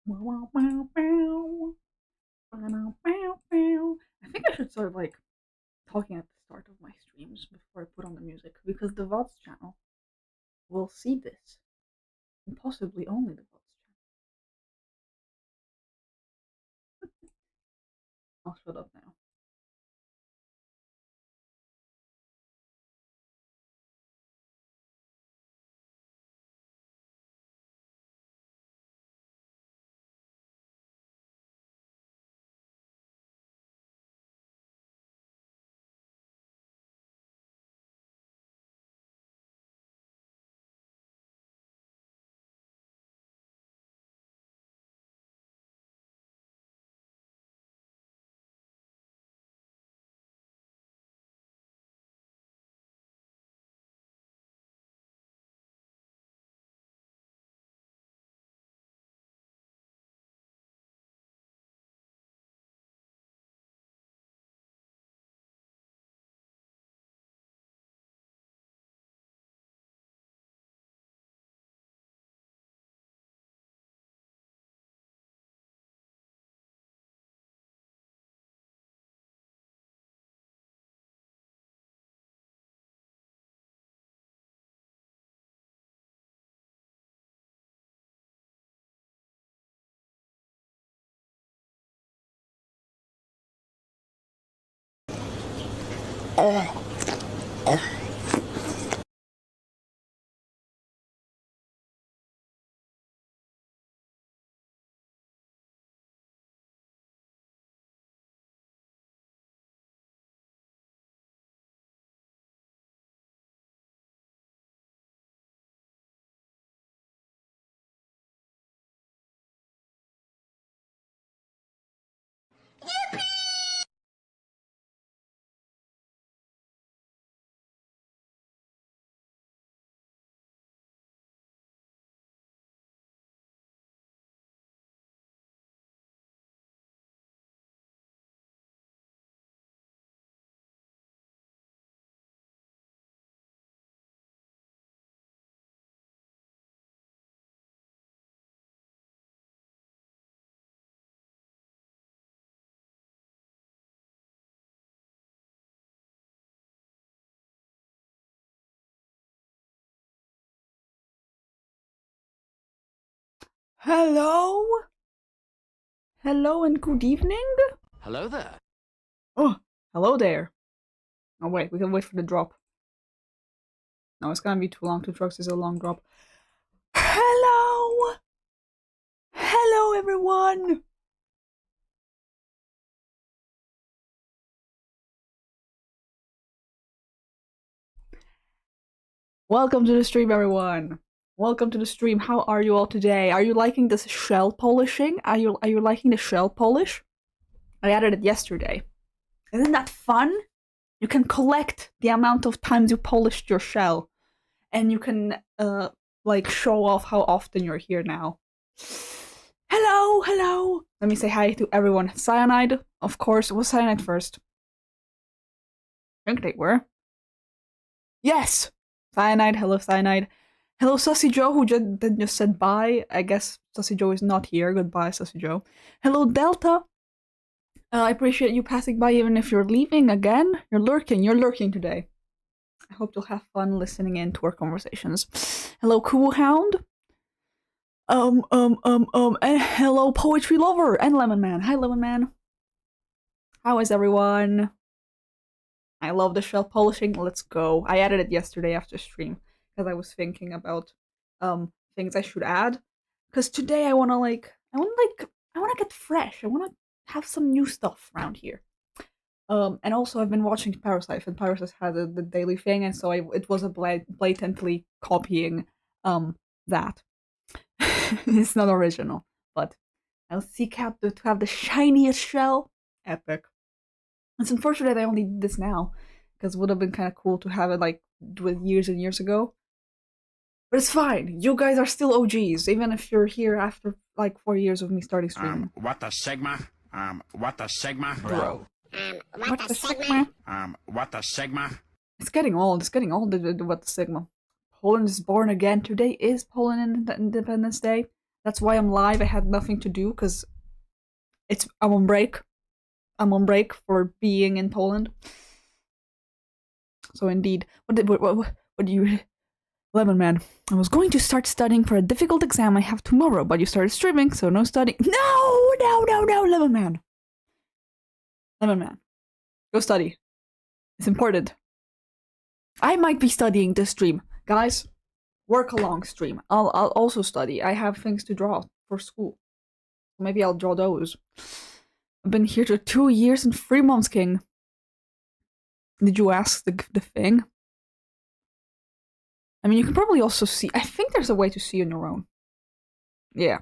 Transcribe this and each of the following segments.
I think I should start like talking at the start of my streams before I put on the music because the VODs channel will see this, and possibly only the VODs channel. I'll shut up now. Hello? Hello and good evening? Hello there. Oh, hello there. Oh wait, we can wait for the drop. No, it's gonna be too long. 2 trucks is a long drop. Hello! Hello everyone! Welcome to the stream, everyone. Welcome to the stream. How are you all today? Are you liking this shell polishing? Are you liking the shell polish? I added it yesterday. Isn't that fun? You can collect the amount of times you polished your shell, and you can like show off how often you're here now. Hello, hello. Let me say hi to everyone. Cyanide, of course. Was Cyanide first? I think they were. Yes! Cyanide, hello Cyanide. Hello Sussy Joe, who just said bye. I guess Sussy Joe is not here. Goodbye, Sussy Joe. Hello Delta. I appreciate you passing by even if you're leaving again. You're lurking today. I hope you'll have fun listening in to our conversations. Hello Cool Hound. And hello Poetry Lover and Lemon Man. Hi Lemon Man. How is everyone? I love the shell polishing. Let's go. I added it yesterday after stream because I was thinking about things I should add. Because today I wanna get fresh. I wanna have some new stuff around here. And also I've been watching Parasite, and Parasite had the daily thing, and so it was a blatantly copying that. It's not original, but I'll seek out to have the shiniest shell. Epic. It's unfortunate I only did this now, because it would have been kind of cool to have it like do it years and years ago. But it's fine. You guys are still OGs, even if you're here after like 4 years of me starting streaming. What the Sigma? What the Sigma? Bro. What the Sigma? What the Sigma? It's getting old. It's getting old. What the Sigma? Poland is born again. Today is Poland Independence Day. That's why I'm live. I had nothing to do because I'm on break. I'm on break for being in Poland. So indeed, what do you, Lemon Man? I was going to start studying for a difficult exam I have tomorrow, but you started streaming, so no studying. No, Lemon Man. Lemon Man, go study. It's important. I might be studying this stream, guys. Work along stream. I'll also study. I have things to draw for school. Maybe I'll draw those. I've been here for 2 years and 3 months, King. Did you ask the thing? I mean, you can probably also see. I think there's a way to see on your own. Yeah.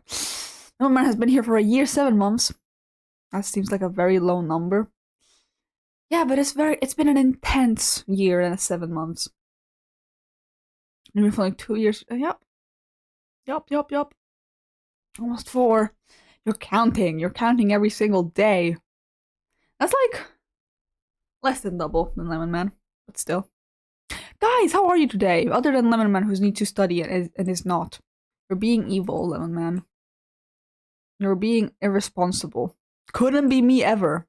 No man has been here for 1 year, 7 months. That seems like a very low number. Yeah, but it's been an intense year and 7 months. Maybe for like 2 years. Yup. Almost 4. You're counting every single day. That's like less than double than Lemon Man, but still. Guys, how are you today? Other than Lemon Man, who needs to study and is not. You're being evil, Lemon Man. You're being irresponsible. Couldn't be me ever.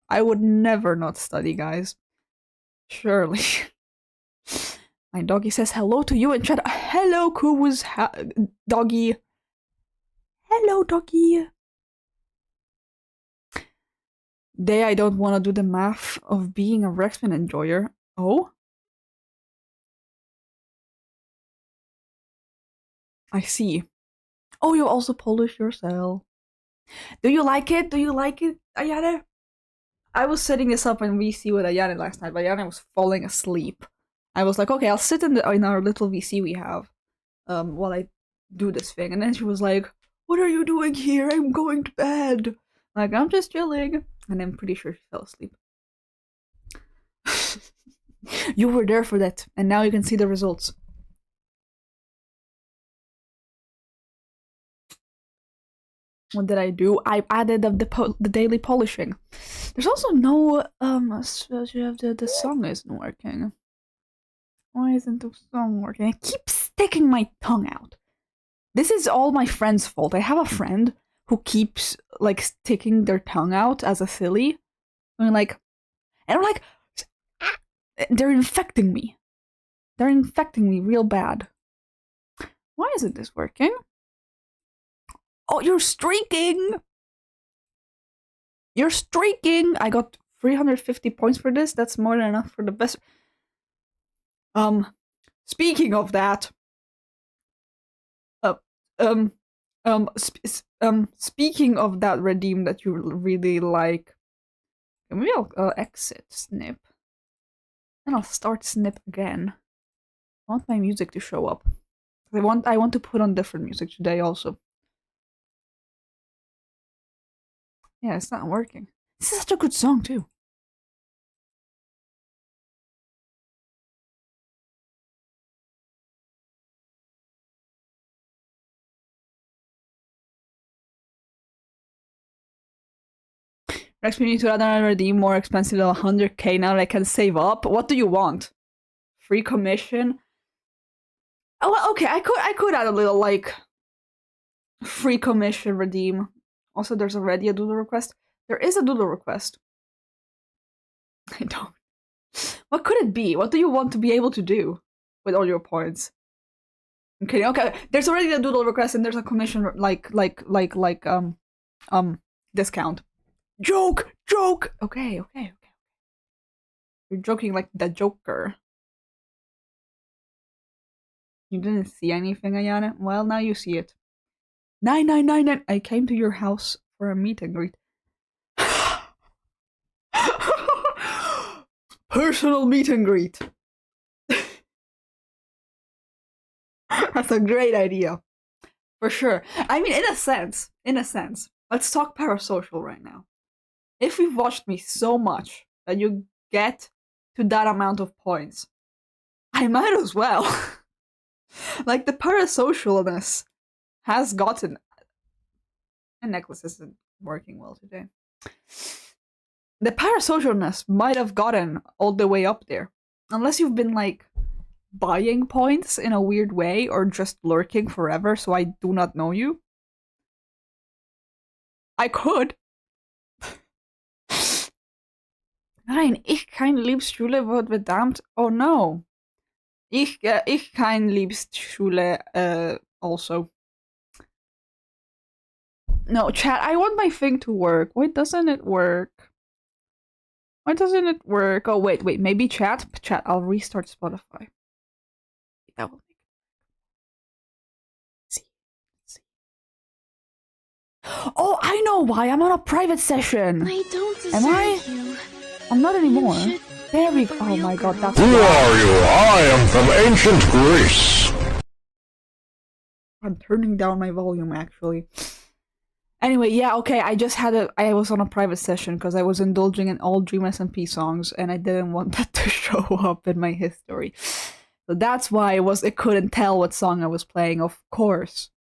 I would never not study, guys. Surely. My doggy says hello to you in chat. Hello, Kuwa's doggy. Hello, doggy. Day I don't want to do the math of being a Rexman enjoyer. Oh? I see. Oh, you also Polish yourself. Do you like it? Do you like it, Ayane? I was setting this up in VC with Ayane last night, but Ayane was falling asleep. I was like, okay, I'll sit in our little VC we have while I do this thing. And then she was like, what are you doing here? I'm going to bed. Like, I'm just chilling. And I'm pretty sure she fell asleep. You were there for that, and now you can see the results. What did I do? I added the daily polishing. There's also no the song isn't working. Why isn't the song working? I keep sticking my tongue out. This is all my friend's fault. I have a friend who keeps like sticking their tongue out as a silly. And I'm like, they're infecting me. They're infecting me real bad. Why isn't this working? Oh, you're streaking! You're streaking! I got 350 points for this. That's more than enough for the best. Speaking of that, speaking of that redeem that you really like, maybe I'll exit snip, and I'll start snip again. I want my music to show up. I want to put on different music today also. Yeah, it's not working. This is such a good song too. Next, we need to add redeem more expensive than 100k now that I can save up. What do you want? Free commission? Oh, well, okay, I could add a little, like, free commission redeem. Also, there's already a doodle request. There is a doodle request. I don't. What could it be? What do you want to be able to do with all your points? Okay. There's already a doodle request and there's a commission, discount. Joke! Okay. You're joking like the Joker. You didn't see anything, Ayana? Well, now you see it. 9999. I came to your house for a meet and greet. Personal meet and greet. That's a great idea. For sure. I mean, in a sense. Let's talk parasocial right now. If you've watched me so much that you get to that amount of points, I might as well. Like, the parasocialness has gotten... My necklace isn't working well today. The parasocialness might have gotten all the way up there. Unless you've been, like, buying points in a weird way or just lurking forever so I do not know you. I could. Nein, ich kein Liebsschule wird verdammt. Oh no. Ich kein Liebsschule also. No, chat, I want my thing to work. Why doesn't it work? Why doesn't it work? Oh, wait, maybe chat? Chat, I'll restart Spotify. That will make it. See. Oh, I know why. I'm on a private session. I don't deserve Am I? you. I'm not anymore. You should There we be go. the Oh real my god, girl. that's Who why. are you? I am from ancient Greece. I'm turning down my volume actually. Anyway, yeah, okay, I was on a private session because I was indulging in all Dream SMP songs and I didn't want that to show up in my history. So that's why it couldn't tell what song I was playing, of course.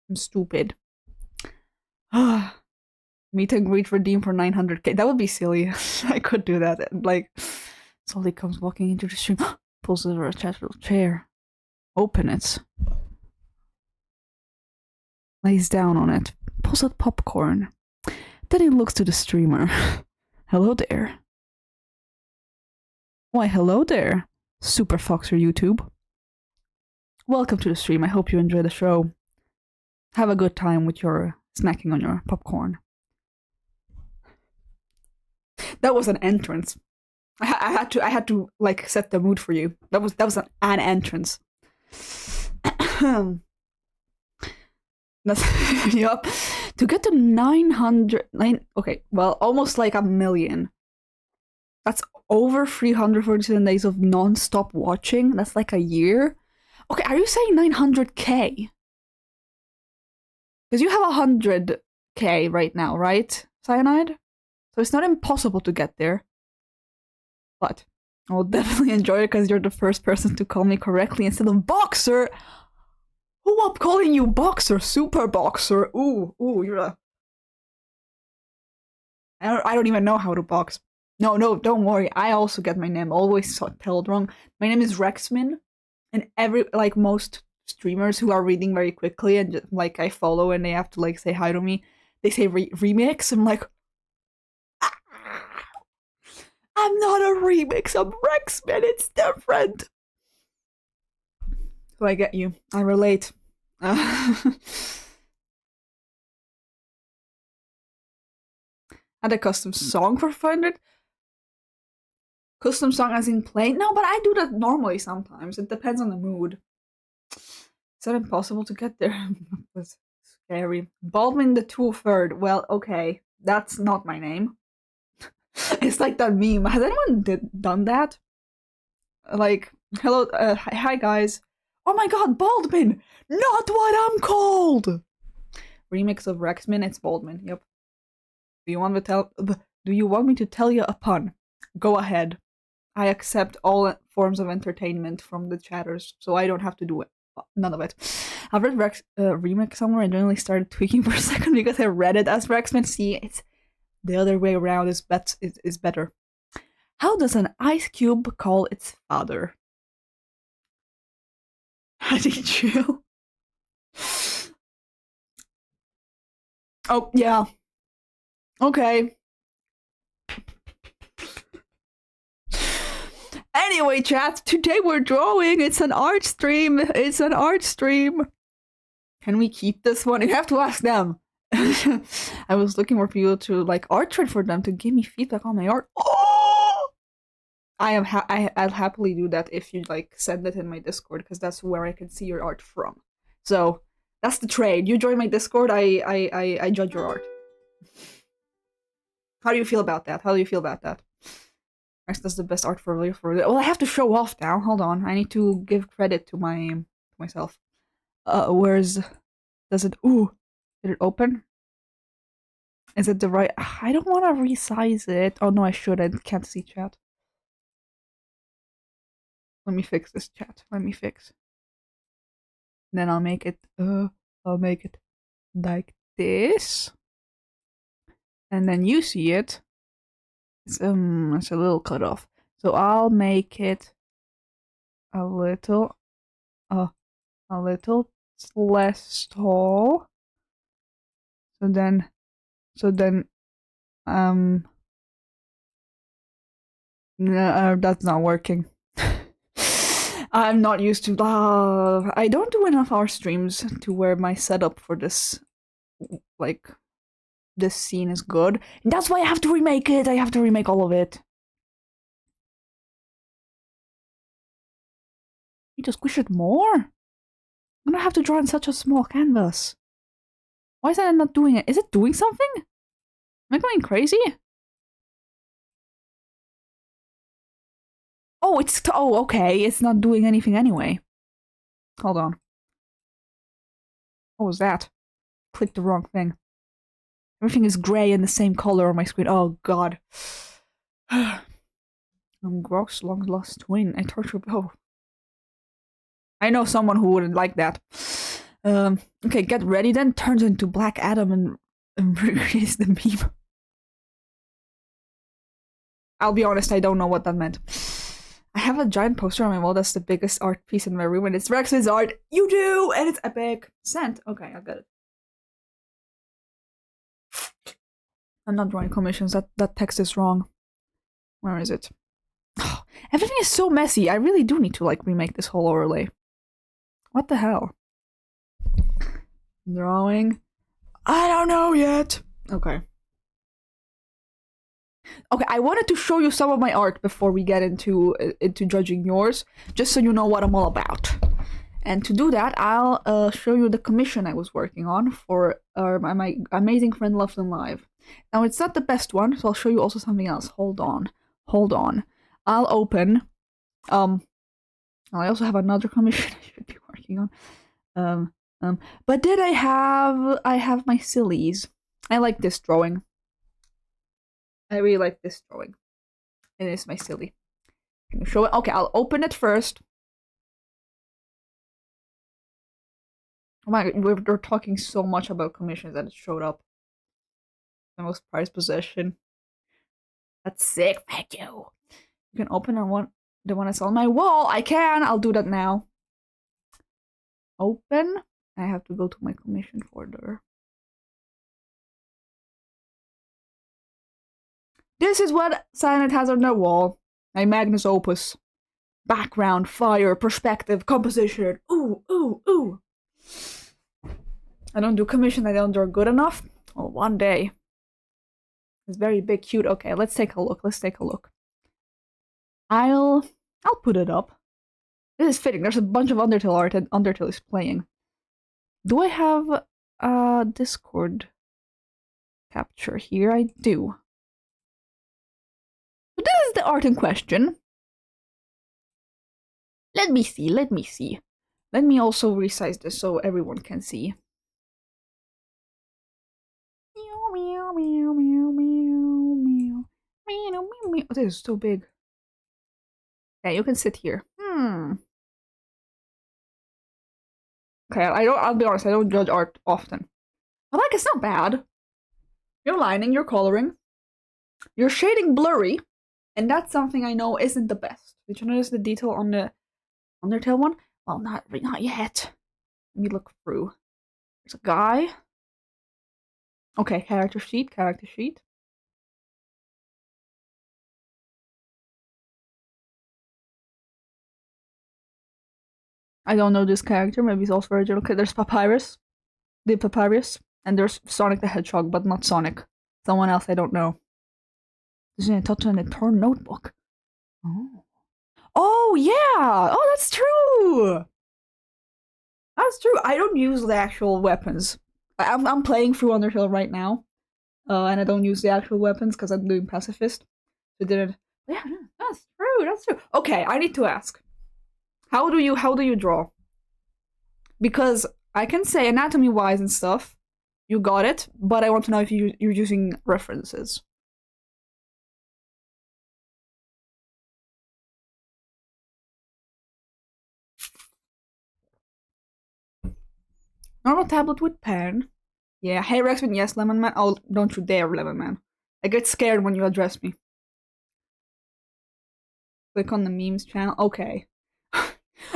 I'm stupid. Meet and greet redeem for 900k. That would be silly. I could do that. Like, Solly comes walking into the stream, pulls over a chair. Open it. Lays down on it, pulls out popcorn. Then he looks to the streamer. Hello there. Why, hello there, Super Foxer YouTube. Welcome to the stream. I hope you enjoy the show. Have a good time with your snacking on your popcorn. That was an entrance. I had to like set the mood for you. That was an entrance. Yup. To get to 909, okay, well, almost like a million. That's over 347 days of non-stop watching. That's like a year. Okay, are you saying 900k? Because you have 100k right now, right, Cyanide? So it's not impossible to get there. But I will definitely enjoy it because you're the first person to call me correctly instead of Boxer. Who I'm calling you Boxer? Super Boxer. Ooh, you're a... I don't even know how to box. No, don't worry. I also get my name always spelled wrong. My name is Rexmin. And most streamers who are reading very quickly and just, like I follow and they have to like say hi to me, they say remix. I'm like, I'm not a remix. I'm Rexmin. It's different. So I get you. I relate. Had a custom song for 500. Custom song as in plain? No, but I do that normally sometimes. It depends on the mood. Is that impossible to get there? That's scary. Baldwin the 2/3. Well, okay. That's not my name. It's like that meme. Has anyone done that? Like, hello, hi guys. Oh my god, Baldwin! Not what I'm called! Remix of Rexmin, it's Baldwin, yep. Do you want me to tell you a pun? Go ahead. I accept all forms of entertainment from the chatters, so I don't have to do it. None of it. I've read remix somewhere and generally started tweaking for a second because I read it as Rexman. See, it's the other way around is better. How does an ice cube call its father? How did you? Oh, yeah. Okay. Anyway, chat, today we're drawing. It's an art stream. Can we keep this one? You have to ask them. I was looking for people to like art trade for them to give me feedback on my art. Oh! I'll happily do that if you like send it in my Discord because that's where I can see your art from. So that's the trade. You join my Discord, I judge your art. How do you feel about that? That's the best art for well, I have to show off now. Hold on. I need to give credit to myself. Does it did it open? Is it the right I don't want to resize it. Oh no, I should. I can't see chat. Let me fix this chat. Then I'll make it like this. And then you see it. It's a little cut off. So I'll make it a little less tall. So then, that's not working. I'm not used to. I don't do enough hour streams to where my setup for this, like, this scene is good. And that's why I have to remake it. I have to remake all of it. You just squish it more? I'm gonna have to draw in such a small canvas. Why is that not doing it? Is it doing something? Am I going crazy? Oh, oh, okay. It's not doing anything anyway. Hold on. What was that? Clicked the wrong thing. Everything is gray and the same color on my screen. Oh, God. I'm gross, long lost twin. I torture. Oh. I know someone who wouldn't like that. Okay, get ready then. Turns into Black Adam and recreates the meme. I'll be honest, I don't know what that meant. I have a giant poster on my wall that's the biggest art piece in my room, and it's Rex's art. You do! And it's epic. Sent. Okay, I got it. I'm not drawing commissions. That text is wrong. Where is it? Oh, everything is so messy. I really do need to, like, remake this whole overlay. What the hell? Drawing. I don't know yet. Okay. Okay, I wanted to show you some of my art before we get into judging yours, just so you know what I'm all about. And to do that, I'll show you the commission I was working on for my amazing friend Left and Live. Now, it's not the best one, so I'll show you also something else. Hold on. I'll open. I also have another commission I should be working on. But then I have my sillies. I like this drawing. I really like this drawing. And it's my silly. Can you show it? Okay, I'll open it first. Oh my god, we're talking so much about commissions that it showed up. My most prized possession. That's sick, thank you. You can open the one that's on my wall. I can, I'll do that now. Open. I have to go to my commission folder. This is what Silent has on their wall. My Magnus Opus. Background, fire, perspective, composition. Ooh, ooh, ooh. I don't do commission, I don't draw good enough. Well, one day. It's very big, cute. Okay, let's take a look. I'll put it up. This is fitting. There's a bunch of Undertale art and Undertale is playing. Do I have a Discord capture here? I do. So this is the art in question. Let me see. Let me also resize this so everyone can see. Meow, meow, meow, meow, meow, meow, meow, meow. Oh, this is so big. Yeah, you can sit here. Okay, I'll be honest, I don't judge art often. But like, it's not bad. You're lining, you're coloring. You're shading blurry. And that's something I know isn't the best. Did you notice the detail on the Undertale one? Well, not yet. Let me look through. There's a guy. Okay, character sheet. I don't know this character, maybe he's also original. Okay, there's Papyrus. The Papyrus. And there's Sonic the Hedgehog, but not Sonic. Someone else I don't know. This is a touch on the torn notebook. Oh. Oh, yeah! Oh, that's true! That's true. I don't use the actual weapons. I'm playing through Undertale right now. And I don't use the actual weapons because I'm doing pacifist. So didn't. Yeah, that's true. Okay, I need to ask. How do you draw? Because I can say anatomy wise and stuff, you got it, but I want to know if you're using references. Normal tablet with pen. Yeah, hey Rexman, yes, Lemon Man. Oh, don't you dare, Lemon Man. I get scared when you address me. Click on the memes channel. Okay.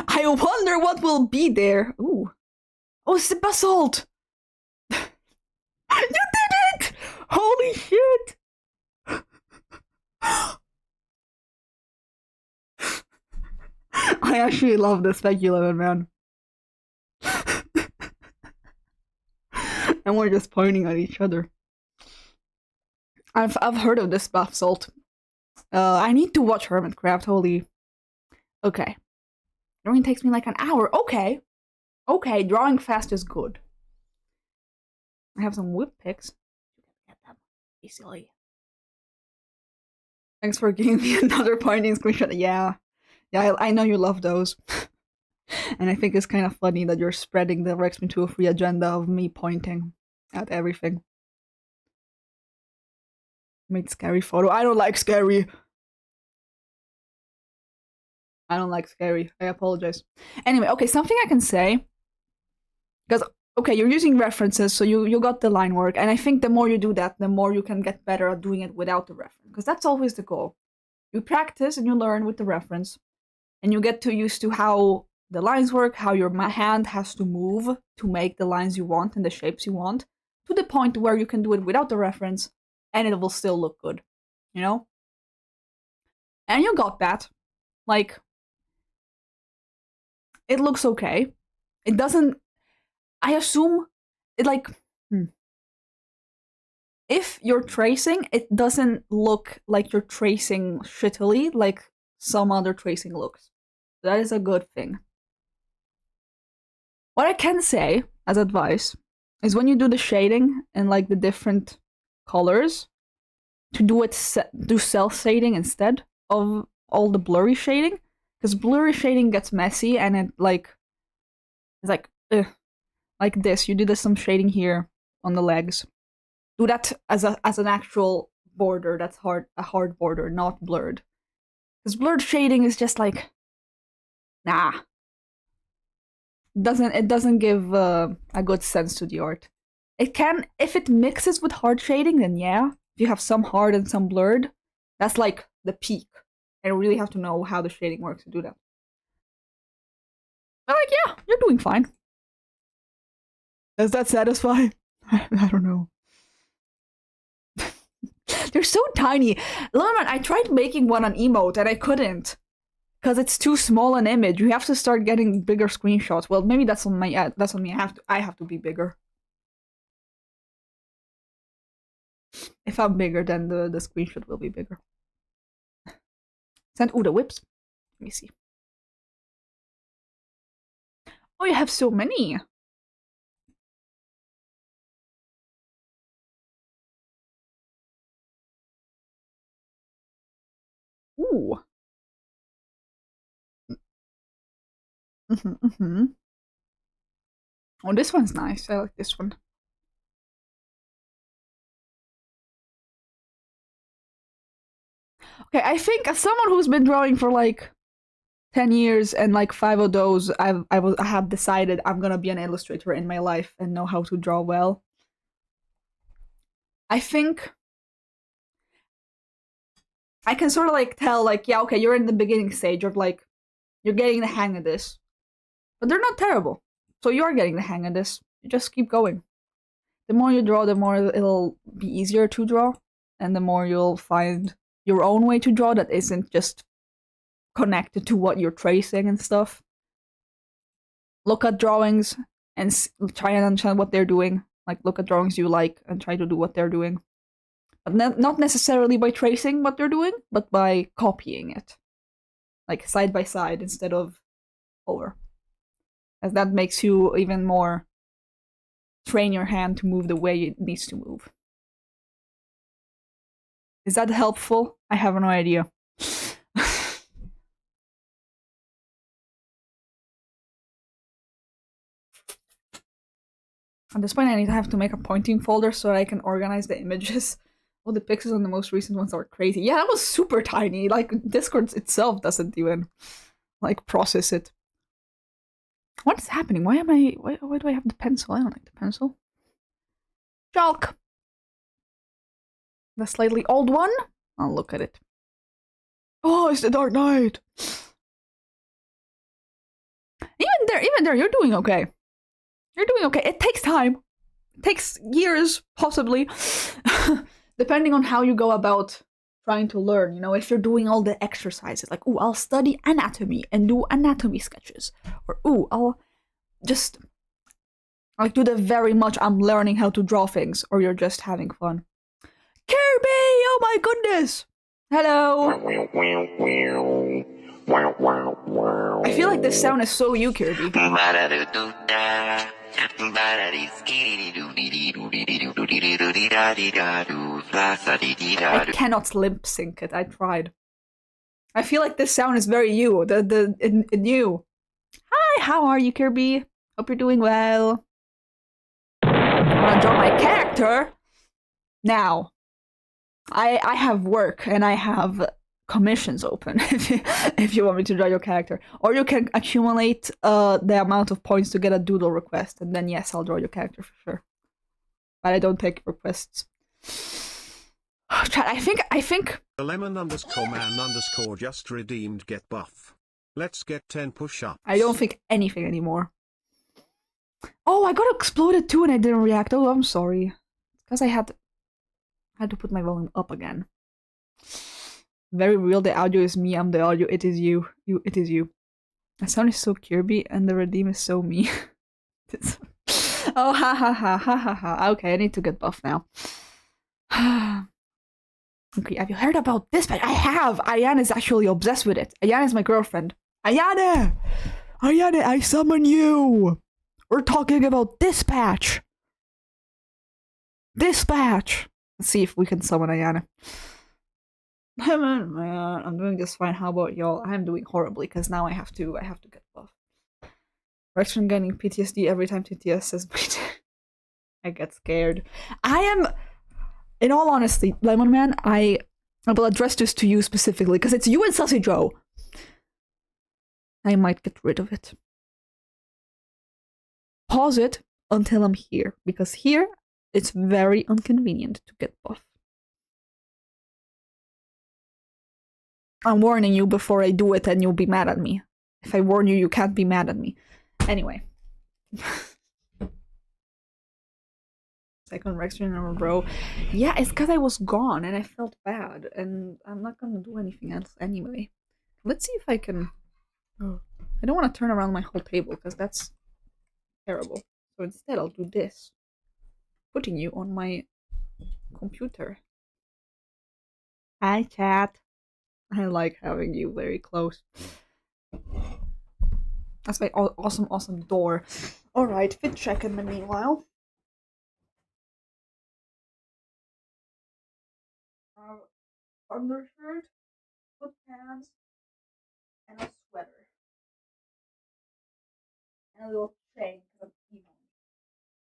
I wonder what will be there. Ooh. Oh, it's the basalt! You I actually love the speculum, man. And we're just pointing at each other. I've heard of this bath salt. I need to watch Hermitcraft. Holy. Okay. Drawing takes me like an hour. Okay. Okay, drawing fast is good. I have some whip picks. Get them easily. Thanks for giving me another pointing screenshot. Yeah. Yeah, I know you love those. And I think it's kind of funny that you're spreading the Rex into a free agenda of me pointing at everything. Made scary photo. I don't like scary. I don't like scary. I apologize. Anyway, okay, something I can say. Because, okay, you're using references, so you got the line work. And I think the more you do that, the more you can get better at doing it without the reference. Because that's always the goal. You practice and you learn with the reference. And you get used to how the lines work, how your hand has to move to make the lines you want and the shapes you want, to the point where you can do it without the reference, and it will still look good, you know? And you got that. Like, it looks okay. It doesn't... I assume it, like... If you're tracing, it doesn't look like you're tracing shittily like some other tracing looks. That is a good thing. What I can say as advice is when you do the shading and like the different colors, to do self shading instead of all the blurry shading, because blurry shading gets messy and it's like this. You did some shading here on the legs. Do that as an actual border. That's a hard border, not blurred. Because blurred shading is just like, nah. It doesn't give a good sense to the art. It can, if it mixes with hard shading, then yeah. If you have some hard and some blurred, that's like the peak. And you really have to know how the shading works to do that. But like, yeah, you're doing fine. Does that satisfy? I don't know. They're so tiny. Lemon, I tried making one on emote and I couldn't. Because it's too small an image. You have to start getting bigger screenshots. Well, maybe that's on me. I have to be bigger. If I'm bigger, then the screenshot will be bigger. Send the whips. Let me see. Oh, you have so many. Ooh. Oh, this one's nice. I like this one. Okay, I think as someone who's been drawing for like 10 years and like 5 of those, I have decided I'm gonna be an illustrator in my life and know how to draw well. I think I can sort of like tell, like, yeah, okay, you're in the beginning stage of like, you're getting the hang of this. But they're not terrible. So you are getting the hang of this. You just keep going. The more you draw, the more it'll be easier to draw. And the more you'll find your own way to draw that isn't just connected to what you're tracing and stuff. Look at drawings and try and understand what they're doing. Like, look at drawings you like and try to do what they're doing. But not necessarily by tracing what they're doing, but by copying it. Like, side by side instead of over. As that makes you even more train your hand to move the way it needs to move. Is that helpful? I have no idea. At this point, I have to make a pointing folder so I can organize the images. Oh, the pixels on the most recent ones are crazy. Yeah, that was super tiny. Like, Discord itself doesn't even, like, process it. What is happening? Why do I have the pencil? I don't like the pencil. Chalk. The slightly old one? I'll look at it. Oh, it's the Dark Knight. Even there, you're doing okay. You're doing okay. It takes time. It takes years, possibly. Depending on how you go about trying to learn, you know, if you're doing all the exercises, like, oh, I'll study anatomy and do anatomy sketches, or oh, I'll just like do the very much I'm learning how to draw things, or you're just having fun. Kirby! Oh my goodness! Hello! I feel like this sound is so you, Kirby. I cannot lip sync it. I tried. I feel like this sound is very you. In you. Hi, how are you, Kirby? Hope you're doing well. Wanna draw my character? Now, I have work and I have commissions open if you want me to draw your character, or you can accumulate the amount of points to get a doodle request, and then yes, I'll draw your character for sure. But I don't take requests. Chat, I think The lemon_man_ just redeemed get buff. Let's get 10 push-ups. I don't think anything anymore. Oh, I got exploded too and I didn't react. Oh, I'm sorry. Because I had to put my volume up again. Very real, the audio is me, I'm the audio, it is you. It is you. My sound is so Kirby and the redeem is so me. Oh, ha ha ha ha ha ha. Okay, I need to get buff now. Okay, have you heard about this? But I have! Ayane is actually obsessed with it. Ayane is my girlfriend. Ayane! Ayane, I summon you! We're talking about dispatch! Dispatch! Let's see if we can summon Ayane. Man, I'm doing just fine. How about y'all? I'm doing horribly because now I have to get buff. Rex from getting PTSD every time TTS says I get scared. I am, in all honesty, Lemon Man, I will address this to you specifically because it's you and Sassy Joe. I might get rid of it. Pause it until I'm here, because here it's very inconvenient to get buff. I'm warning you before I do it and you'll be mad at me. If I warn you, you can't be mad at me. Anyway. Second Rex in a row. Yeah, it's because I was gone and I felt bad. And I'm not gonna do anything else anyway. Let's see if I can... Oh, I don't want to turn around my whole table because that's terrible. So instead I'll do this. Putting you on my computer. Hi, chat. I like having you very close. That's my awesome door. Alright, fit check in the meanwhile. Undershirt, foot pants, and a sweater. And a little chain because I'm emo.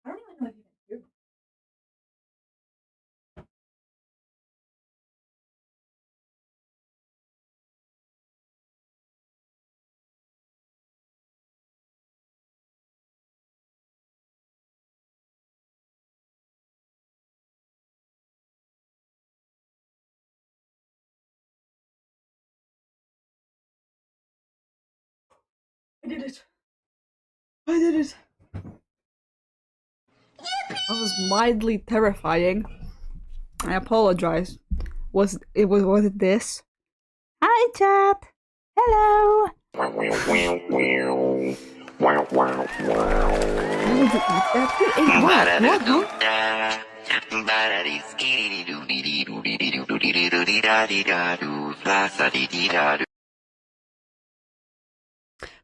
I don't even know if you can hear me. I did it. I did it. That was mildly terrifying. I apologize. Was it this? Hi, chat. Hello. How would you eat that? What?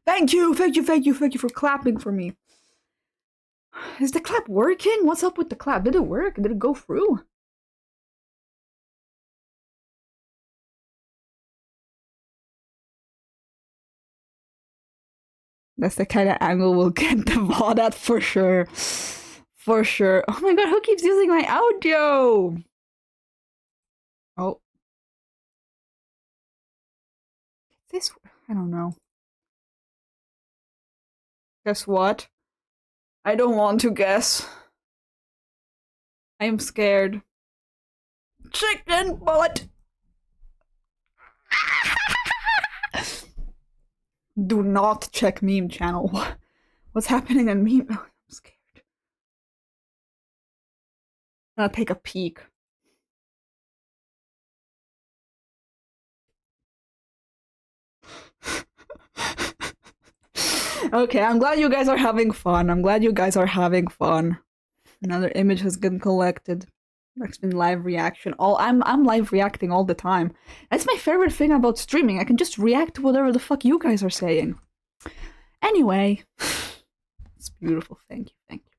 Thank you for clapping for me. Is the clap working? What's up with the clap? Did it work? Did it go through? That's the kind of angle we'll get the VOD at for sure. For sure. Oh my god, who keeps using my audio? Oh. This, I don't know. Guess what? I don't want to guess. I am scared. Chicken butt! Do not check meme channel. What's happening on meme? Oh, I'm scared. I'm gonna take a peek. Okay, I'm glad you guys are having fun. I'm glad you guys are having fun. Another image has been collected. There's been live reaction. I'm live reacting all the time. That's my favorite thing about streaming. I can just react to whatever the fuck you guys are saying. Anyway, it's beautiful. Thank you, thank you.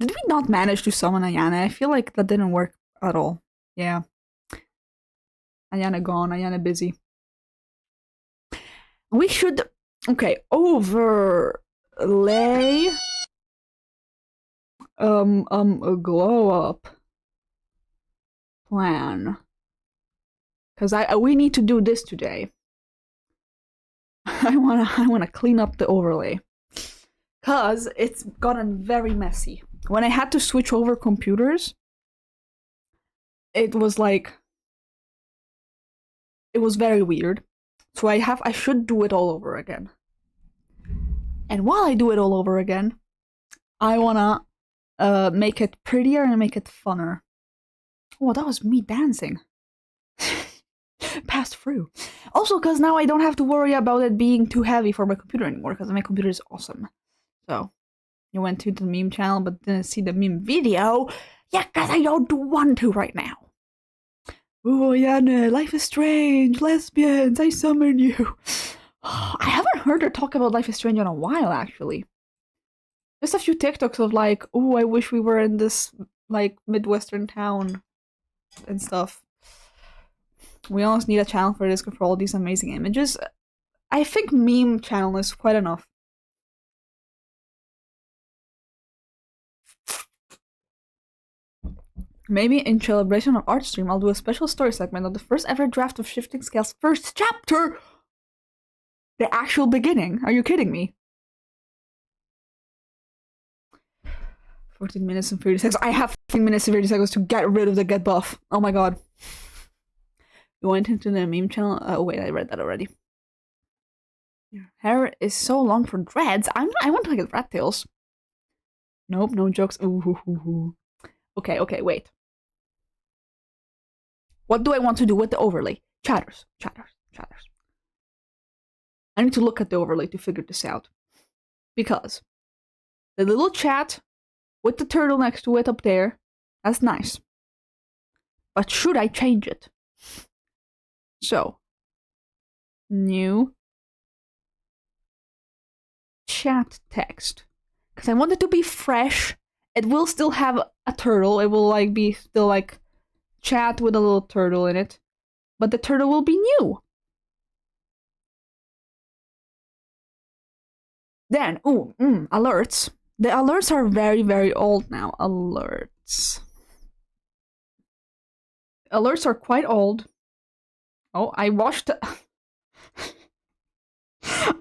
Did we not manage to summon Ayana? I feel like that didn't work at all. Yeah. Ayana gone. Ayana busy. We should. Okay, overlay. A glow up plan. Cause we need to do this today. I wanna clean up the overlay. Cause it's gotten very messy. When I had to switch over computers, it was like it was very weird. So I should do it all over again. And while I do it all over again, I wanna make it prettier and make it funner. Oh, that was me dancing. Passed through. Also, because now I don't have to worry about it being too heavy for my computer anymore, because my computer is awesome. So, you went to the meme channel but didn't see the meme video? Yeah, because I don't want to right now. Oh, Yana, life is strange, lesbians, I summon you. I haven't heard her talk about Life is Strange in a while, actually. Just a few TikToks of like, oh, I wish we were in this, like, Midwestern town and stuff. We almost need a channel for this for all these amazing images. I think meme channel is quite enough. Maybe in celebration of art stream, I'll do a special story segment of the first ever draft of Shifting Scales' first chapter! The actual beginning. Are you kidding me? 14 minutes and 30 seconds. I have 15 minutes and 30 seconds to get rid of the get buff. Oh my god. You went into the meme channel? Oh wait, I read that already. Your hair is so long for dreads. I want to get rat tails. Nope, no jokes. Ooh. Okay, wait. What do I want to do with the overlay? Chatters. I need to look at the overlay to figure this out. Because the little chat with the turtle next to it up there, that's nice. But should I change it? So, new chat text. Because I want it to be fresh. It will still have a turtle. It will like be still like chat with a little turtle in it. But the turtle will be new. Then, alerts. The alerts are very, very old now. Alerts are quite old. Oh, I watched.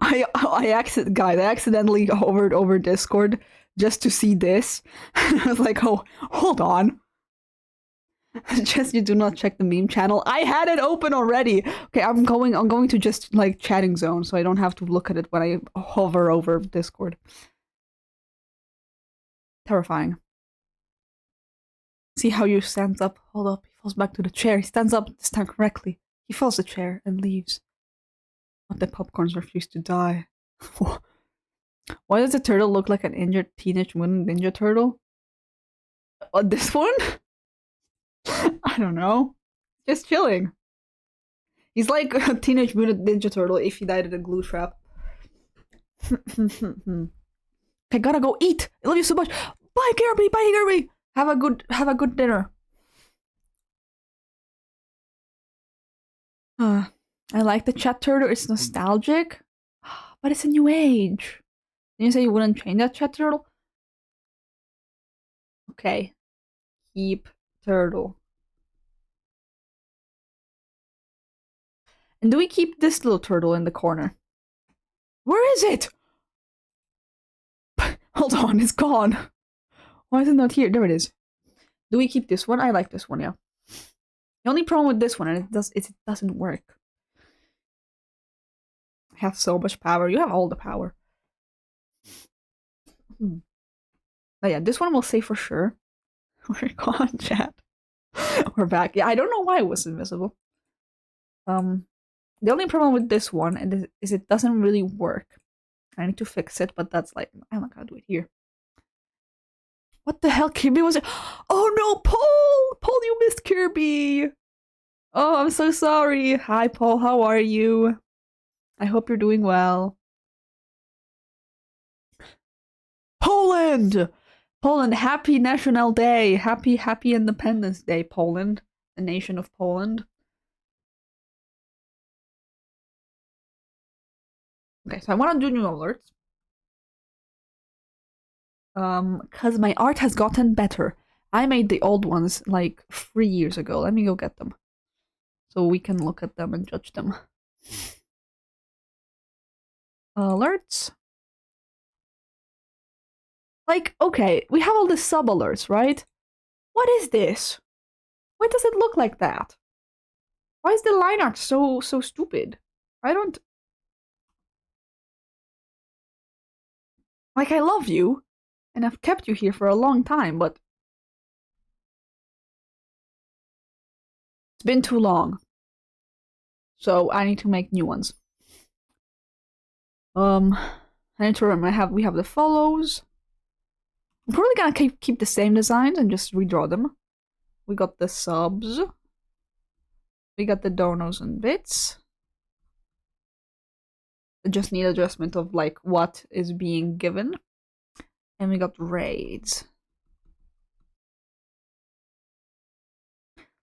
I accidentally hovered over Discord just to see this. I was like, oh, hold on. Just you do not check the meme channel. I had it open already. Okay, I'm going to just like chatting zone so I don't have to look at it when I hover over Discord. Terrifying. See how you stands up. Hold up. He falls back to the chair. He stands up this time correctly. He falls the chair and leaves. But the popcorns refuse to die. Why does the turtle look like an injured Teenage Mutant Ninja Turtle? This one? I don't know. Just chilling. He's like a Teenage Mutant Ninja Turtle if he died in a glue trap. I gotta go eat. I love you so much. Bye, Kirby. Bye, Kirby. Have a good dinner. I like the chat turtle. It's nostalgic, but it's a new age. Didn't you say you wouldn't change that chat turtle? Okay. Keep turtle. And do we keep this little turtle in the corner? Where is it? Hold on, it's gone. Why is it not here? There it is. Do we keep this one? I like this one, yeah. The only problem with this one, and it doesn't work. I have so much power. You have all the power. But yeah, this one will say for sure. We're gone, chat. We're back. Yeah, I don't know why it was invisible. The only problem with this one is it doesn't really work. I need to fix it, but that's like, I'm not gonna do it here. What the hell? Kirby was. Oh no, Paul! Paul, you missed Kirby! Oh, I'm so sorry. Hi, Paul, how are you? I hope you're doing well. Poland! Poland, happy National Day! Happy Independence Day, Poland. The nation of Poland. Okay, so I want to do new alerts. Because my art has gotten better. I made the old ones like 3 years ago. Let me go get them. So we can look at them and judge them. Alerts. Like, okay, we have all the sub alerts, right? What is this? Why does it look like that? Why is the line art so stupid? I don't... Like, I love you, and I've kept you here for a long time, but... It's been too long. So I need to make new ones. I need to remember, we have the follows. I'm probably gonna keep the same designs and just redraw them. We got the subs. We got the donos and bits. I just need adjustment of like what is being given. And we got raids.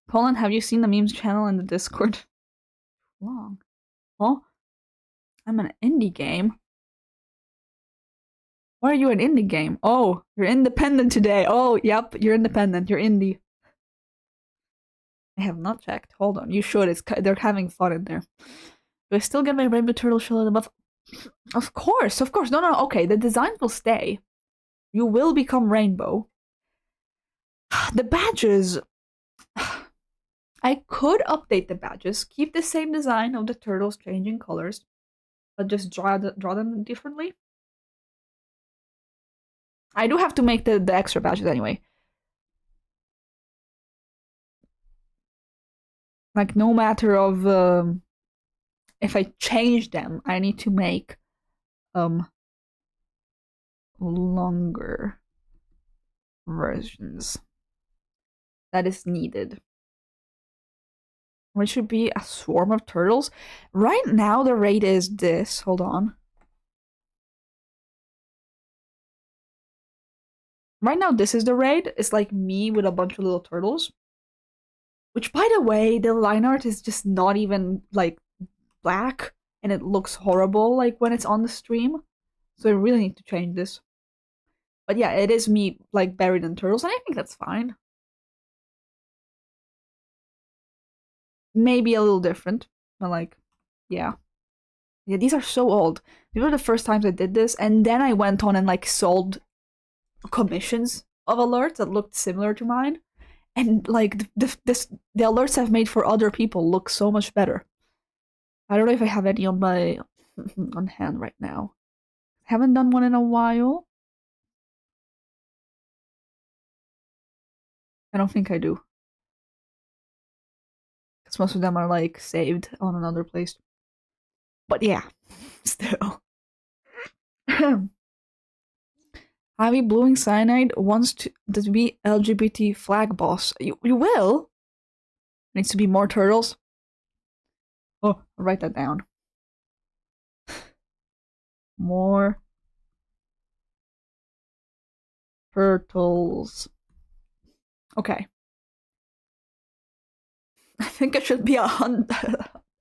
Poland, have you seen the memes channel in the Discord? Long. Huh? I'm an indie game. Why are you an indie game? Oh, you're independent today. Oh, yep, you're independent. You're indie. I have not checked. Hold on. You should. They're having fun in there. Do I still get my rainbow turtle shell above? Of course, of course. No. Okay, the design will stay. You will become rainbow. The badges. I could update the badges, keep the same design of the turtles changing colors, but just draw them differently. I do have to make the extra badges anyway. Like, no matter of if I change them, I need to make longer versions. That is needed. Which should be a swarm of turtles. Right now the rate is this. Hold on. Right now this is the raid. It's like me with a bunch of little turtles. Which, by the way, the line art is just not even like black, and it looks horrible like when it's on the stream. So I really need to change this. But yeah, it is me like buried in turtles, and I think that's fine. Maybe a little different, but like, yeah. Yeah, these are so old. These were the first times I did this, and then I went on and like sold commissions of alerts that looked similar to mine. And like the alerts I've made for other people look so much better. I don't know if I have any on my on hand right now. Haven't done one in a while. I don't think I do. Because most of them are like saved on another place. But yeah, still. Ivy Blowing Cyanide wants to be LGBT flag boss. You will? Needs to be more turtles. Oh, I'll write that down. More turtles. Okay. I think it should be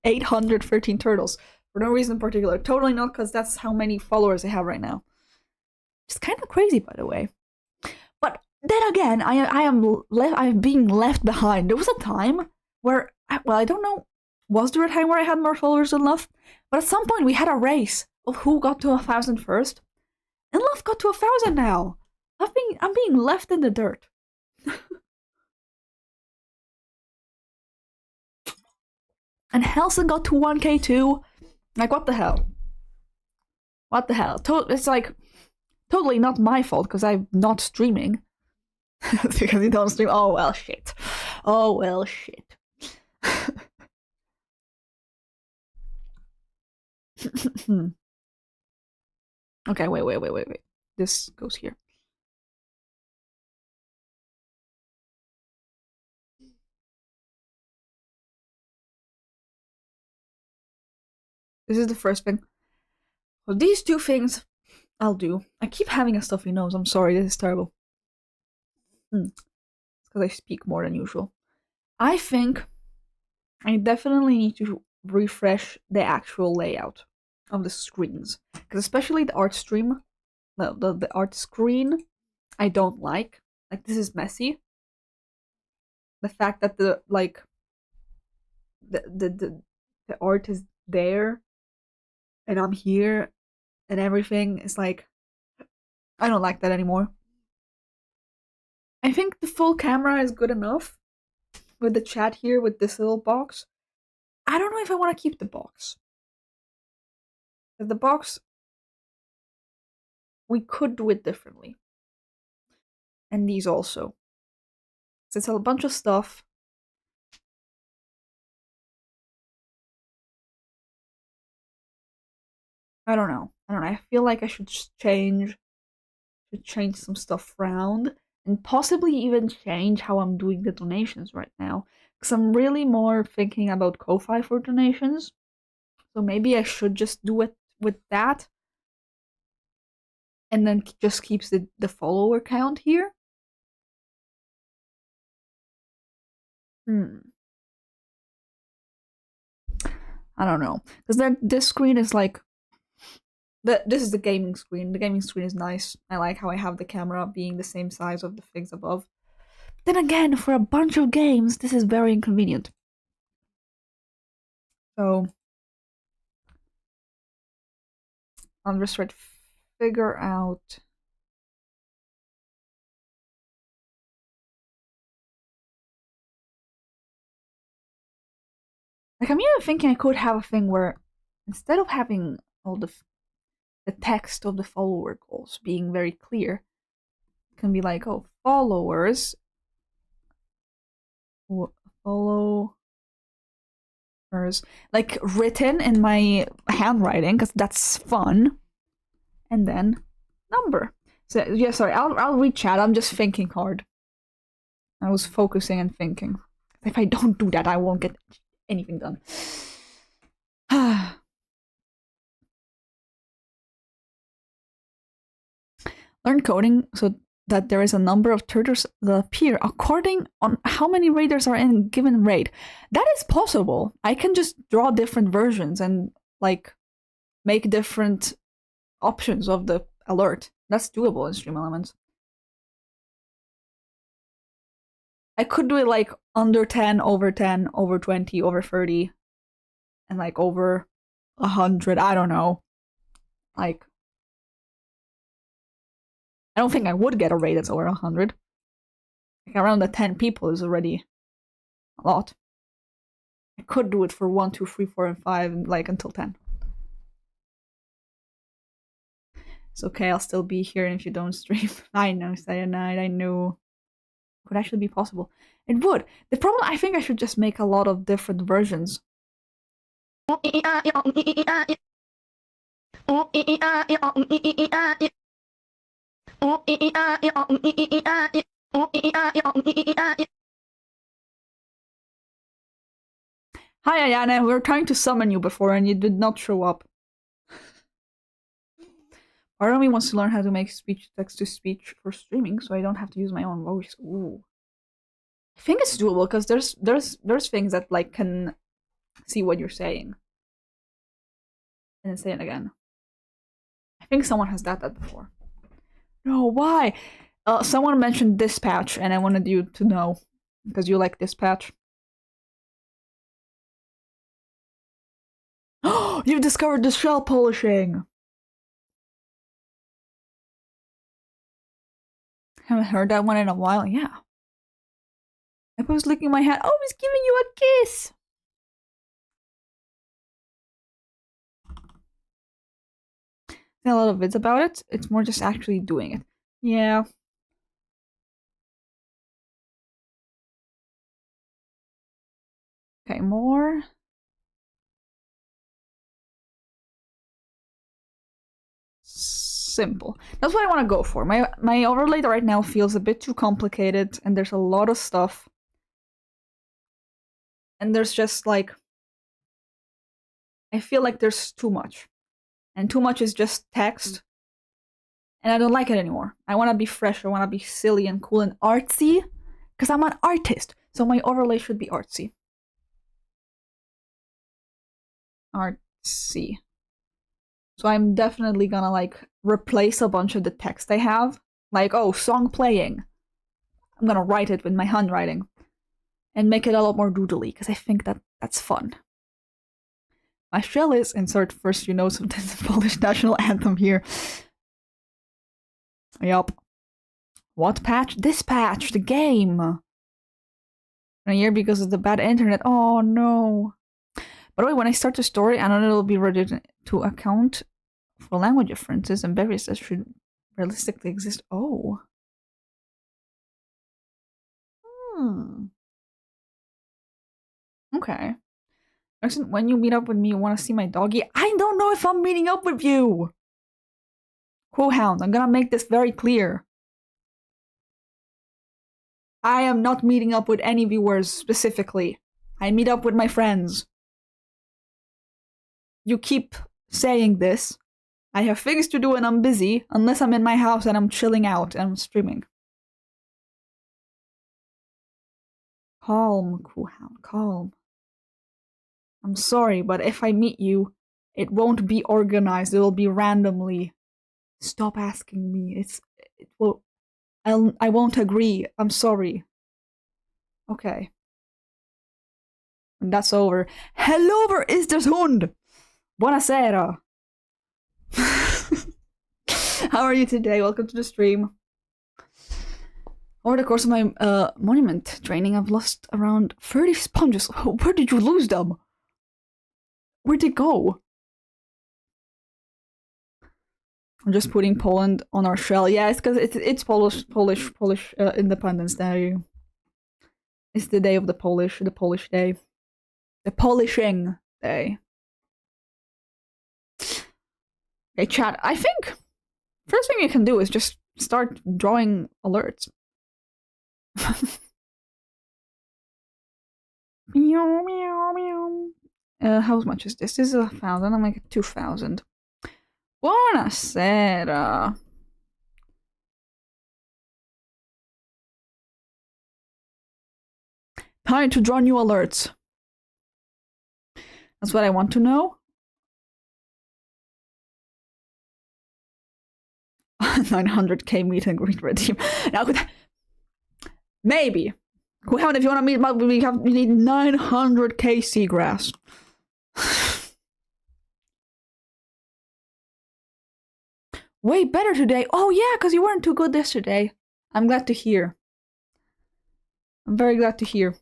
813 turtles. For no reason in particular. Totally not, because that's how many followers I have right now. It's kind of crazy, by the way. But then again, I'm being left behind. There was a time where, well, I don't know, was there a time where I had more followers than Love? But at some point we had a race of who got to 1,000 first, and Love got to 1,000 now. I'm being left in the dirt. And Helson got to 1K too. Like, what the hell? What the hell? It's like totally not my fault because I'm not streaming. Because you don't stream. Oh well, shit. Oh well, shit. Okay, wait. This goes here. This is the first thing. So these two things I'll do. I keep having a stuffy nose. I'm sorry, this is terrible. It's because I speak more than usual. I think I definitely need to refresh the actual layout of the screens. Because especially the art stream, the art screen, I don't like. Like, this is messy. The fact that the the art is there and I'm here and everything is like, I don't like that anymore. I think the full camera is good enough with the chat here with this little box. I don't know if I want to keep the box. The box, we could do it differently. And these also. So it's a bunch of stuff. I don't know. I feel like I should change some stuff around and possibly even change how I'm doing the donations right now. Because I'm really more thinking about Ko-Fi for donations. So maybe I should just do it with that. And then just keeps the follower count here. I don't know. Because then this screen is like, this is the gaming screen. The gaming screen is nice. I like how I have the camera being the same size of the things above. Then again, for a bunch of games, this is very inconvenient. So I'll just try to figure out. Like, I'm even thinking I could have a thing where instead of having all the text of the follower goals being very clear, it can be like, oh, followers, like written in my handwriting because that's fun, and then number. So yeah, sorry, I'll read chat. I'm just thinking hard. I was focusing and thinking. If I don't do that, I won't get anything done. Learn coding so that there is a number of turtles that appear according on how many raiders are in a given raid. That is possible. I can just draw different versions and like make different options of the alert. That's doable in Stream Elements. I could do it like under 10, over 10, over 20, over 30, and like over 100. I don't know. Like, I don't think I would get a raid that's over 100. Like, around the 10 people is already a lot. I could do it for 1, 2, 3, 4, and 5, and like until 10. It's okay, I'll still be here if you don't stream. I know, Cyanide, I know. Could actually be possible. It would. The problem, I think I should just make a lot of different versions. Hi, Ayana. We were trying to summon you before and you did not show up. Part of me wants to learn how to make speech text-to-speech for streaming so I don't have to use my own voice. Ooh. I think it's doable because there's things that like can see what you're saying and then say it again. I think someone has that before. No, why? Someone mentioned dispatch and I wanted you to know because you like dispatch. Oh, you've discovered the shell polishing. Haven't heard that one in a while. Yeah. I was licking my hand. Oh, he's giving you a kiss. There's a lot of vids about it. It's more just actually doing it. Yeah. Okay, more. simple. That's what I want to go for. My overlay right now feels a bit too complicated, and there's a lot of stuff. And there's just like... I feel like there's too much. And too much is just text. And I don't like it anymore. I want to be fresh, I want to be silly and cool and artsy. Because I'm an artist, so my overlay should be artsy. Artsy. So I'm definitely gonna like replace a bunch of the text I have. Like, oh, song playing. I'm gonna write it with my handwriting. And make it a lot more doodly, because I think that's fun. My shell is insert first few notes of the Polish national anthem here. Yup. What patch? This patch, the game. A year because of the bad internet. Oh no. By the way, when I start the story, I know it'll be ready to account for language differences and barriers that should realistically exist. Oh. Okay. When you meet up with me, you want to see my doggy? I don't know if I'm meeting up with you! Crowhound, I'm gonna make this very clear. I am not meeting up with any viewers specifically. I meet up with my friends. You keep saying this. I have things to do and I'm busy, unless I'm in my house and I'm chilling out and I'm streaming. Calm, Crowhound, calm. I'm sorry, but if I meet you, it won't be organized. It will be randomly. Stop asking me. I won't agree. I'm sorry. Okay. And that's over. Hello, where is this hund? Buonasera. How are you today? Welcome to the stream. Over the course of my monument training, I've lost around 30 sponges. Where did you lose them? Where'd they go? I'm just putting Poland on our shell. Yeah, it's because it's Polish Independence Day. It's the day of the Polish day. The polishing day. Okay, chat. I think first thing you can do is just start drawing alerts. Meow, meow, meow. How much is this? This is 1,000. I'll make it 2,000. Buonasera. Time to draw new alerts. That's what I want to know. 900k meet and greet red team. Now, maybe. If you want to meet, we need 900k seagrass. Way better today. Oh yeah, because you weren't too good yesterday. I'm glad to hear. I'm very glad to hear.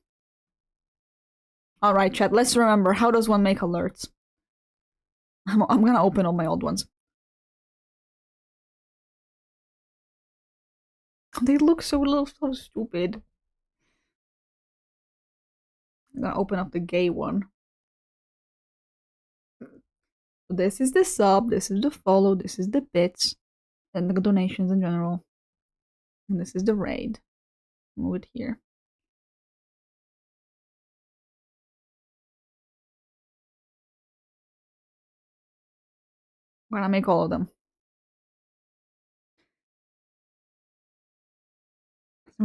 Alright, chat, let's remember, how does one make alerts? I'm gonna open all my old ones. They look so stupid. I'm gonna open up the gay one. This is the sub, this is the follow, this is the bits, and the donations in general. And this is the raid. Move it here. I'm gonna make all of them.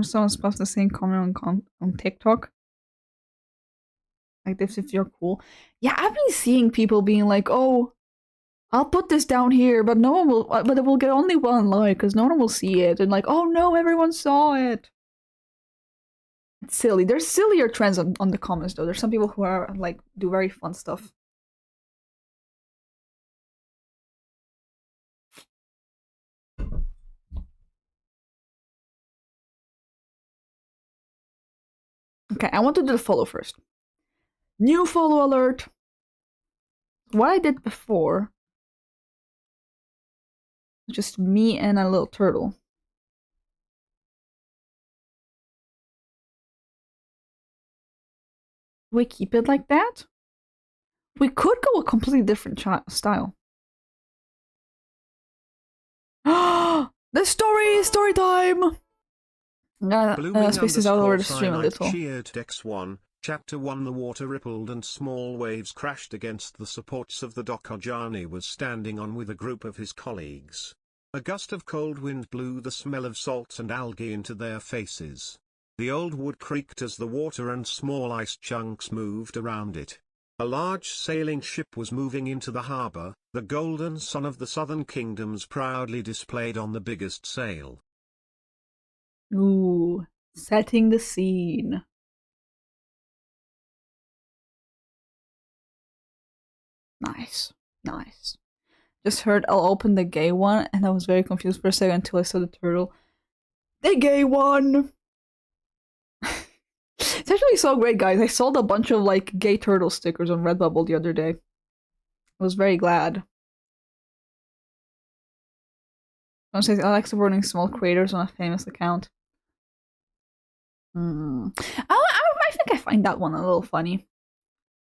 Someone's supposed to say comment on TikTok. Like this if you're cool. Yeah, I've been seeing people being like, oh, I'll put this down here, but no one will, but it will get only one like, because no one will see it. And like, oh no, everyone saw it. It's silly. There's sillier trends on the comments though. There's some people who are like, do very fun stuff. Okay, I want to do the follow first. New follow alert. What I did before, just me and a little turtle. We keep it like that? We could go a completely different style. The story time! I'm gonna Blooming space this out over the stream a cyanide little. cheered X1. Chapter 1. The water rippled and small waves crashed against the supports of the dock Ajani was standing on with a group of his colleagues. A gust of cold wind blew the smell of salt and algae into their faces. The old wood creaked as the water and small ice chunks moved around it. A large sailing ship was moving into the harbor, the golden sun of the southern kingdoms proudly displayed on the biggest sail. Ooh, setting the scene. Nice, nice. Just heard I'll open the gay one, and I was very confused for a second until I saw the turtle. The gay one! It's actually so great, guys. I sold a bunch of like gay turtle stickers on Redbubble the other day. I was very glad. Someone says I like supporting small creators on a famous account. I think I find that one a little funny.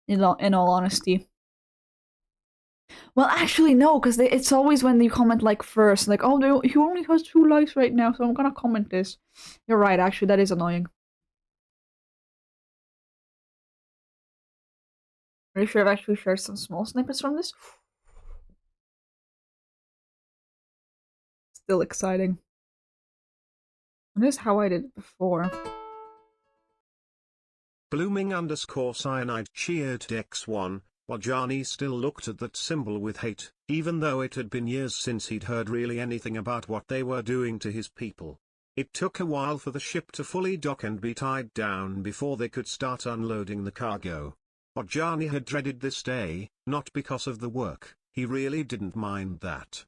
In all honesty. Well, actually, no, because it's always when you comment like first, like, oh, he only has 2 likes right now, so I'm gonna comment this. You're right, actually, that is annoying. Pretty sure I've actually shared some small snippets from this. Still exciting. And this is how I did it before. Blooming _cyanide cheered X1, while Johnny still looked at that symbol with hate, even though it had been years since he'd heard really anything about what they were doing to his people. It took a while for the ship to fully dock and be tied down before they could start unloading the cargo. But Johnny had dreaded this day, not because of the work, he really didn't mind that.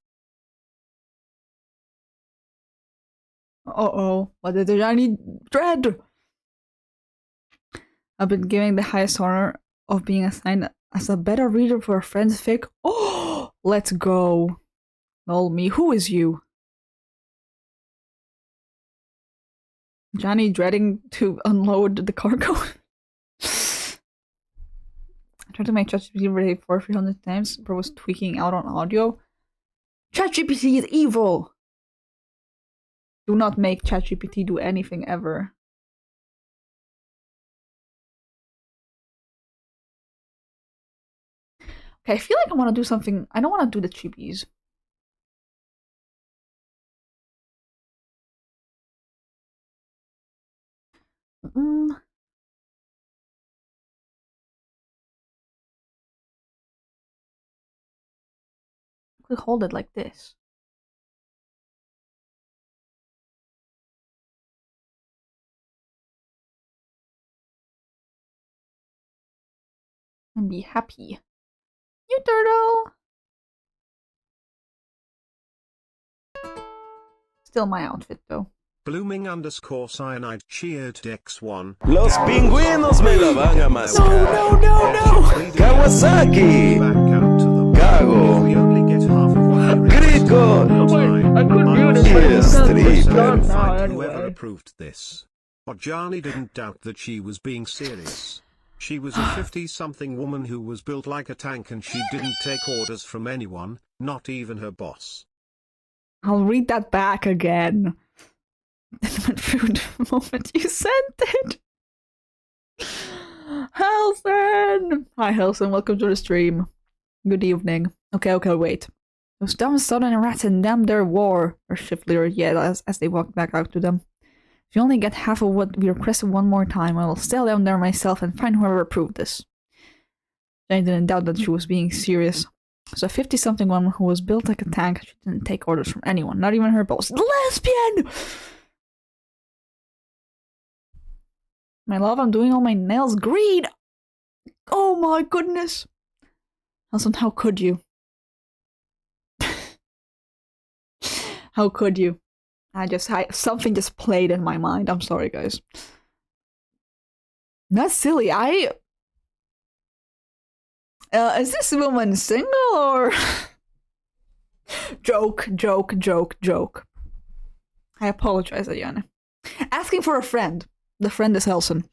Uh-oh, what did Johnny dread? I've been given the highest honor of being assigned as a better reader for a friend's fic. Oh, let's go. Lol me, who is you? Johnny dreading to unload the cargo? I tried to make ChatGPT ready 300 times, but was tweaking out on audio. ChatGPT is evil! Do not make ChatGPT do anything ever. Okay, I feel like I want to do something. I don't want to do the cheapies. We hold it like this. And be happy. You turtle! Still my outfit though. Blooming _cyanide cheered X1. Los pingüinos me la van a mascar. No! Kawasaki! Cago! Grico! I couldn't do this. Yes, Whoever approved this. But Johnny didn't doubt that she was being serious. She was a 50-something woman who was built like a tank and she didn't take orders from anyone, not even her boss. I'll read that back again. It went through the moment you sent it. Helson! Hi Helson, welcome to the stream. Good evening. Okay, wait. Those dumb southern rats and damn their war, or shift leader yet as they walked back out to them. If you only get half of what we requested one more time, I will sail down there myself and find whoever approved this. I didn't doubt that she was being serious. So a 50-something woman who was built like a tank, she didn't take orders from anyone, not even her boss. Lesbian! My love, I'm doing all my nails green! Oh my goodness! Nelson, how could you? How could you? Something just played in my mind. I'm sorry, guys. That's silly. Is this woman single or? Joke. I apologize, Ayana. Asking for a friend. The friend is Helson.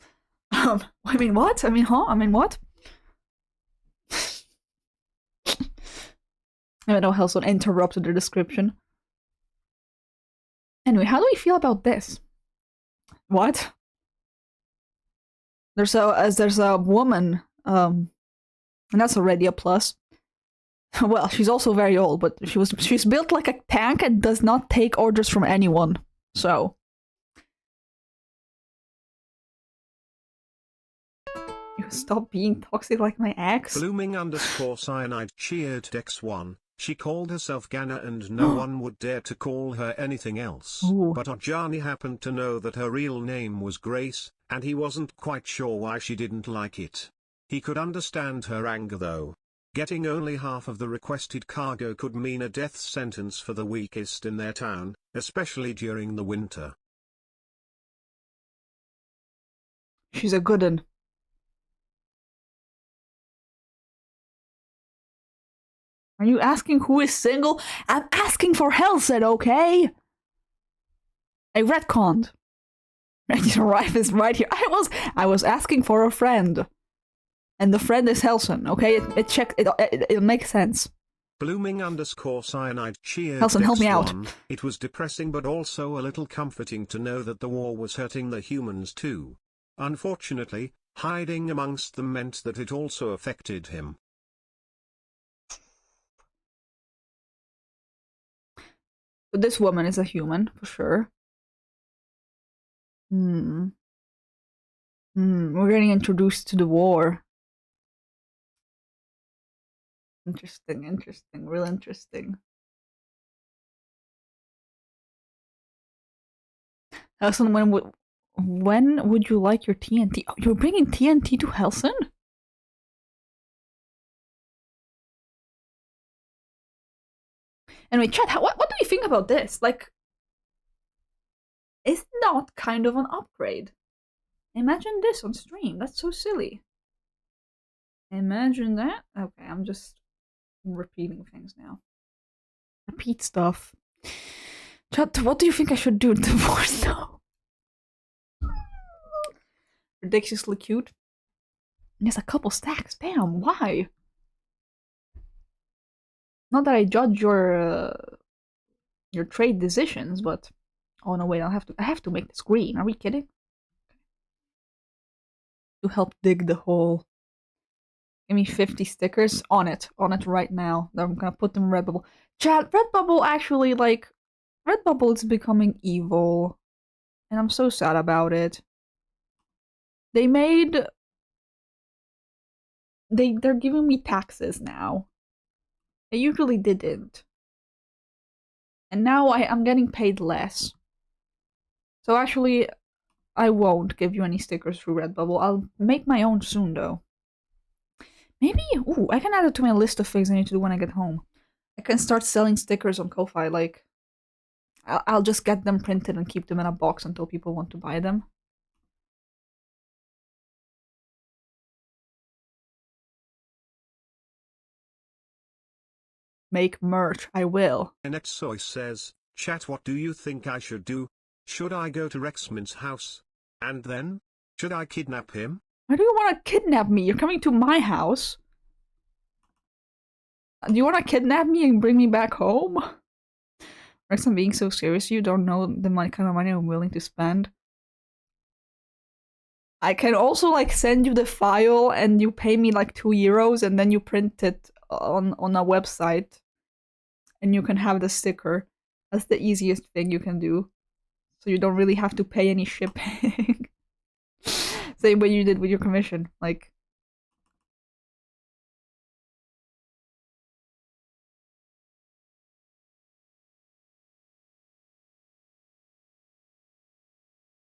I mean, what? I mean, huh? I mean, what? I know Helson interrupted the description. Anyway, how do we feel about this? What? There's a woman, and that's already a plus. Well, she's also very old, but she's built like a tank and does not take orders from anyone. So you stop being toxic like my ex. Blooming_cyanide cheered Dex1. She called herself Ganna and no one would dare to call her anything else. Ooh. But Ajani happened to know that her real name was Grace, and he wasn't quite sure why she didn't like it. He could understand her anger though. Getting only half of the requested cargo could mean a death sentence for the weakest in their town, especially during the winter. She's a good one. Are you asking who is single? I'm asking for Helsen, okay? I retconned. Your wife is right here. I was asking for a friend. And the friend is Helsen, okay? It makes sense. Blooming_cyanide cheered Helsen, help me out. Dex1. It was depressing but also a little comforting to know that the war was hurting the humans too. Unfortunately, hiding amongst them meant that it also affected him. But this woman is a human, for sure. We're getting introduced to the war. Interesting, real interesting. Helsen, when would you like your TNT? Oh, you're bringing TNT to Helsen? Anyway, chat, what do you think about this? Like, it's not kind of an upgrade. Imagine this on stream. That's so silly. Imagine that. Okay, I'm just repeating things now. Repeat stuff. Chat, what do you think I should do? Divorce now. Ridiculously cute. There's a couple stacks. Damn, why? Not that I judge your trade decisions, but oh no, wait, I have to make this green. Are we kidding? To help dig the hole. Give me 50 stickers on it right now. I'm gonna put them in Redbubble. Chat, Redbubble actually, like, Redbubble is becoming evil, and I'm so sad about it. They're giving me taxes now. They usually didn't. And now I'm getting paid less. So actually, I won't give you any stickers through Redbubble. I'll make my own soon, though. Maybe, ooh, I can add it to my list of things I need to do when I get home. I can start selling stickers on Ko-Fi, like, I'll just get them printed and keep them in a box until people want to buy them. Make merch, I will. Nexoy says, chat, what do you think I should do? Should I go to Rexman's house? And then? Should I kidnap him? Why do you want to kidnap me? You're coming to my house. Do you want to kidnap me and bring me back home? Rex, I'm being so serious. You don't know the kind of money I'm willing to spend. I can also, like, send you the file and you pay me like €2 and then you print it on a website and you can have the sticker. That's the easiest thing you can do. So you don't really have to pay any shipping. Same way you did with your commission. Like,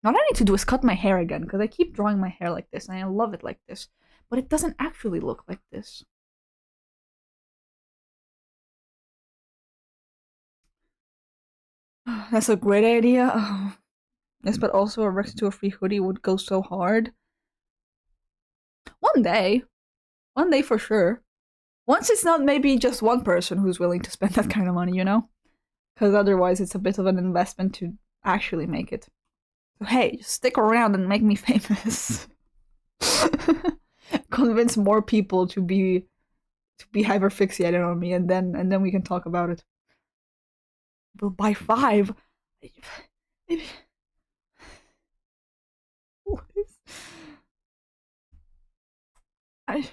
what I need to do is cut my hair again, because I keep drawing my hair like this and I love it like this. But it doesn't actually look like this. That's a great idea. Oh. Yes, but also a Rex to a free hoodie would go so hard. One day for sure. Once it's not maybe just one person who's willing to spend that kind of money, you know? Because otherwise it's a bit of an investment to actually make it. So hey, just stick around and make me famous. Convince more people to be hyperfixated on me, and then we can talk about it. We'll buy 5. Maybe. I.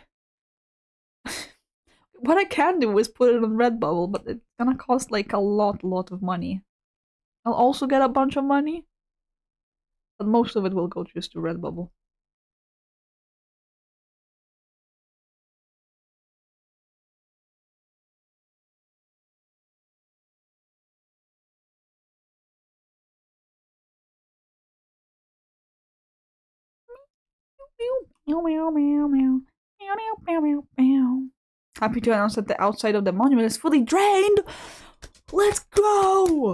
What I can do is put it on Redbubble, but it's gonna cost like a lot of money. I'll also get a bunch of money, but most of it will go just to Redbubble. Meow meow meow meow meow meow meow meow. Happy to announce that the outside of the monument is fully drained. Let's go!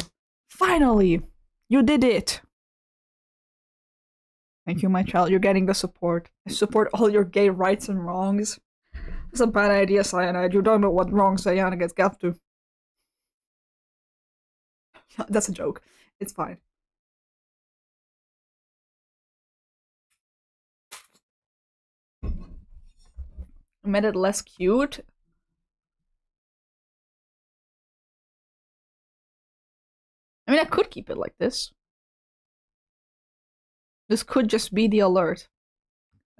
Finally, you did it. Thank you, my child. You're getting the support. I support all your gay rights and wrongs. It's a bad idea, Cyanide. You don't know what wrong Cyanide gets up to. That's a joke. It's fine. I made it less cute. I mean, I could keep it like this. This could just be the alert.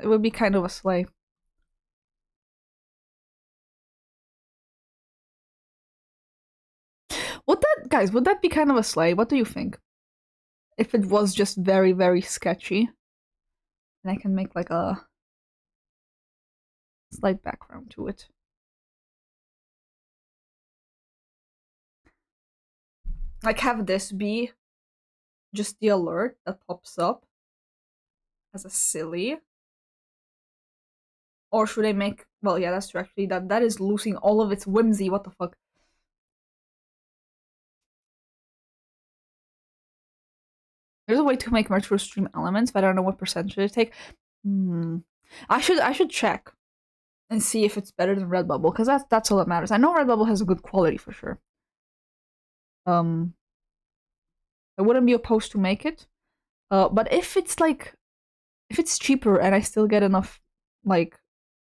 It would be kind of a sleigh. Would that, guys, would that be kind of a sleigh? What do you think? If it was just very sketchy. And I can make like a slight background to it. Like have this be just the alert that pops up as a silly. Or should I make, well yeah, that's true actually, that is losing all of its whimsy, what the fuck. There's a way to make retro stream elements, but I don't know what percentage it take. I should check and see if it's better than Redbubble, because that's all that matters. I know Redbubble has a good quality for sure. I wouldn't be opposed to make it. But if it's like, if it's cheaper and I still get enough like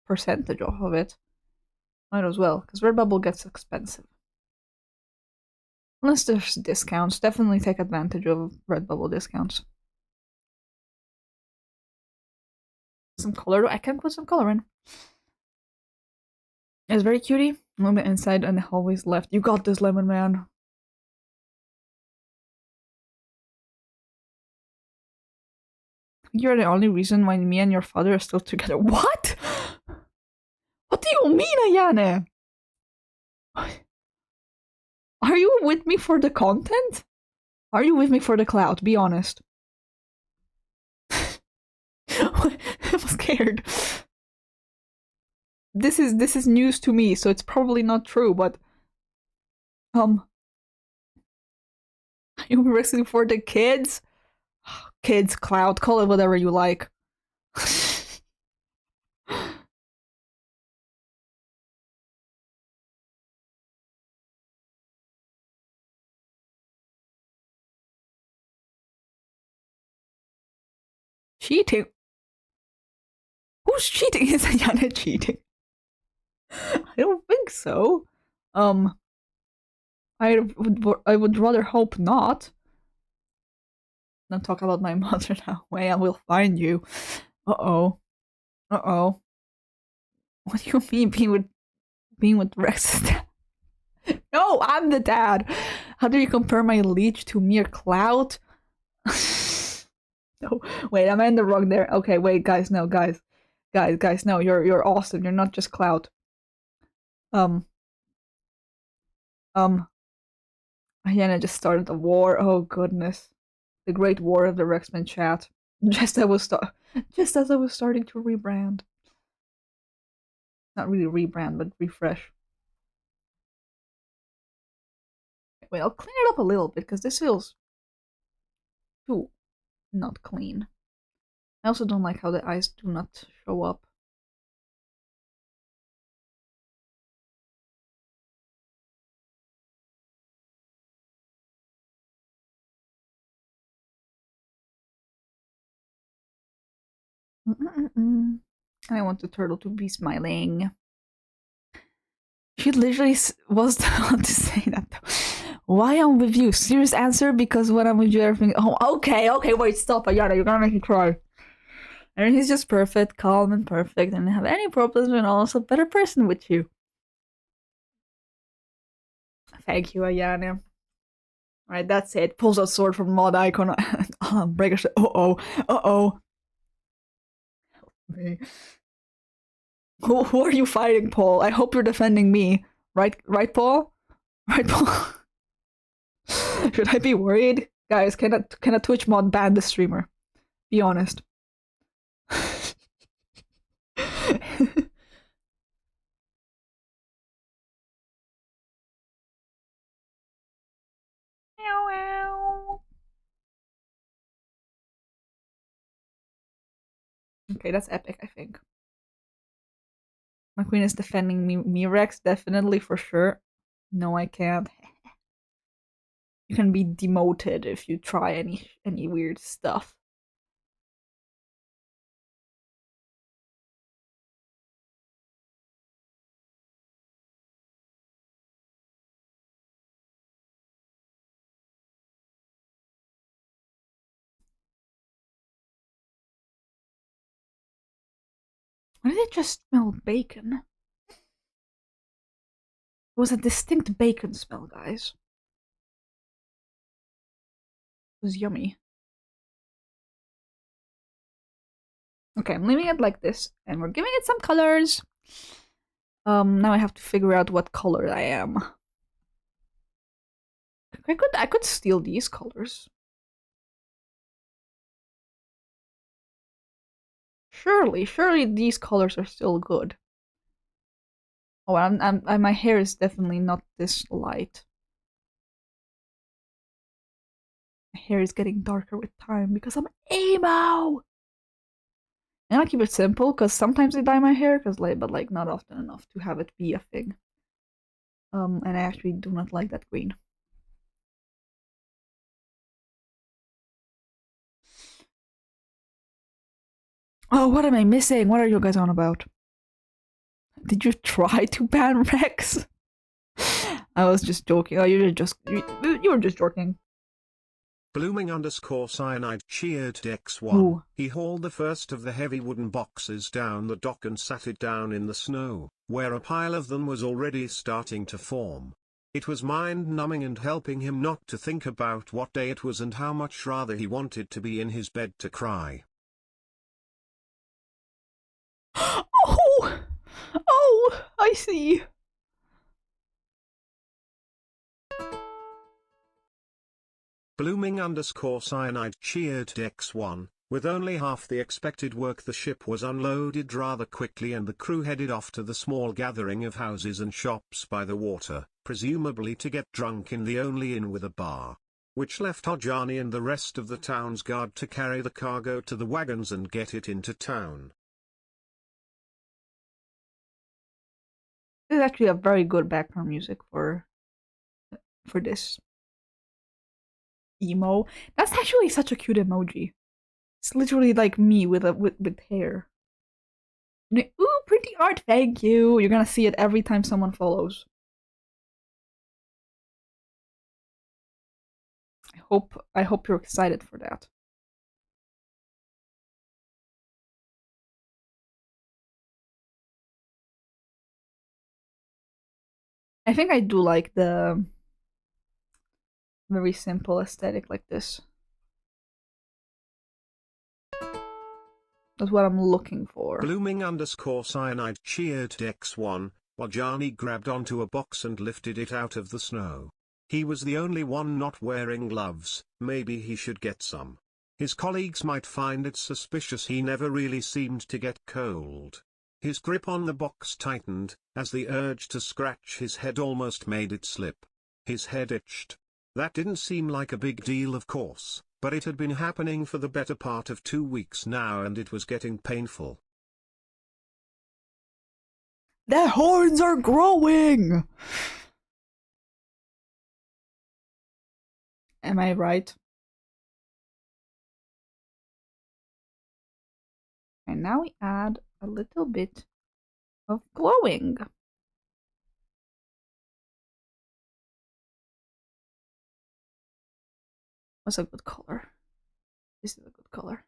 percentage off of it, might as well, because Redbubble gets expensive. Unless there's discounts, definitely take advantage of Redbubble discounts. Some color, I can put some color in. It's very cutie. Moment inside and always left. You got this, Lemon Man. You're the only reason why me and your father are still together. What? What do you mean, Ayane? Are you with me for the content? Are you with me for the clout? Be honest. I'm scared. This is news to me, so it's probably not true, but are you wrestling for the kids? Kids, clout, call it whatever you like. Cheating? Who's cheating? Is Ayana cheating? I don't think so. I would rather hope not. Don't talk about my mother that way. I will find you. Uh-oh. Uh-oh. What do you mean being with Rex's dad? No, I'm the dad. How do you compare my leech to mere clout? No, wait, am I in the wrong there? Okay, wait, guys, no, guys, no, you're awesome. You're not just clout. Hyena just started a war. Oh goodness, the great war of the Rexman chat. Just as I was starting to rebrand. Not really rebrand, but refresh. Wait, I'll clean it up a little bit because this feels too not clean. I also don't like how the eyes do not show up. I want the turtle to be smiling. She literally was the one to say that though. Why I'm with you? Serious answer, because when I'm with you, everything. Oh, okay, wait, stop, Ayana, you're gonna make me cry. And he's just perfect, calm and perfect, and have any problems, and also a better person with you. Thank you, Ayana. Alright, that's it. Pulls out sword from mod icon. Breaker said, uh-oh. Me. Who are you fighting, Paul? I hope you're defending me. Right, Paul? Right, Paul? Should I be worried? Guys, can a Twitch mod ban the streamer? Be honest. Okay, that's epic, I think. My queen is defending me, Rex, definitely, for sure. No, I can't. You can be demoted if you try any weird stuff. Why did it just smell bacon? It was a distinct bacon smell, guys. It was yummy. Okay, I'm leaving it like this, and we're giving it some colors. Now I have to figure out what color I am. I could steal these colors. Surely these colors are still good. Oh, my hair is definitely not this light. My hair is getting darker with time because I'm emo. And I keep it simple because sometimes I dye my hair, but like not often enough to have it be a thing. And I actually do not like that green. Oh, what am I missing? What are you guys on about? Did you try to ban Rex? I was just joking. Oh, you were just joking. Blooming _ cyanide cheered X1. Ooh. He hauled the first of the heavy wooden boxes down the dock and sat it down in the snow, where a pile of them was already starting to form. It was mind-numbing and helping him not to think about what day it was and how much rather he wanted to be in his bed to cry. Oh, I see. Blooming _ cyanide cheered X1. With only half the expected work, the ship was unloaded rather quickly and the crew headed off to the small gathering of houses and shops by the water, presumably to get drunk in the only inn with a bar. Which left Ojani and the rest of the town's guard to carry the cargo to the wagons and get it into town. This is actually a very good background music for this. Emo. That's actually such a cute emoji. It's literally like me with hair. Ooh, pretty art, thank you. You're gonna see it every time someone follows. I hope you're excited for that. I think I do like the very simple aesthetic like this. That's what I'm looking for. Blooming _ cyanide cheered X1, while Johnny grabbed onto a box and lifted it out of the snow. He was the only one not wearing gloves. Maybe he should get some. His colleagues might find it suspicious. He never really seemed to get cold. His grip on the box tightened, as the urge to scratch his head almost made it slip. His head itched. That didn't seem like a big deal, of course, but it had been happening for the better part of 2 weeks now and it was getting painful. The horns are growing! Am I right? And now we add a little bit of glowing. What's a good color? This is a good color.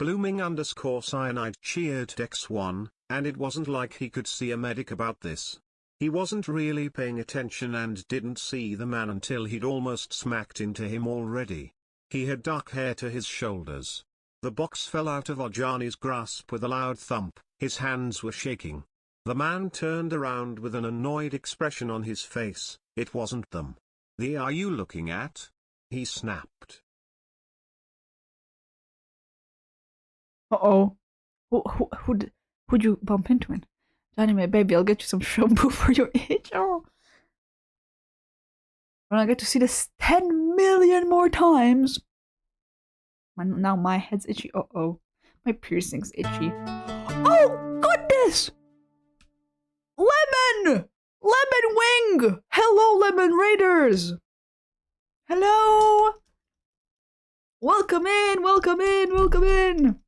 Blooming_cyanide cheered X1, and it wasn't like he could see a medic about this. He wasn't really paying attention and didn't see the man until he'd almost smacked into him already. He had dark hair to his shoulders. The box fell out of Ajani's grasp with a loud thump, his hands were shaking. The man turned around with an annoyed expression on his face. It wasn't them. "The are you looking at?" he snapped. Uh-oh. Who'd you bump into him? Johnny, my baby, I'll get you some shampoo for your itch. Oh. When I get to see this 10 million more times. Now my head's itchy. Uh-oh. My piercing's itchy. Oh, goodness! Lemon! Lemon Wing! Hello, Lemon Raiders! Hello! Welcome in, welcome in, welcome in!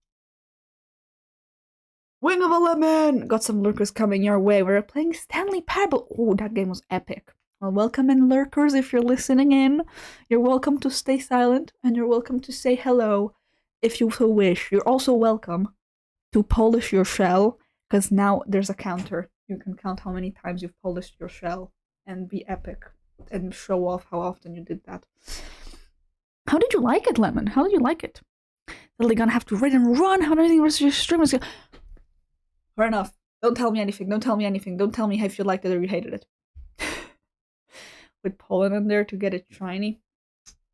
Wing of a Lemon! Got some lurkers coming your way. We're playing Stanley Parable. Oh, that game was epic. Well, welcome in, lurkers, if you're listening in. You're welcome to stay silent, and you're welcome to say hello if you so wish. You're also welcome to polish your shell, because now there's a counter. You can count how many times you've polished your shell and be epic and show off how often you did that. How did you like it, Lemon? How did you like it? Are they gonna have to read and run? How do you think the rest of your stream is gonna... Fair enough. Don't tell me anything. Don't tell me anything. Don't tell me if you liked it or you hated it. With pollen in there to get it shiny.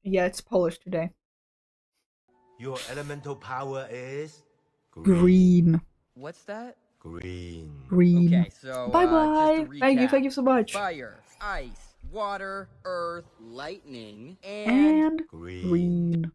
Yeah, it's Polish today. Your elemental power is Green. What's that? green. Green. Okay, so Bye-bye. just to Thank recap, you so much. Fire, ice, water, earth, lightning, And green.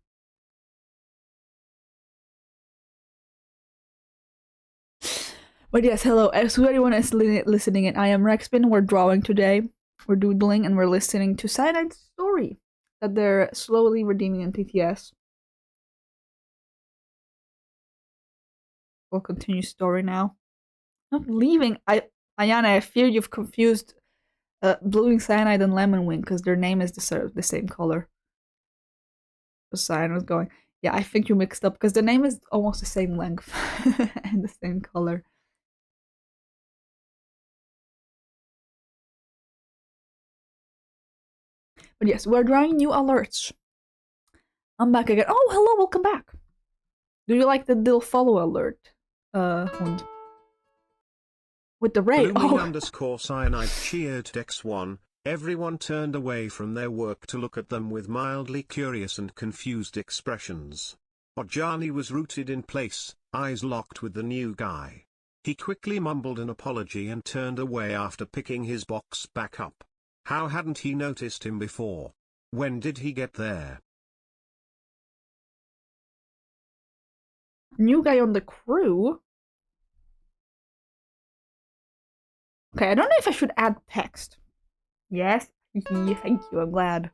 But yes, hello. As everyone is listening in, I am Rexpin. We're drawing today. We're doodling and we're listening to Cyanide's story that they're slowly redeeming in TTS. We'll continue story now. Not leaving. Ayana, I fear you've confused Blooming Cyanide and Lemon Wing because their name is the same color. The Cyanide was going. Yeah, I think you mixed up because the name is almost the same length and the same color. But yes, we're drawing new alerts. I'm back again. Oh, hello, welcome back. Do you like the little follow alert, Hund? With the raid. Blooming_cyanide cheered X1. Everyone turned away from their work to look at them with mildly curious and confused expressions. Ojani was rooted in place, eyes locked with the new guy. He quickly mumbled an apology and turned away after picking his box back up. How hadn't he noticed him before? When did he get there? New guy on the crew? Okay, I don't know if I should add text. Yes? Thank you, I'm glad.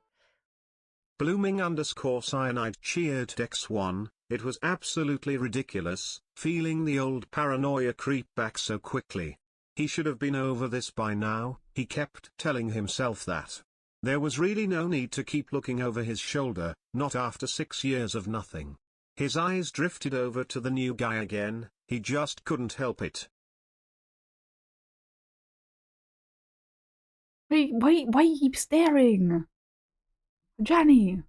Blooming_cyanide cheered X1. It was absolutely ridiculous, feeling the old paranoia creep back so quickly. He should have been over this by now, he kept telling himself that. There was really no need to keep looking over his shoulder, not after 6 years of nothing. His eyes drifted over to the new guy again, he just couldn't help it. Why you keep staring? Johnny!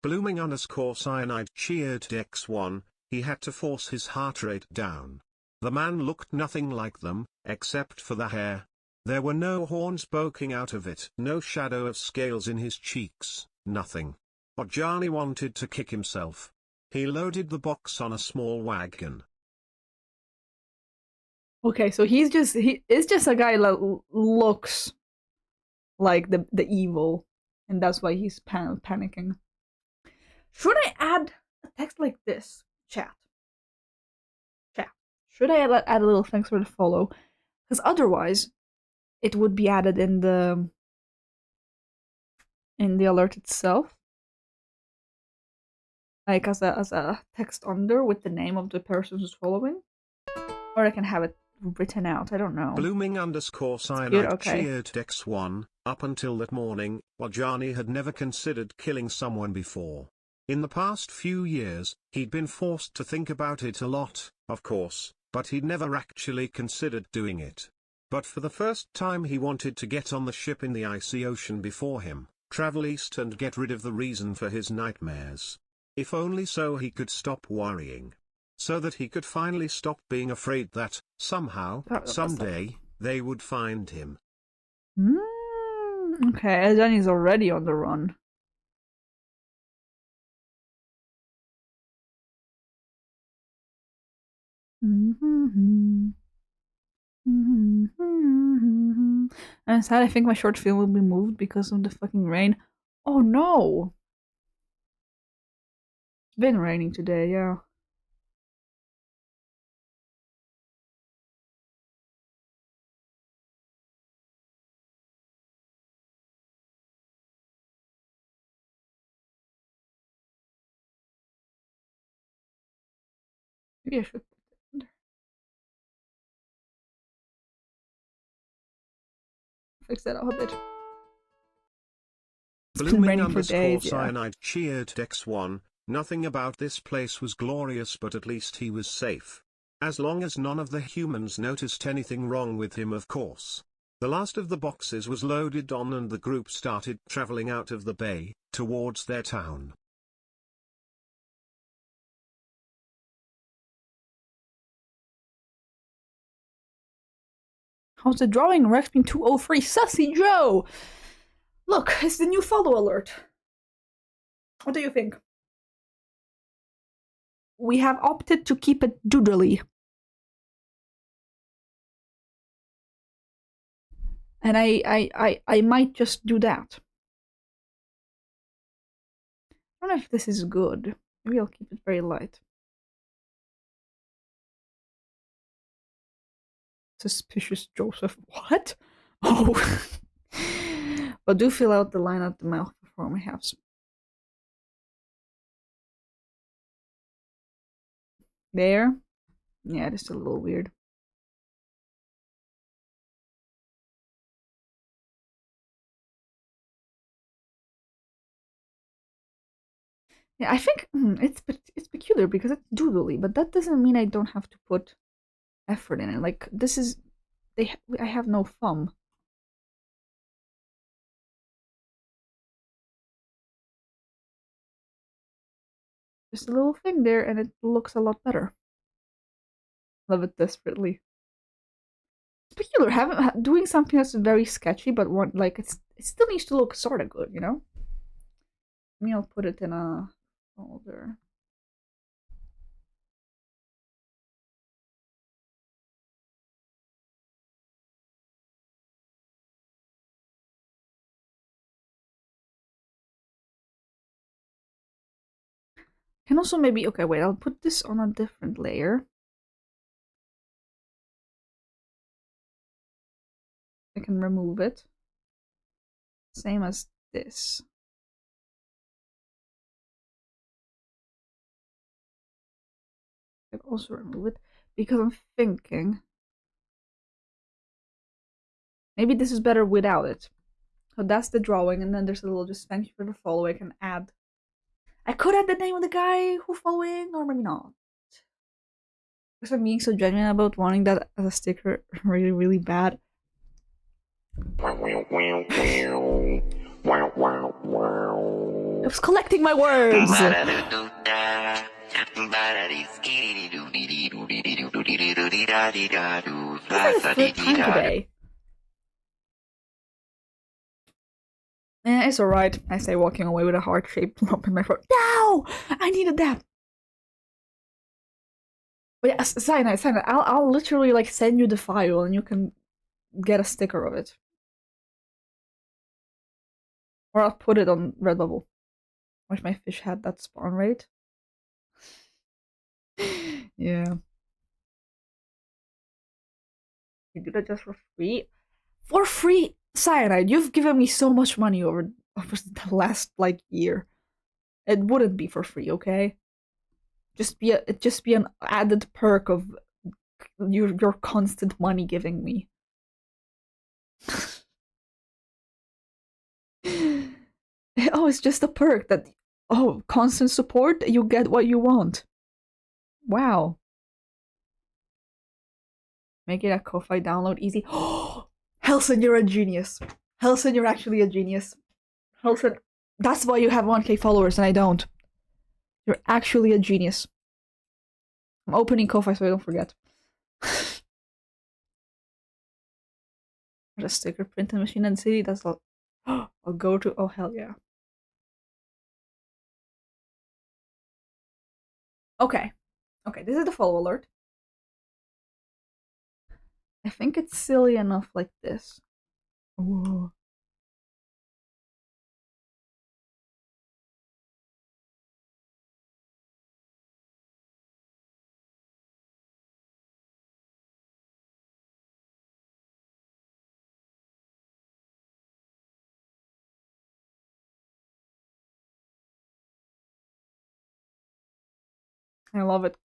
Blooming_cyanide cheered X1. He had to force his heart rate down. The man looked nothing like them, except for the hair. There were no horns poking out of it, no shadow of scales in his cheeks, nothing. Ojani wanted to kick himself. He loaded the box on a small wagon. Okay, so he is just a guy that looks like the evil, and that's why he's panicking. Should I add a text like this? Chat. Should I add a little thanks for the follow? Because otherwise, it would be added in the in the alert itself. Like as a text under with the name of the person who's following. Or I can have it written out, I don't know. Blooming_cyanide okay. cheered Dex1, up until that morning, Wajani had never considered killing someone before. In the past few years, he'd been forced to think about it a lot, of course, but he'd never actually considered doing it. But for the first time he wanted to get on the ship in the icy ocean before him, travel east and get rid of the reason for his nightmares. If only so he could stop worrying. So that he could finally stop being afraid that, somehow, someday, they would find him. Okay, Johnny's already on the run. And sad, I think my short film will be moved because of the fucking rain. Oh no! It's been raining today, yeah. Maybe I should put it under. Fix that up a bit. It's been raining for days, yeah. Blooming_cyanide cheered Dex1, nothing about this place was glorious, but at least he was safe. As long as none of the humans noticed anything wrong with him, of course. The last of the boxes was loaded on and the group started traveling out of the bay, towards their town. How's the drawing? Rexpin 203 Sussy Joe! Look, it's the new follow alert. What do you think? We have opted to keep it doodly. And I might just do that. I don't know if this is good. Maybe I'll keep it very light. Suspicious Joseph. What? Oh. But do fill out the line at the mouth before we have some. There. Yeah, it's a little weird. Yeah, I think it's peculiar because it's doodly, but that doesn't mean I don't have to put effort in it. Like this is, I have no thumb. Just a little thing there, and it looks a lot better. Love it desperately. It's peculiar doing something that's very sketchy, but like it still needs to look sort of good, you know. Maybe I'll put it in a folder. Can also maybe, okay, wait, I'll put this on a different layer. I can remove it. Same as this. I can also remove it because I'm thinking maybe this is better without it. So that's the drawing, and then there's a little just thank you for the follow. I can add. I could add the name of the guy who following, or maybe not. Because I'm being so genuine about wanting that as a sticker really, really bad. I was collecting my words! It's like the third time today. It's alright, I say, walking away with a heart-shaped lump in my throat. No! I needed that! But yeah, Cyanide, I'll literally like send you the file and you can get a sticker of it. Or I'll put it on Redbubble. Wish my fish had that spawn rate. Yeah. You do that just for free? For free? Cyanide, you've given me so much money over over the last like year. It wouldn't be for free, okay? It'd just be an added perk of your constant money giving me. Oh, it's just a perk that constant support, you get what you want. Wow. Make it a Ko-Fi download easy. Oh, Helson, you're a genius. Helson, you're actually a genius. Helson, that's why you have 1K followers and I don't. You're actually a genius. I'm opening Ko-Fi so I don't forget. There's a sticker printing machine in the city. That's all. I'll go to. Oh, hell yeah. Okay. Okay, this is the follow alert. I think it's silly enough like this. Ooh. I love it.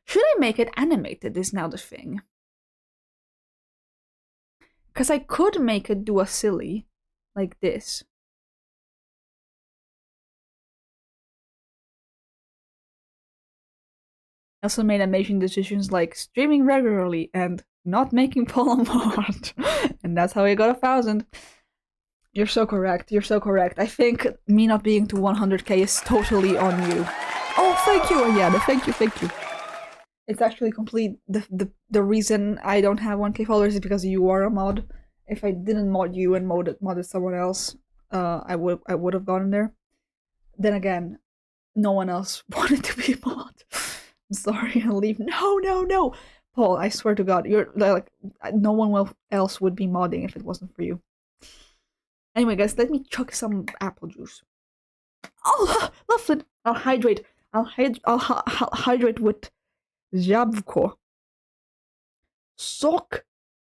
Should I make it animated is now the thing. Because I could make it do a silly, like this. I also made amazing decisions like streaming regularly and not making Polymart. And that's how I got 1,000. You're so correct. You're so correct. I think me not being to 100k is totally on you. Oh, thank you, Ariana. Thank you, thank you. It's actually complete. The reason I don't have 1k followers is because you are a mod. If I didn't mod you and modded someone else, I would have gotten there. Then again, no one else wanted to be mod. I'm sorry, I'll leave. No, Paul. I swear to God, you're like no one else would be modding if it wasn't for you. Anyway, guys, let me chuck some apple juice. Oh, lovely. I'll hydrate. I'll hydrate with Jabvko. Sok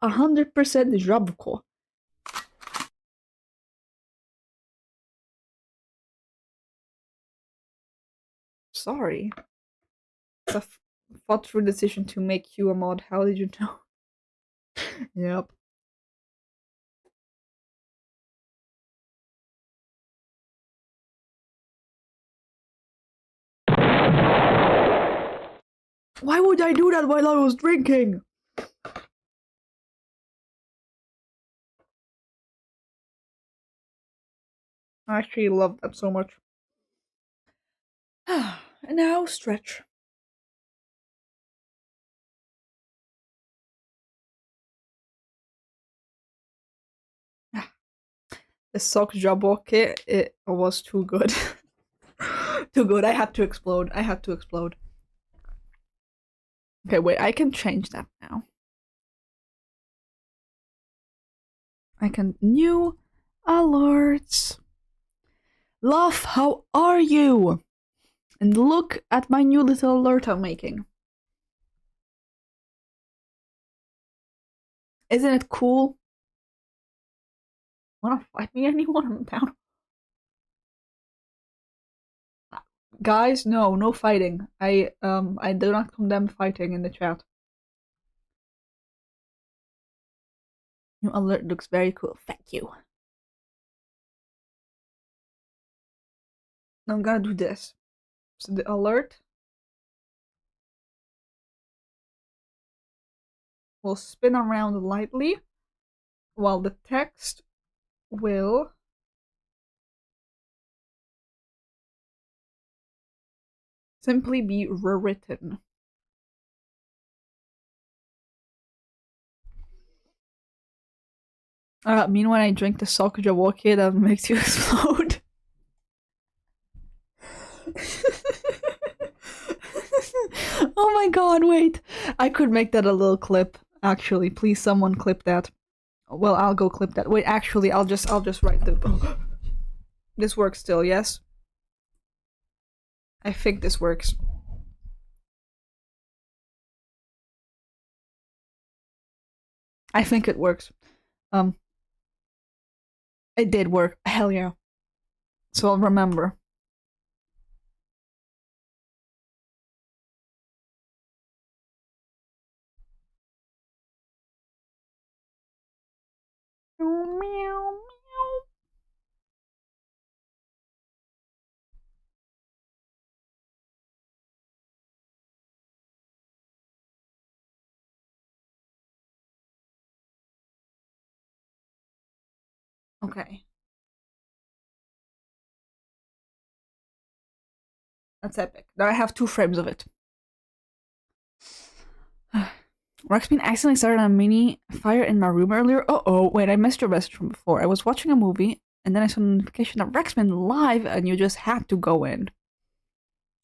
100% Jabvko. Sorry. It's a thought-through decision to make you a mod. How did you know? Yep. Why would I do that while I was drinking? I actually love that so much. And now stretch. The sock jaboke, it was too good. Too good. I had to explode. Okay, wait, I can change that now. I can new alerts. Love, how are you? And look at my new little alert I'm making. Isn't it cool? Wanna fight me, anyone? I'm down. Guys, no fighting. I do not condemn fighting in the chat. New alert looks very cool. Thank you. Now I'm gonna do this. So the alert will spin around lightly while the text will simply be rewritten. Mean when I drink the sock jawoki that makes you explode. Oh my god, wait. I could make that a little clip. Actually, please someone clip that. Well, I'll go clip that. Wait, actually, I'll just write the This works still, yes? I think this works. I think it works. It did work. Hell yeah. So I'll remember. Meow, meow. Okay. That's epic. Now I have 2 frames of it. Rexbean accidentally started a mini fire in my room earlier. Uh-oh, wait, I missed your message from before. I was watching a movie, and then I saw a notification that Rexman live, and you just had to go in.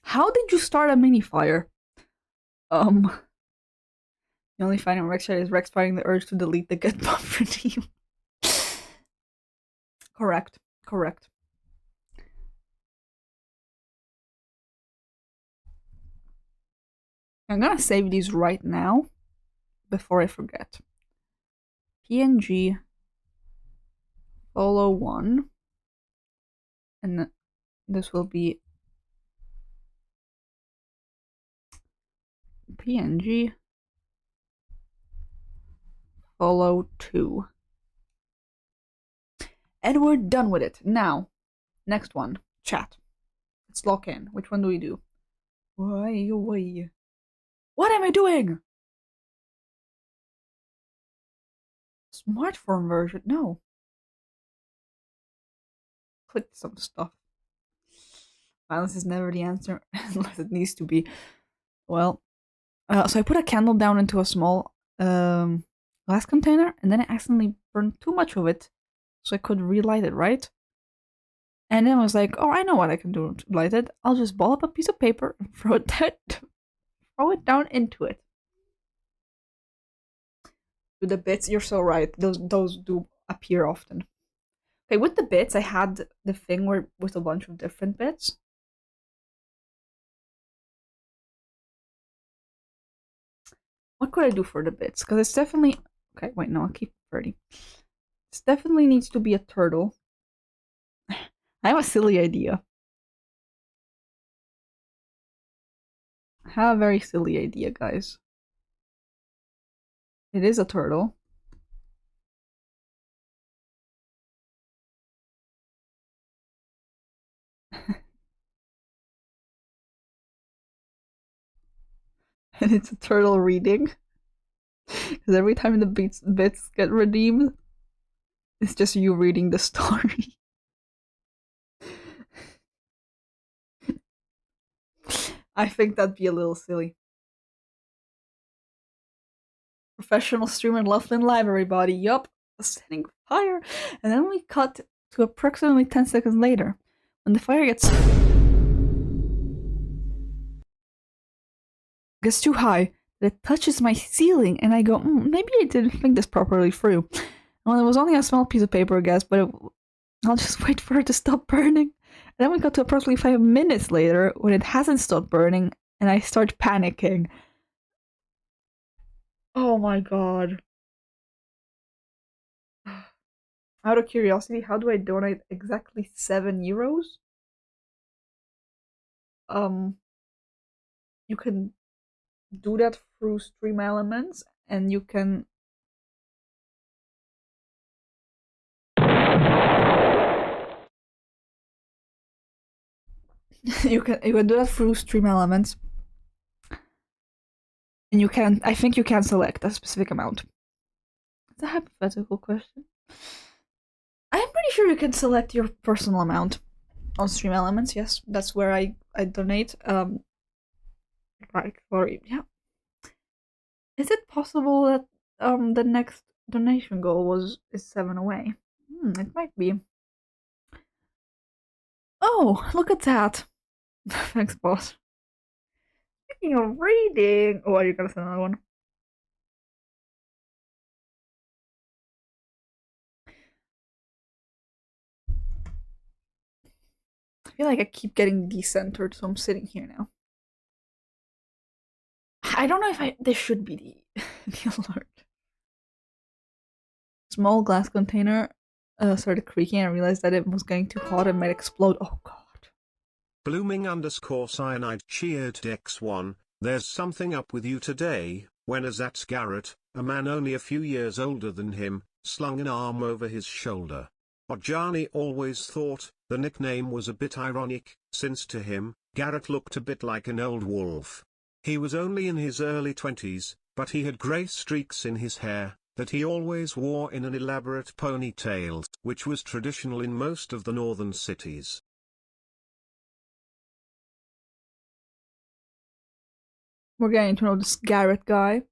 How did you start a mini fire? The only finding Rex chat is Rex fighting the urge to delete the get buffer team. Correct. Correct. I'm gonna save these right now before I forget. PNG follow 1, and this will be PNG follow 2. And we're done with it. Now, next one. Chat. Let's lock in. Which one do we do? Why? What am I doing? Smartphone version? No. Click some stuff. Violence is never the answer, unless it needs to be. Well, so I put a candle down into a small glass container, and then I accidentally burned too much of it, so I could relight it, right? And then I was like, oh, I know what I can do to light it. I'll just ball up a piece of paper and throw it down into it. With the bits, you're so right. Those do appear often. Okay, with the bits, I had the thing where with a bunch of different bits. What could I do for the bits? Because it's definitely... Okay, wait, no, I'll keep 30. This definitely needs to be a turtle. I have a silly idea. I have a very silly idea, guys. It is a turtle. And it's a turtle reading. Because every time the bits get redeemed, it's just you reading the story. I think that'd be a little silly. Professional streamer Loveland Live, everybody. Yup, setting fire. And then we cut to approximately 10 seconds later. When the fire gets too high, it touches my ceiling, and I go, maybe I didn't think this properly through. Well, it was only a small piece of paper, I guess, but I'll just wait for it to stop burning. And then we got to approximately 5 minutes later, when it hasn't stopped burning, and I start panicking. Oh my god. Out of curiosity, how do I donate exactly 7 euros? You can do that through Stream Elements, and you can you can do that through Stream Elements, and you can, I think you can select a specific amount. It's a hypothetical question. I'm pretty sure you can select your personal amount on Stream Elements. Yes, that's where I donate. Right, sorry, yeah. Is it possible that the next donation goal is 7 away? It might be. Oh, look at that. Thanks, boss. Speaking of reading, oh, are you gonna send another one? I feel like I keep getting decentered, so I'm sitting here now. I don't know if this should be the alert. Small glass container started creaking and I realized that it was getting too hot and might explode. Oh god. Blooming_cyanide cheered X1, there's something up with you today, when Azat's Garrett, a man only a few years older than him, slung an arm over his shoulder. Ojani always thought the nickname was a bit ironic, since to him, Garrett looked a bit like an old wolf. He was only in his early 20s, but he had grey streaks in his hair, that he always wore in an elaborate ponytail, which was traditional in most of the northern cities. We're getting to know this Garrett guy.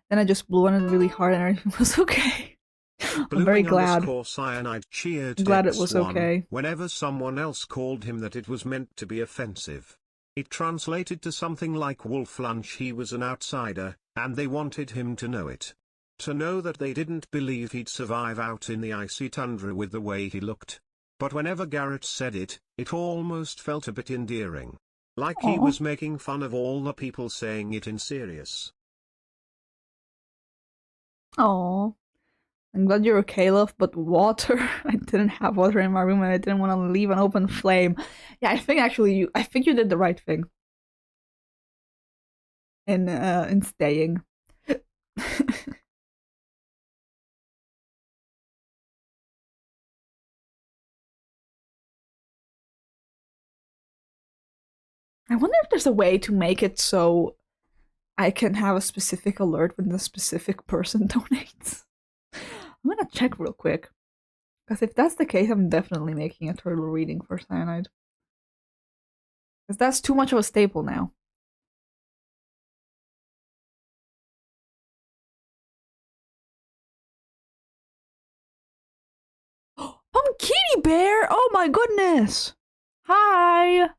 Then I just blew on it really hard and everything was okay. I'm very glad. Cyanide cheered Glad it was X1 okay. whenever someone else called him that, it was meant to be offensive. It translated to something like wolf lunch. He was an outsider, and they wanted him to know it. To know that they didn't believe he'd survive out in the icy tundra with the way he looked. But whenever Garrett said it, it almost felt a bit endearing. Like he was making fun of all the people saying it in serious. Oh, I'm glad you're okay, love, but water. I didn't have water in my room and I didn't want to leave an open flame. Yeah, I think actually you did the right thing. In staying. I wonder if there's a way to make it so I can have a specific alert when the specific person donates. I'm gonna check real quick. Because if that's the case, I'm definitely making a turtle reading for cyanide. Because that's too much of a staple now. Kitty Bear! Oh my goodness! Hi!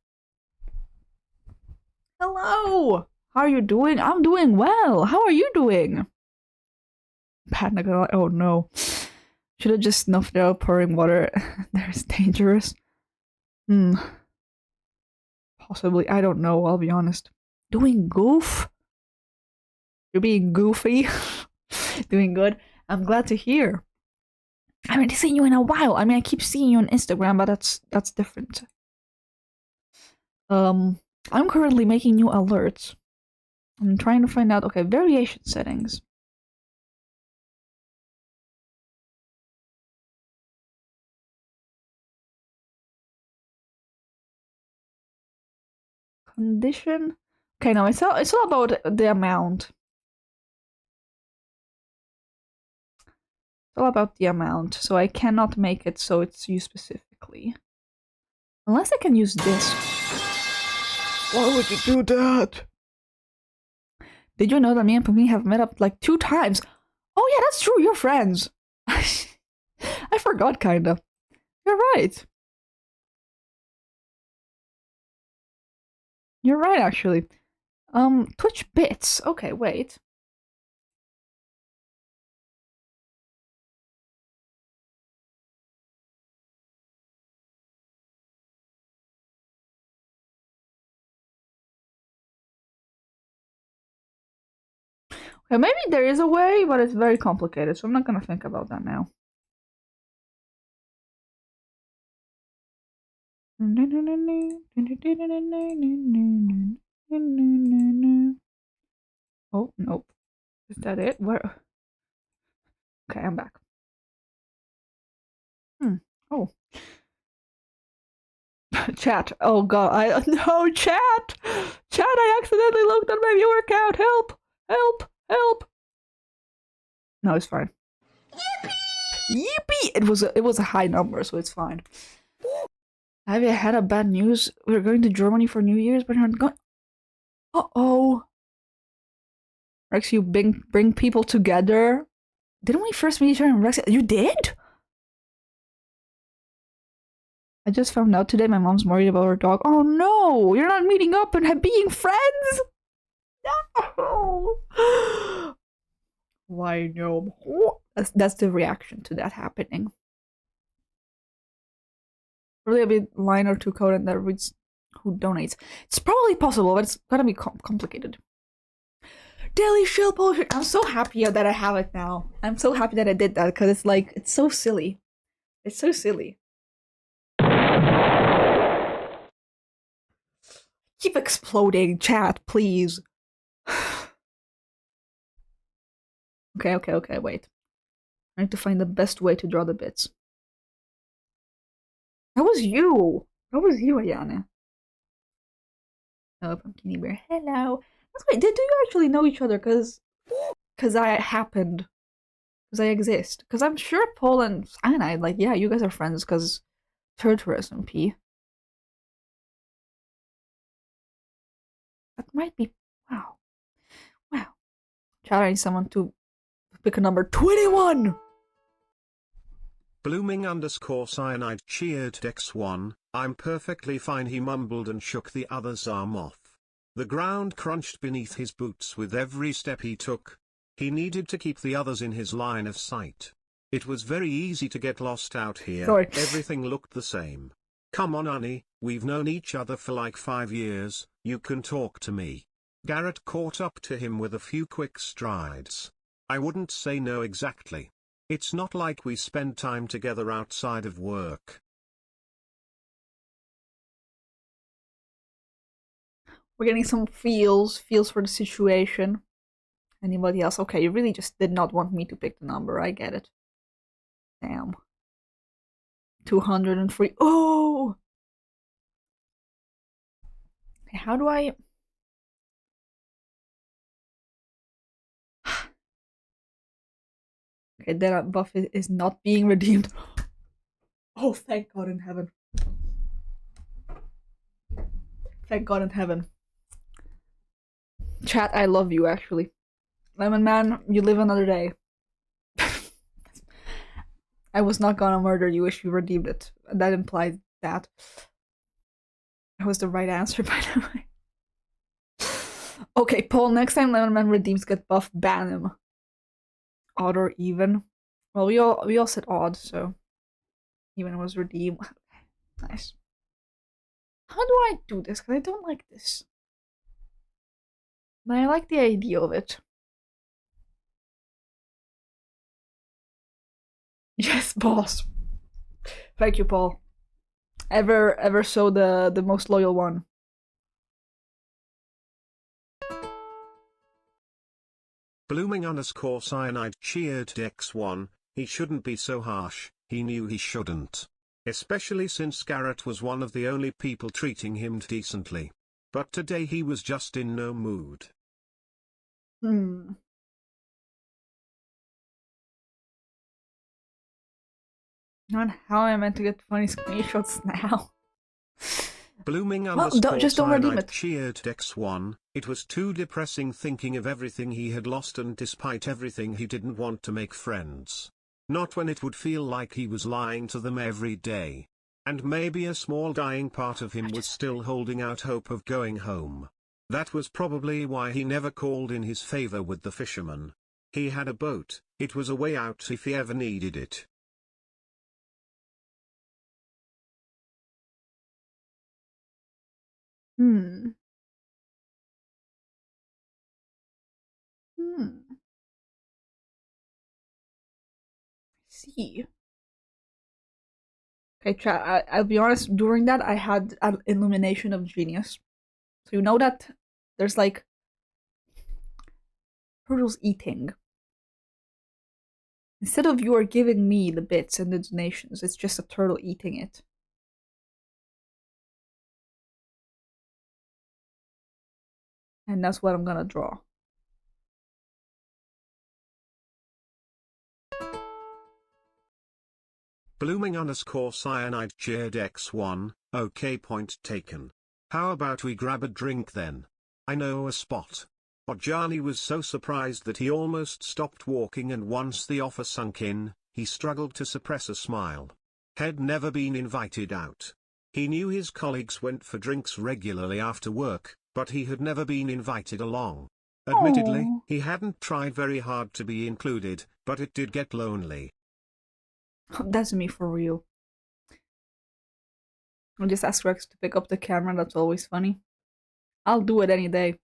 Hello! How are you doing? I'm doing well. How are you doing? Oh no. Should have just snuffed it out pouring water. There's dangerous. Possibly. I don't know, I'll be honest. Doing goof? You're being goofy? Doing good? I'm glad to hear. I haven't seen you in a while. I mean, I keep seeing you on Instagram, but that's different. I'm currently making new alerts. I'm trying to find out, okay, variation settings. Condition. Okay, no, it's all about the amount. It's all about the amount, so I cannot make it so it's you specifically. Unless I can use this. Why would you do that? Did you know that me and Pumi have met up like 2 times? Oh yeah, that's true, you're friends. I forgot, kinda. You're right. You're right, actually. Twitch bits. Okay, wait. Okay, maybe there is a way, but it's very complicated, so I'm not gonna think about that now. Oh, nope. Is that it? Where? Okay, I'm back. Oh. Chat. Oh god, no, chat! Chat, I accidentally looked at my viewer count. Help! Help! Help! No, it's fine. Yippee! It was a high number, so it's fine. Have you had a bad news? We're going to Germany for New Year's, but you're not going. Uh-oh. Rex, you bring people together. Didn't we first meet each other in Rex? You did? I just found out today my mom's worried about her dog. Oh no! You're not meeting up and being friends? No! Why no? That's the reaction to that happening. Probably a bit line or 2 code and that reads who donates. It's probably possible, but it's gonna be complicated. Daily shield polishing. I'm so happy that I have it now. I'm so happy that I did that because it's like it's so silly. It's so silly. Keep exploding, chat, please. Okay, wait. I need to find the best way to draw the bits. That was you! That was you, Ayane. Oh, Pumpkiny Bear. Hello. That's wait, do you actually know each other? Cause I happened. Cause I exist. Cause I'm sure Paul and Cyanide, like, yeah, you guys are friends cause Turturus and P. That might be wow. Wow. Chat, I need someone to pick a number 21! Blooming underscore cyanide cheered X1, I'm perfectly fine, he mumbled and shook the other's arm off. The ground crunched beneath his boots with every step he took. He needed to keep the others in his line of sight. It was very easy to get lost out here. Sorry. Everything looked the same. Come on, honey, we've known each other for like 5 years, you can talk to me. Garrett caught up to him with a few quick strides. I wouldn't say no exactly. It's not like we spend time together outside of work. We're getting some feels for the situation. Anybody else? Okay, you really just did not want me to pick the number, I get it. Damn. 203. Oh! Okay, how do I... Okay, that buff is not being redeemed. Oh, thank God in heaven. Thank God in heaven. Chat, I love you, actually. Lemon Man, you live another day. I was not gonna murder you if you redeemed it. That implied that. That was the right answer, by the way. Okay, Paul, next time Lemon Man redeems get buff, ban him. Odd or even? Well, we all said odd, so even was redeemed. Nice. How do I do this? Because I don't like this. But I like the idea of it. Yes, boss. Thank you, Paul. Ever so the most loyal one. Blooming underscore cyanide cheered X1, he shouldn't be so harsh, he knew he shouldn't. Especially since Garrett was one of the only people treating him decently. But today he was just in no mood. Hmm. Not how am I meant to get funny screenshots now. Blooming Well, underscore just don't redeem cyanide it. cheered X1, it was too depressing thinking of everything he had lost, and despite everything he didn't want to make friends. Not when it would feel like he was lying to them every day. And maybe a small dying part of him was still holding out hope of going home. That was probably why he never called in his favor with the fisherman. He had a boat, it was a way out if he ever needed it. Hmm. See. Okay, chat. I'll be honest. During that, I had an illumination of genius. So you know that there's like turtles eating. Instead of you are giving me the bits and the donations, it's just a turtle eating it. And that's what I'm gonna draw. Blooming underscore cyanide cheered X1, okay, point taken. How about we grab a drink then? I know a spot. Ojani was so surprised that he almost stopped walking, and once the offer sunk in, he struggled to suppress a smile. Had never been invited out. He knew his colleagues went for drinks regularly after work, but he had never been invited along. Admittedly, Aww. he hadn't tried very hard to be included, but it did get lonely. That's me for real. I'll just ask Rex to pick up the camera, that's always funny. I'll do it any day.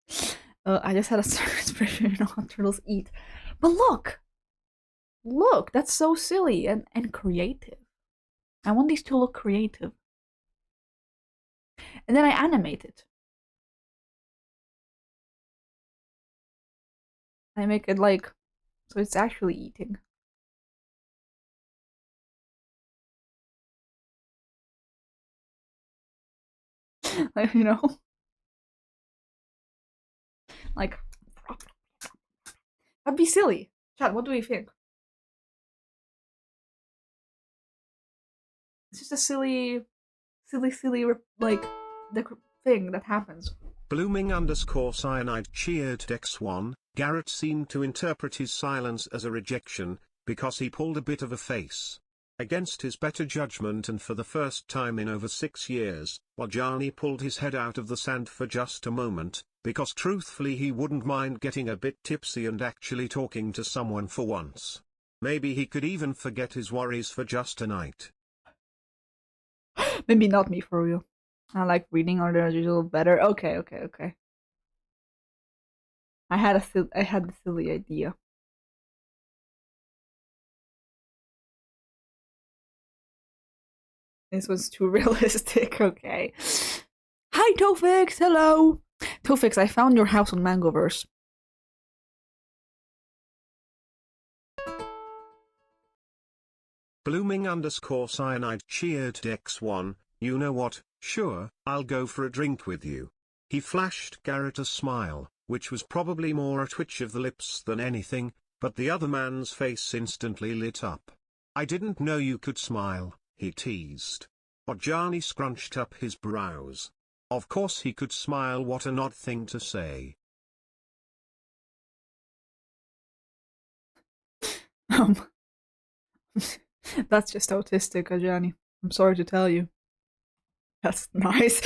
I just had a certain expression, you know how turtles eat. But look! Look, that's so silly and creative. I want these to look creative. And then I animate it. I make it like, so it's actually eating. Like, you know? Like, that'd be silly. Chad, what do you think? It's just a silly, like, the thing that happens. Blooming_cyanide cheered Dex1. Garrett seemed to interpret his silence as a rejection, because he pulled a bit of a face. Against his better judgment and for the first time in over 6 years, Wajani pulled his head out of the sand for just a moment, because truthfully he wouldn't mind getting a bit tipsy and actually talking to someone for once. Maybe he could even forget his worries for just a night. Maybe not me for real. I like reading or as usual better. Okay. I had a silly idea. This was too realistic. Okay. Hi Tofix, hello. Tofix, I found your house on Mangoverse. Blooming_cyanide cheered Dex1. You know what? Sure, I'll go for a drink with you. He flashed Garrett a smile, which was probably more a twitch of the lips than anything, but the other man's face instantly lit up. I didn't know you could smile, he teased. Wajani scrunched up his brows. Of course he could smile, what an odd thing to say. That's just autistic, Ajani. I'm sorry to tell you. That's nice.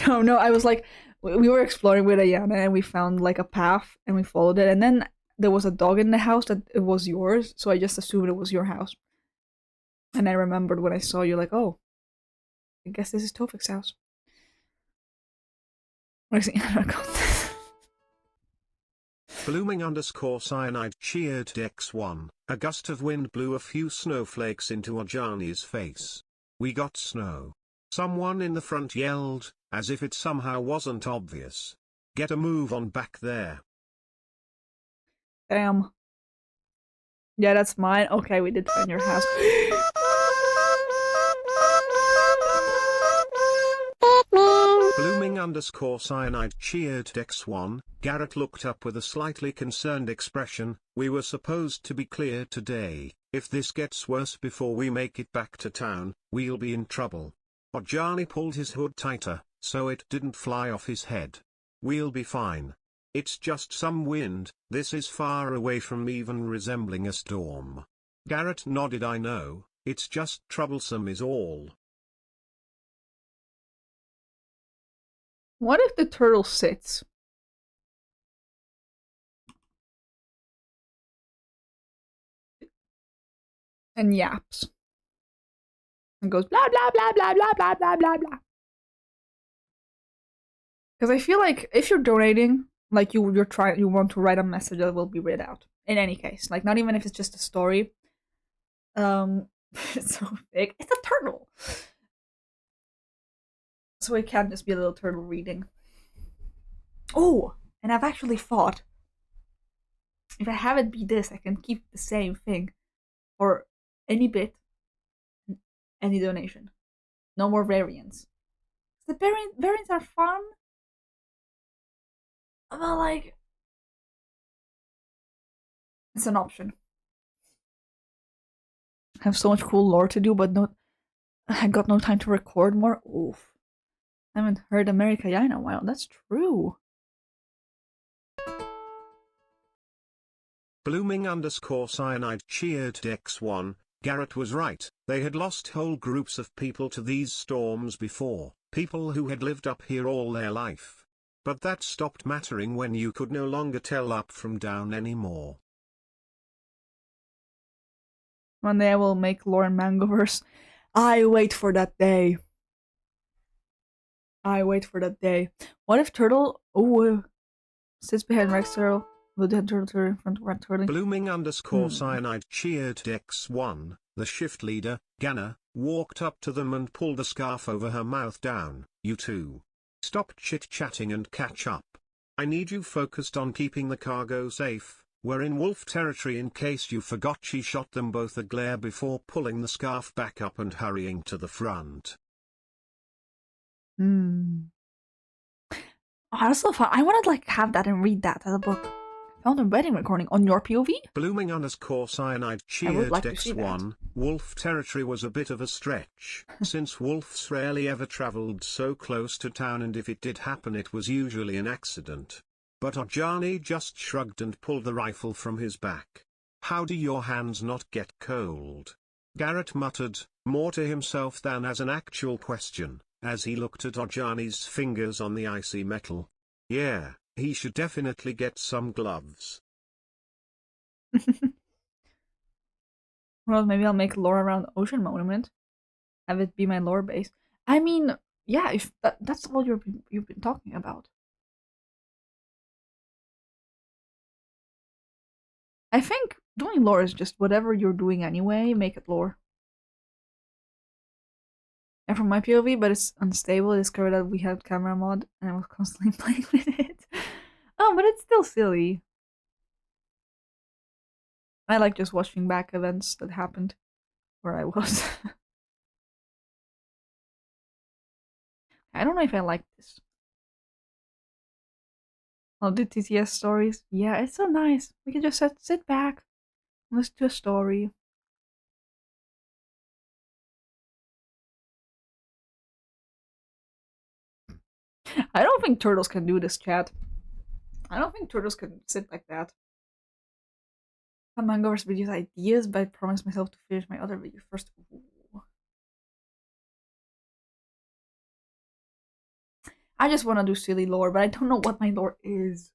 No, I was like, we were exploring with Ayana and we found like a path and we followed it, and then there was a dog in the house that it was yours, so I just assumed it was your house. And I remembered when I saw you, like, oh, I guess this is Tofik's house. Blooming_cyanide cheered Dex1. A gust of wind blew a few snowflakes into Ajani's face. We got snow. Someone in the front yelled, as if it somehow wasn't obvious. Get a move on back there. Damn. Yeah, that's mine. Okay, we did find your house. Blooming_cyanide cheered Dex1. Garrett looked up with a slightly concerned expression. We were supposed to be clear today. If this gets worse before we make it back to town, we'll be in trouble. Ajani pulled his hood tighter, so it didn't fly off his head. We'll be fine. It's just some wind. This is far away from even resembling a storm. Garrett nodded. I know, it's just troublesome is all. What if the turtle sits? And yaps. And goes blah blah blah blah blah blah blah blah blah. Because I feel like if you're donating, like you want to write a message that will be read out. In any case. Like not even if it's just a story. It's so big. It's a turtle. So it can't just be a little turtle reading. Oh, and I've actually thought, if I have it be this, I can keep the same thing for any bit, any donation. No more variants. The variants are fun. Well, like, it's an option. I have so much cool lore to do, but I got no time to record more. Oof. I haven't heard America in a while. That's true. Blooming_cyanide cheered Dex1. Garrett was right. They had lost whole groups of people to these storms before, people who had lived up here all their life. But that stopped mattering when you could no longer tell up from down anymore. One day I will make lore in Mangoverse. I wait for that day. I wait for that day. What if Turtle sits behind Rex Turtle? With the turtle in front of red turtle. Blooming _ cyanide cheered X1, the shift leader, Ganna, walked up to them and pulled the scarf over her mouth down. You two. Stop chit-chatting and catch up. I need you focused on keeping the cargo safe. We're in wolf territory in case you forgot. She shot them both a glare before pulling the scarf back up and hurrying to the front. Oh, that's so fun. I wanna like have that and read that as a book. Found a wedding recording on your POV? Blooming _ cyanide cheered like to see X1. Wolf territory was a bit of a stretch, since wolves rarely ever traveled so close to town, and if it did happen it was usually an accident. But Ajani just shrugged and pulled the rifle from his back. How do your hands not get cold? Garrett muttered, more to himself than as an actual question, as he looked at Ajani's fingers on the icy metal. Yeah. He should definitely get some gloves. Well, maybe I'll make lore around Ocean Monument. Have it be my lore base. I mean, yeah, if that's all you've been talking about. I think doing lore is just whatever you're doing anyway, make it lore. And from my POV, but it's unstable, I discovered that we had camera mod and I was constantly playing with it. Oh, but it's still silly. I like just watching back events that happened where I was. I don't know if I like this. Oh, the TTS stories. Yeah, it's so nice. We can just sit back and listen to a story. I don't think turtles can do this, chat. I don't think turtles can sit like that. Some mangovers videos ideas, but I promised myself to finish my other video first. Ooh. I just want to do silly lore, but I don't know what my lore is.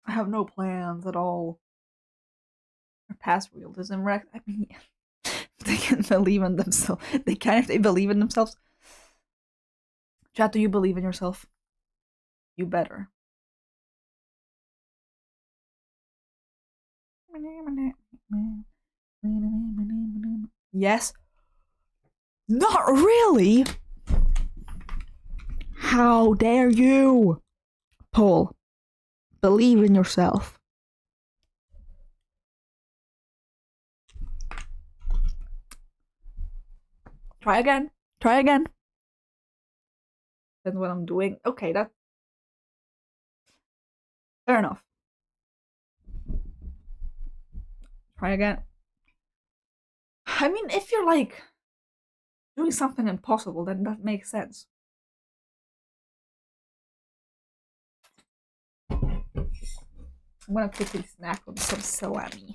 I have no plans at all. Or past realism, I mean, they can believe in themselves. They can if they believe in themselves. Chat, do you believe in yourself? You better. Yes. Not really! How dare you! Paul, believe in yourself. Try again. Try again. That's what I'm doing. Okay, that... Fair enough. Try again. I mean, if you're like doing something impossible, then that makes sense. I'm gonna quickly snack on some salami.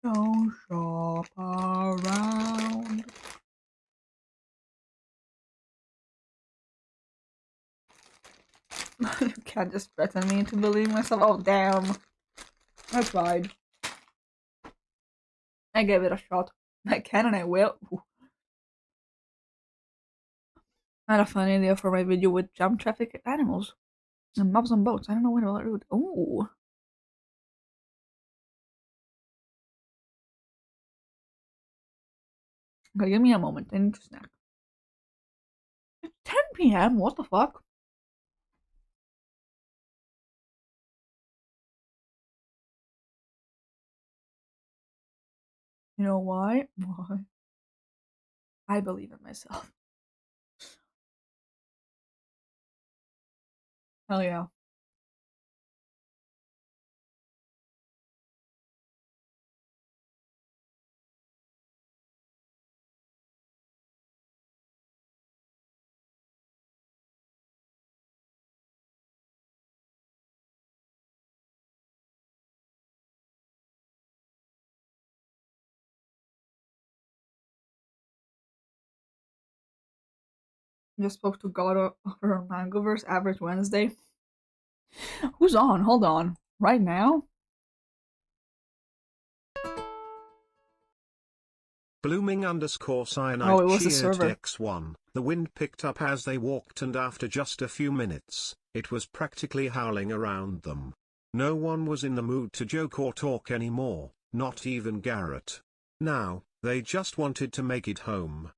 Don't shop around. You can't just threaten me into believing myself. Oh, damn. I tried. I gave it a shot. I can and I will. Ooh. I had a fun idea for my video with jump traffic animals and mobs on boats. I don't know what I'll do. Ooh. Okay, give me a moment. I need to snack. It's 10 p.m. What the fuck? You know why? Why? I believe in myself. Hell yeah. Just spoke to God over Mangoverse Average Wednesday. Who's on? Hold on. Right now? Blooming_cyanide Oh, it was the cheered server. X1. The wind picked up as they walked, and after just a few minutes, it was practically howling around them. No one was in the mood to joke or talk anymore, not even Garrett. Now, they just wanted to make it home.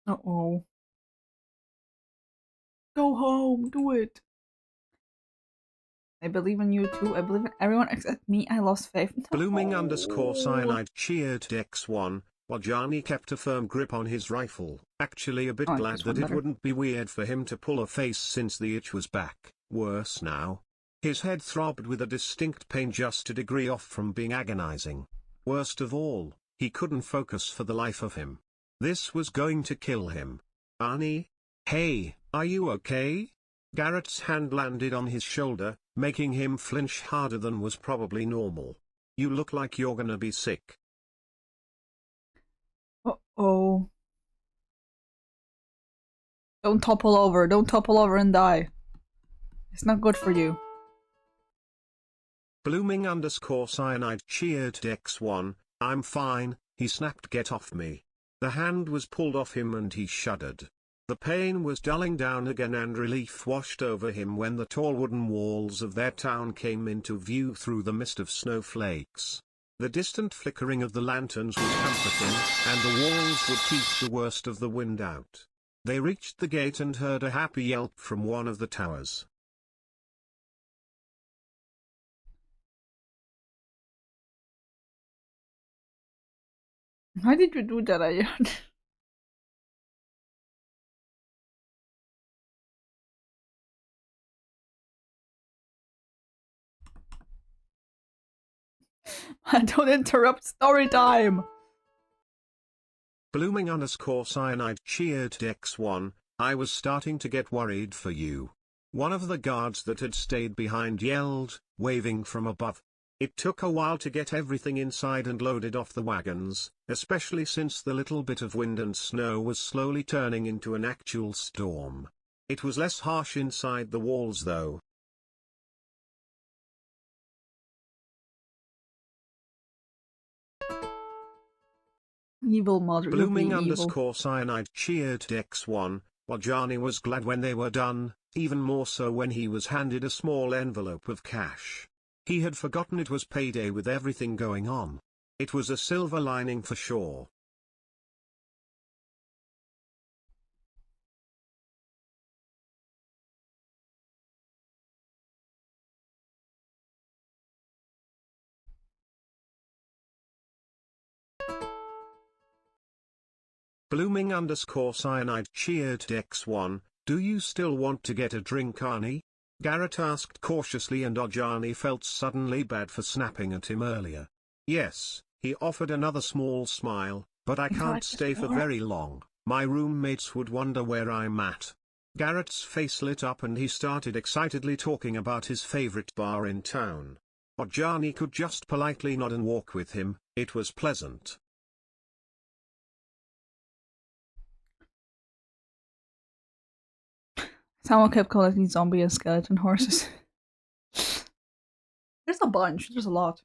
Uh-oh. Go home, do it. I believe in you too. I believe in everyone except me. I lost faith. Blooming_cyanide cheered X1, while Johnny kept a firm grip on his rifle, actually a bit I like glad this that one it better. wouldn't be weird for him to pull a face since the itch was back. Worse now. His head throbbed with a distinct pain just a degree off from being agonizing. Worst of all, he couldn't focus for the life of him. This was going to kill him. Arnie? Hey, are you okay? Garrett's hand landed on his shoulder, making him flinch harder than was probably normal. You look like you're gonna be sick. Uh-oh. Don't topple over. Don't topple over and die. It's not good for you. Blooming_cyanide cheered X1. I'm fine, he snapped. Get off me. The hand was pulled off him and he shuddered. The pain was dulling down again and relief washed over him when the tall wooden walls of their town came into view through the mist of snowflakes. The distant flickering of the lanterns was comforting, and the walls would keep the worst of the wind out. They reached the gate and heard a happy yelp from one of the towers. Why did you do that, Ayan? Don't interrupt story time! Blooming_cyanide cheered X1. I was starting to get worried for you. One of the guards that had stayed behind yelled, waving from above. It took a while to get everything inside and loaded off the wagons, especially since the little bit of wind and snow was slowly turning into an actual storm. It was less harsh inside the walls though. Evil mother, you're being evil. Blooming_cyanide cheered X1, while Johnny was glad when they were done, even more so when he was handed a small envelope of cash. He had forgotten it was payday with everything going on. It was a silver lining for sure. Blooming_cyanide cheered X1, do you still want to get a drink, Arnie? Garrett asked cautiously, and Ajani felt suddenly bad for snapping at him earlier. Yes, he offered another small smile, but I can't stay for very long. My roommates would wonder where I'm at. Garrett's face lit up and he started excitedly talking about his favorite bar in town. Ajani could just politely nod and walk with him. It was pleasant. Someone kept collecting zombie and skeleton horses. There's a bunch. There's a lot.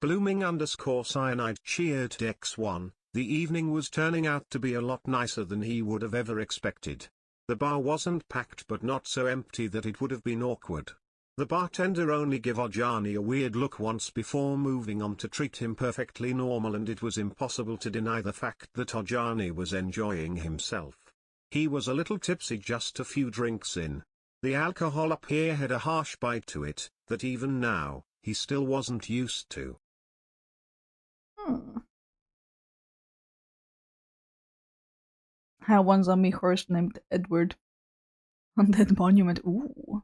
Blooming_cyanide cheered X1. The evening was turning out to be a lot nicer than he would have ever expected. The bar wasn't packed but not so empty that it would have been awkward. The bartender only gave Ajani a weird look once before moving on to treat him perfectly normal, and it was impossible to deny the fact that Ajani was enjoying himself. He was a little tipsy just a few drinks in. The alcohol up here had a harsh bite to it, that even now, he still wasn't used to. Had one zombie horse named Edward. Undead monument. Ooh.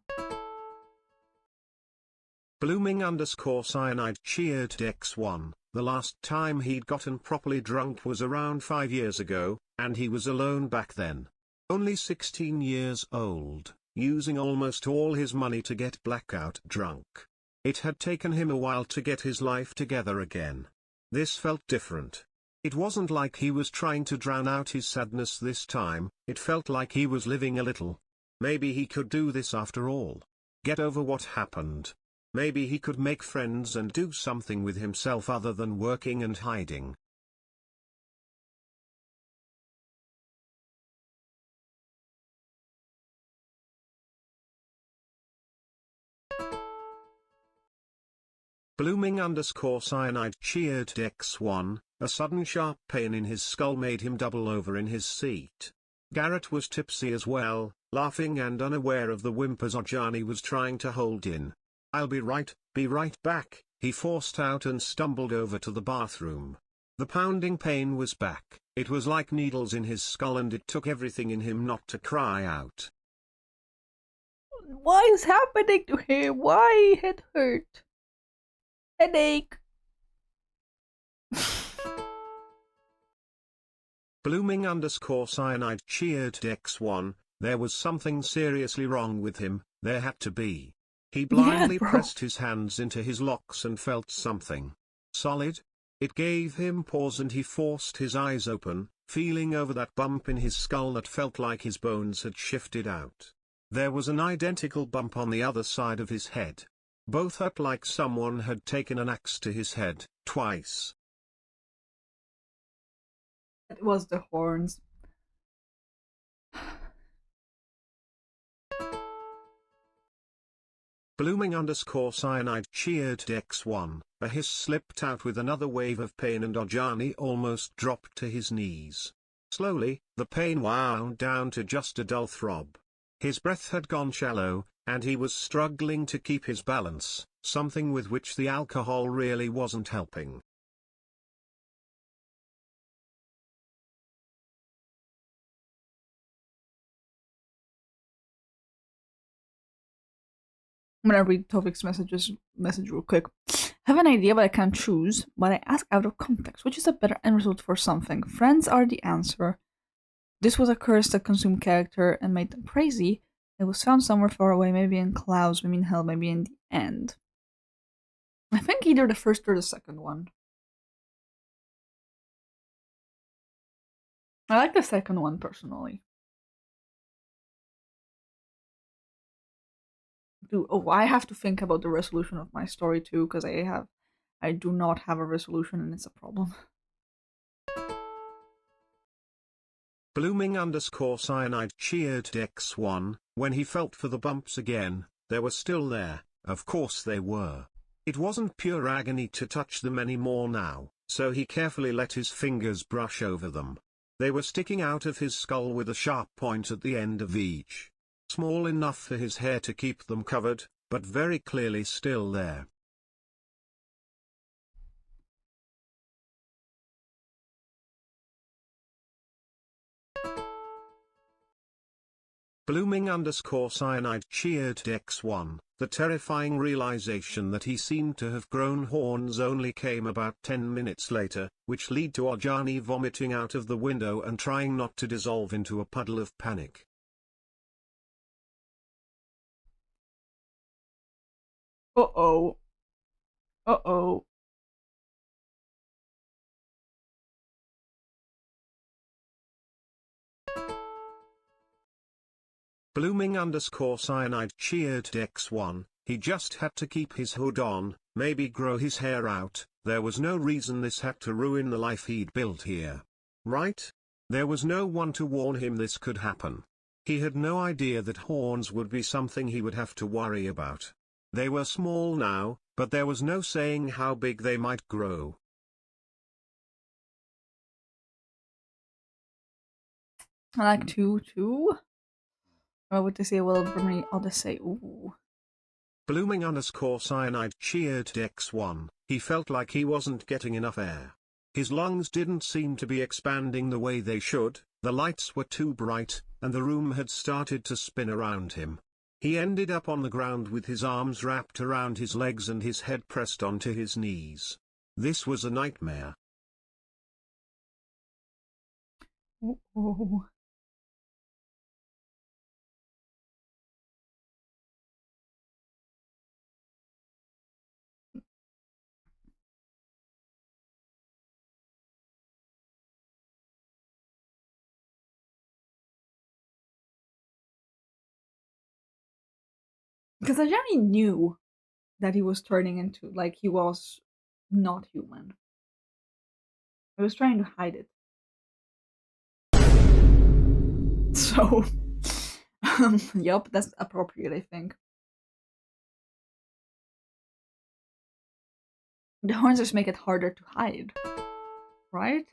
Blooming_cyanide cheered X1. The last time he'd gotten properly drunk was around 5 years ago, and he was alone back then. Only 16 years old, using almost all his money to get blackout drunk. It had taken him a while to get his life together again. This felt different. It wasn't like he was trying to drown out his sadness this time, it felt like he was living a little. Maybe he could do this after all. Get over what happened. Maybe he could make friends and do something with himself other than working and hiding. Blooming_cyanide cheered X1, a sudden sharp pain in his skull made him double over in his seat. Garrett was tipsy as well, laughing and unaware of the whimpers Ajani was trying to hold in. "I'll be right back," he forced out and stumbled over to the bathroom. The pounding pain was back, it was like needles in his skull and it took everything in him not to cry out. What is happening to him? Why head hurt? Headache. Blooming_cyanide cheered X1, there was something seriously wrong with him, there had to be. He blindly bro. pressed his hands into his locks and felt something solid. It gave him pause and he forced his eyes open, feeling over that bump in his skull that felt like his bones had shifted out. There was an identical bump on the other side of his head. Both hurt like someone had taken an axe to his head, twice. It was the horns. Blooming_cyanide cheered X1, a hiss slipped out with another wave of pain and Ajani almost dropped to his knees. Slowly, the pain wound down to just a dull throb. His breath had gone shallow, and he was struggling to keep his balance, something with which the alcohol really wasn't helping. I'm gonna read Tovik's message real quick. Have an idea, but I can't choose. But I ask out of context, which is a better end result for something. Friends are the answer. This was a curse that consumed character and made them crazy. It was found somewhere far away, maybe in clouds, maybe in hell, maybe in the end. I think either the first or the second one. I like the second one personally. I have to think about the resolution of my story too, because I do not have a resolution and it's a problem. Blooming_cyanide cheered X1, when he felt for the bumps again, they were still there, of course they were. It wasn't pure agony to touch them anymore now, so he carefully let his fingers brush over them. They were sticking out of his skull with a sharp point at the end of each. Small enough for his hair to keep them covered, but very clearly still there. Blooming_cyanide cheered X1, the terrifying realization that he seemed to have grown horns only came about 10 minutes later, which led to Ajani vomiting out of the window and trying not to dissolve into a puddle of panic. Uh-oh. Uh-oh. Blooming_cyanide cheered X1, he just had to keep his hood on, maybe grow his hair out, there was no reason this had to ruin the life he'd built here. Right? There was no one to warn him this could happen. He had no idea that horns would be something he would have to worry about. They were small now, but there was no saying how big they might grow. I like two. What would they say? Well, for me, I'll just say, ooh. Blooming_cyanide cheered X1, he felt like he wasn't getting enough air. His lungs didn't seem to be expanding the way they should, the lights were too bright, and the room had started to spin around him. He ended up on the ground with his arms wrapped around his legs and his head pressed onto his knees. This was a nightmare. Oh. Because Ajani knew. that he was turning into, like he was not human. He was trying to hide it. So, yup, that's appropriate, I think. The horns just make it harder to hide, right?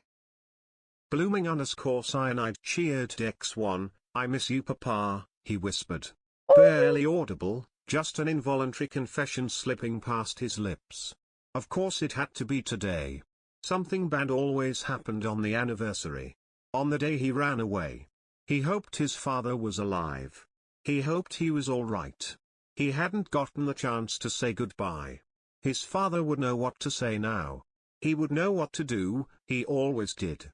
Blooming_cyanide cheered X1, I miss you papa, he whispered. Barely audible, just an involuntary confession slipping past his lips. Of course it had to be today. Something bad always happened on the anniversary. On the day he ran away. He hoped his father was alive. He hoped he was alright. He hadn't gotten the chance to say goodbye. His father would know what to say now. He would know what to do, he always did.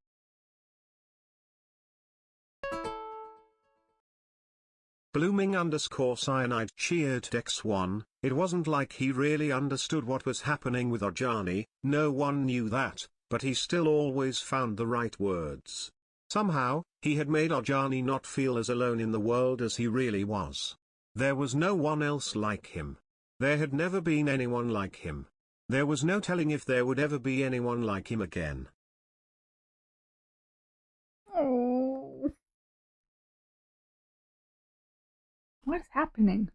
Blooming_cyanide cheered X1, it wasn't like he really understood what was happening with Arjani, no one knew that, but he still always found the right words. Somehow, he had made Arjani not feel as alone in the world as he really was. There was no one else like him. There had never been anyone like him. There was no telling if there would ever be anyone like him again. Oh. What is happening?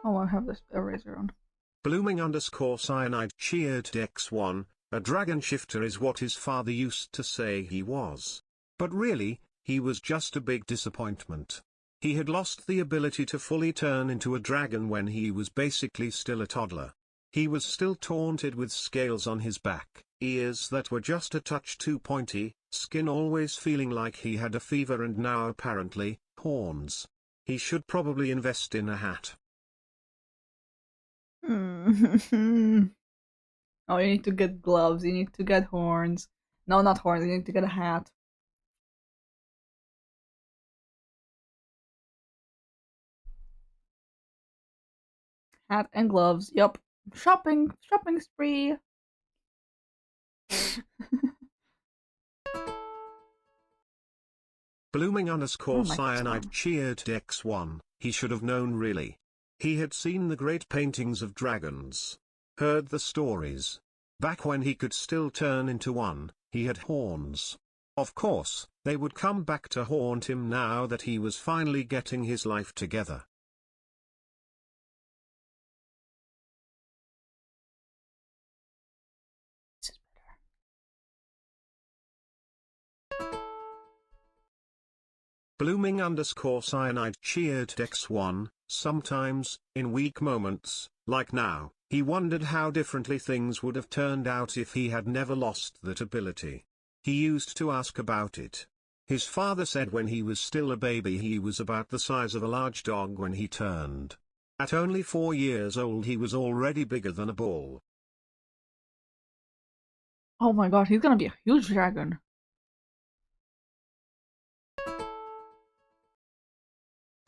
Oh, I have this eraser on. Blooming_cyanide cheered X1, a dragon shifter is what his father used to say he was. But really, he was just a big disappointment. He had lost the ability to fully turn into a dragon when he was basically still a toddler. He was still taunted with scales on his back, ears that were just a touch too pointy, skin always feeling like he had a fever, and now apparently, horns. He should probably invest in a hat. Oh, you need to get gloves, you need to get horns. No, not horns, you need to get a hat. Hat and gloves, yup. Shopping spree. Blooming_cyanide cheered X1, he should have known really. He had seen the great paintings of dragons. Heard the stories. Back when he could still turn into one, he had horns. Of course, they would come back to haunt him now that he was finally getting his life together. Blooming_cyanide cheered X1, sometimes, in weak moments, like now, he wondered how differently things would have turned out if he had never lost that ability. He used to ask about it. His father said when he was still a baby he was about the size of a large dog when he turned. At only 4 years old he was already bigger than a bull. Oh my god, he's gonna be a huge dragon.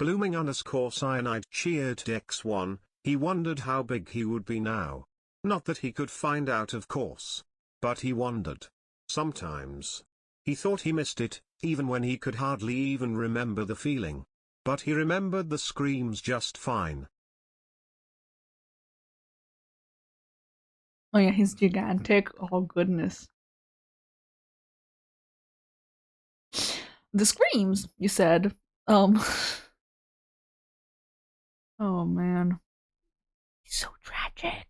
Blooming_cyanide cheered X1, he wondered how big he would be now. Not that he could find out, of course. But he wondered. Sometimes. He thought he missed it, even when he could hardly even remember the feeling. But he remembered the screams just fine. Oh yeah, he's gigantic. Oh goodness. The screams, you said. Oh man. He's so tragic.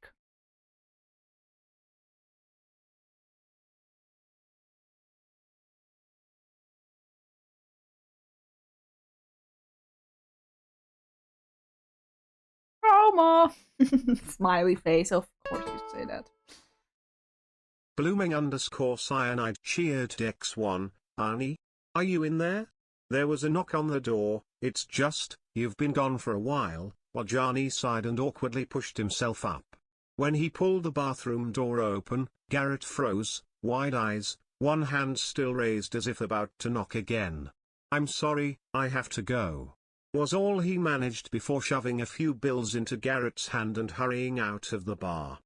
Trauma. Smiley face, of course you say that. Blooming_cyanide cheered X1, Arnie? Are you in there? There was a knock on the door, it's just, you've been gone for a while, while Johnny sighed and awkwardly pushed himself up. When he pulled the bathroom door open, Garrett froze, wide eyes, one hand still raised as if about to knock again. I'm sorry, I have to go. Was all he managed before shoving a few bills into Garrett's hand and hurrying out of the bar.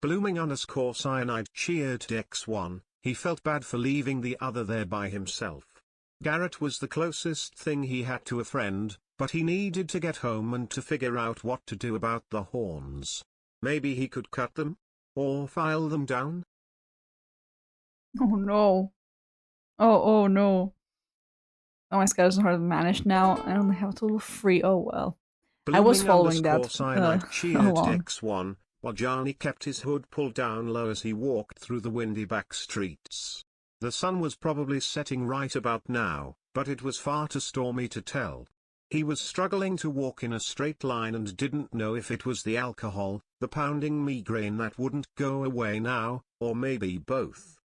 Blooming_cyanide cheered X1, He felt bad for leaving the other there by himself. Garrett was the closest thing he had to a friend, but he needed to get home and to figure out what to do about the horns. Maybe he could cut them? Or file them down? Oh no. Oh no. Oh, my schedule's hard to manage now. I only have a total of 3. Oh well. I was following that Cyanide cheered along. X1, while Johnny kept his hood pulled down low as he walked through the windy back streets. The sun was probably setting right about now, but it was far too stormy to tell. He was struggling to walk in a straight line and didn't know if it was the alcohol, the pounding migraine that wouldn't go away now, or maybe both.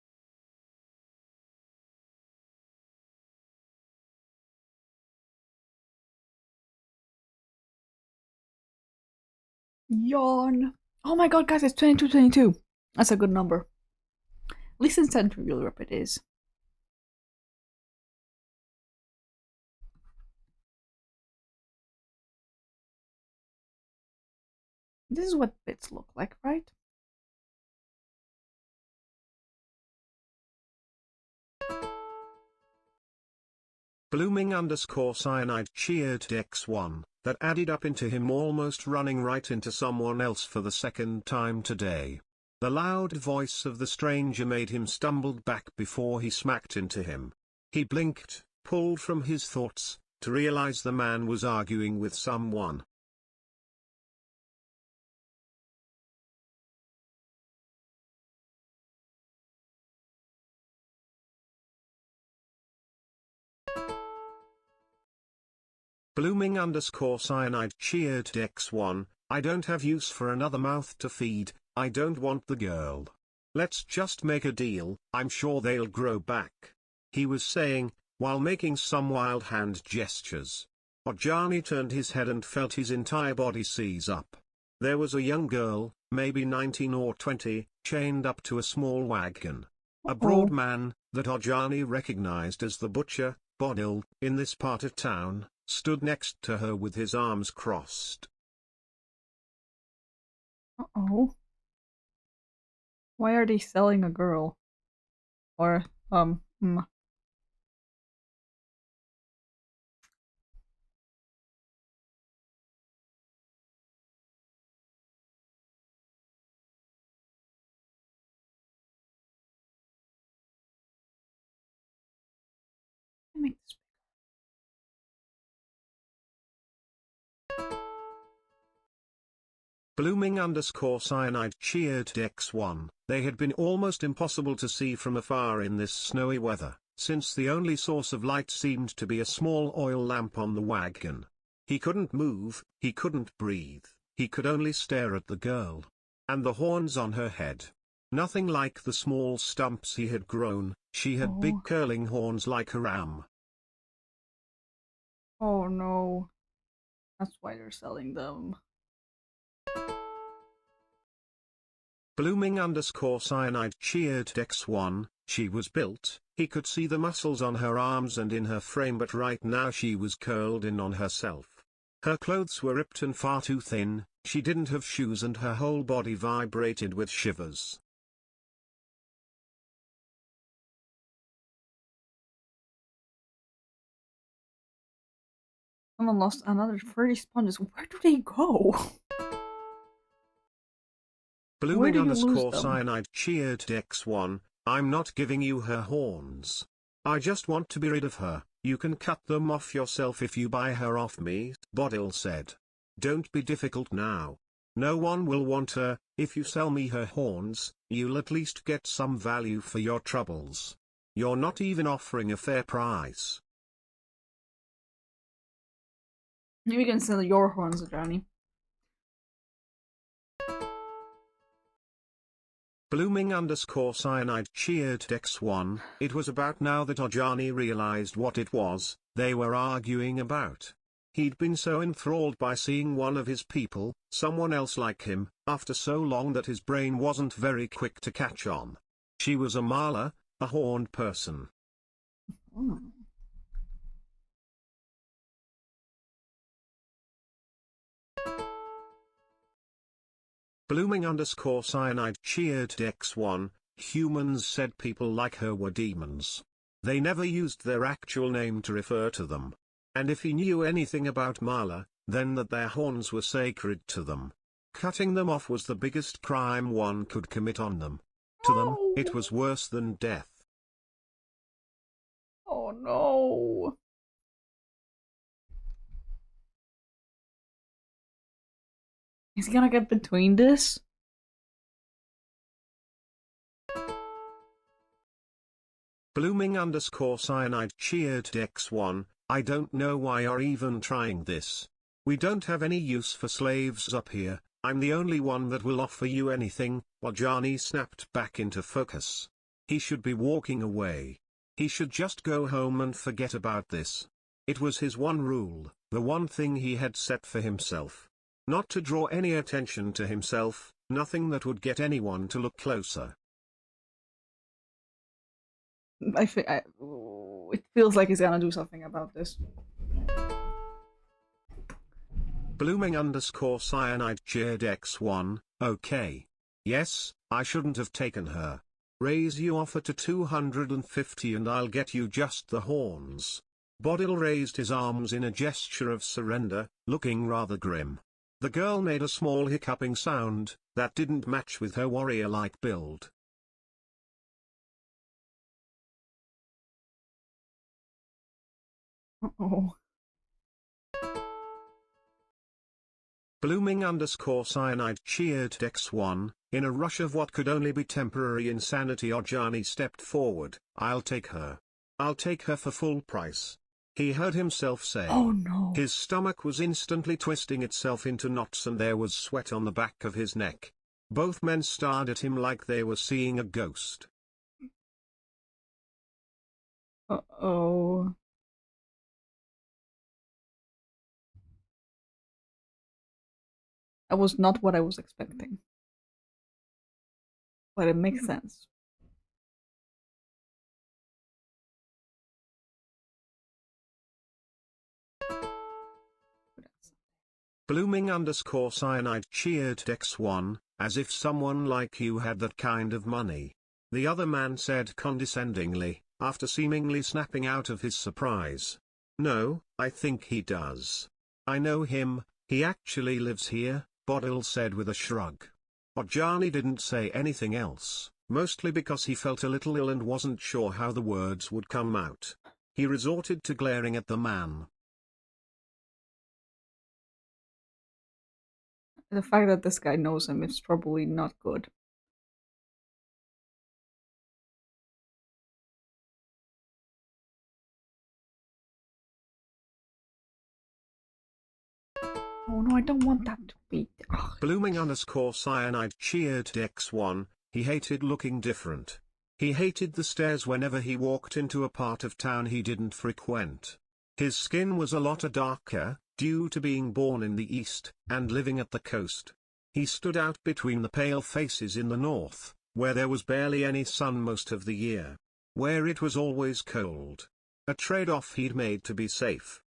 Yawn. Oh my god, guys, it's 2222. That's a good number. At least in Central Europe it is. This is what bits look like, right? Blooming_cyanide cheered X1, that added up into him almost running right into someone else for the second time today. The loud voice of the stranger made him stumble back before he smacked into him. He blinked, pulled from his thoughts, to realize the man was arguing with someone. Blooming_cyanide cheered X1, I don't have use for another mouth to feed, I don't want the girl. Let's just make a deal, I'm sure they'll grow back. He was saying, while making some wild hand gestures. Ojani turned his head and felt his entire body seize up. There was a young girl, maybe 19 or 20, chained up to a small wagon. A broad man, that Ojani recognized as the butcher, Bodil, in this part of town, stood next to her with his arms crossed. Uh-oh. Why are they selling a girl? Or, make this. Blooming_cyanide cheered X1. They had been almost impossible to see from afar in this snowy weather, since the only source of light seemed to be a small oil lamp on the wagon. He couldn't move, he couldn't breathe, he could only stare at the girl. And the horns on her head. Nothing like the small stumps he had grown, she had big curling horns like a ram. Oh no. That's why they're selling them. Blooming_cyanide cheered X1, she was built, he could see the muscles on her arms and in her frame, but right now she was curled in on herself. Her clothes were ripped and far too thin, she didn't have shoes and her whole body vibrated with shivers. Someone lost another 30 sponges. Where do they go? Blooming_cyanide cheered X1, I'm not giving you her horns. I just want to be rid of her, you can cut them off yourself if you buy her off me, Bodil said. Don't be difficult now. No one will want her, if you sell me her horns, you'll at least get some value for your troubles. You're not even offering a fair price. Maybe we can sell your horns, Johnny. Blooming_cyanide cheered X1, it was about now that Ojani realized what it was they were arguing about. He'd been so enthralled by seeing one of his people, someone else like him, after so long that his brain wasn't very quick to catch on. She was a Mala, a horned person. Oh. Blooming_cyanide cheered X1, Humans said people like her were demons. They never used their actual name to refer to them. And if he knew anything about Marla, then that their horns were sacred to them. Cutting them off was the biggest crime one could commit on them. To them, it was worse than death. Oh no. Is he gonna get between this? Blooming_cyanide cheered X1, I don't know why you're even trying this. We don't have any use for slaves up here, I'm the only one that will offer you anything. Johnny snapped back into focus. He should be walking away. He should just go home and forget about this. It was his one rule, the one thing he had set for himself. Not to draw any attention to himself, nothing that would get anyone to look closer. It feels like he's gonna do something about this. Blooming_cyanide cheered X1, okay. Yes, I shouldn't have taken her. Raise you offer to 250 and I'll get you just the horns. Bodil raised his arms in a gesture of surrender, looking rather grim. The girl made a small hiccuping sound, that didn't match with her warrior-like build. Uh-oh. Blooming_cyanide cheered X1, in a rush of what could only be temporary insanity. Johnny stepped forward. I'll take her. I'll take her for full price. He heard himself say. Oh no. His stomach was instantly twisting itself into knots and there was sweat on the back of his neck. Both men stared at him like they were seeing a ghost. Uh-oh. That was not what I was expecting. But it makes sense. Blooming_cyanide cheered X1, as if someone like you had that kind of money. The other man said condescendingly, after seemingly snapping out of his surprise. No, I think he does. I know him, he actually lives here, Bodil said with a shrug. Johnny didn't say anything else, mostly because he felt a little ill and wasn't sure how the words would come out. He resorted to glaring at the man. The fact that this guy knows him is probably not good. Oh no, I don't want that to be. Ugh. Blooming_cyanide cheered X1, he hated looking different. He hated the stairs whenever he walked into a part of town he didn't frequent. His skin was a lot darker, due to being born in the east, and living at the coast. He stood out between the pale faces in the north, where there was barely any sun most of the year. Where it was always cold. A trade-off he'd made to be safe.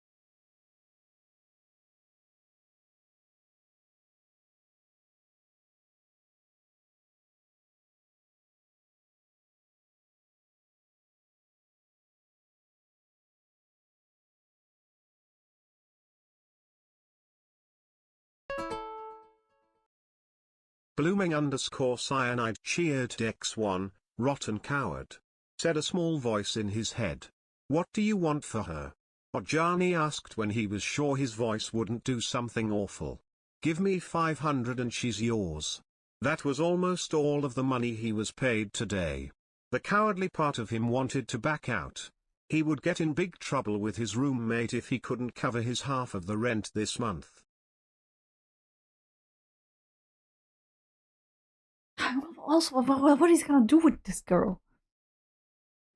Blooming_cyanide cheered X1, rotten coward. Said a small voice in his head. What do you want for her? Johnny asked when he was sure his voice wouldn't do something awful. Give me 500 and she's yours. That was almost all of the money he was paid today. The cowardly part of him wanted to back out. He would get in big trouble with his roommate if he couldn't cover his half of the rent this month. Also, what is he gonna do with this girl?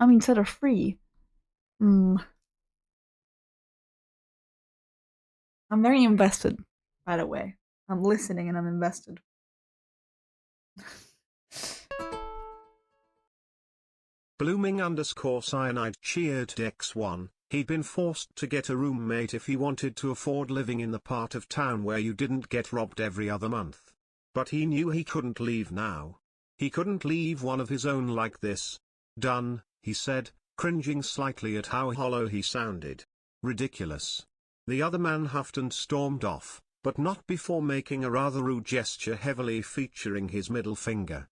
I mean, set her free. I'm very invested, by the way. I'm listening and I'm invested. Blooming_cyanide cheered X1, he'd been forced to get a roommate if he wanted to afford living in the part of town where you didn't get robbed every other month. But he knew he couldn't leave now. He couldn't leave one of his own like this. Done, he said, cringing slightly at how hollow he sounded. Ridiculous. The other man huffed and stormed off, but not before making a rather rude gesture heavily featuring his middle finger.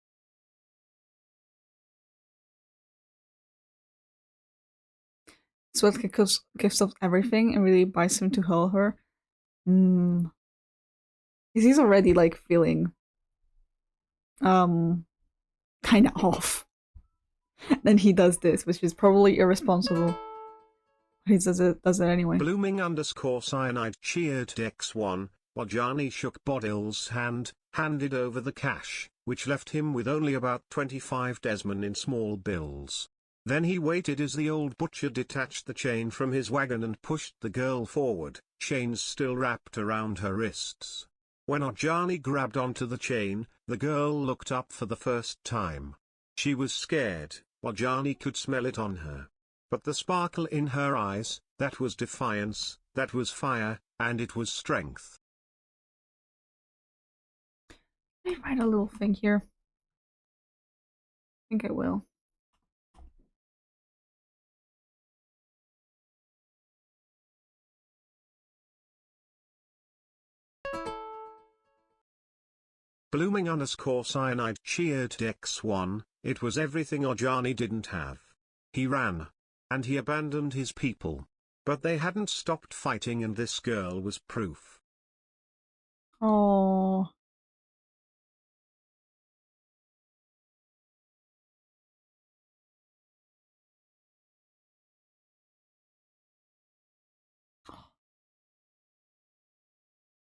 Sweat gives up everything and really buys him to help her. He's already like feeling kinda off. Then he does this, which is probably irresponsible. He does it anyway. Blooming_cyanide cheered X1, while Johnny shook Bodil's hand, handed over the cash, which left him with only about 25 Desmond in small bills. Then he waited as the old butcher detached the chain from his wagon and pushed the girl forward, chains still wrapped around her wrists. When Johnny grabbed onto the chain, the girl looked up for the first time. She was scared, while Johnny could smell it on her. But the sparkle in her eyes, that was defiance, that was fire, and it was strength. Let me write a little thing here. I think I will. Blooming_cyanide cheered X1, it was everything Johnny didn't have. He ran. And he abandoned his people. But they hadn't stopped fighting, and this girl was proof. Oh.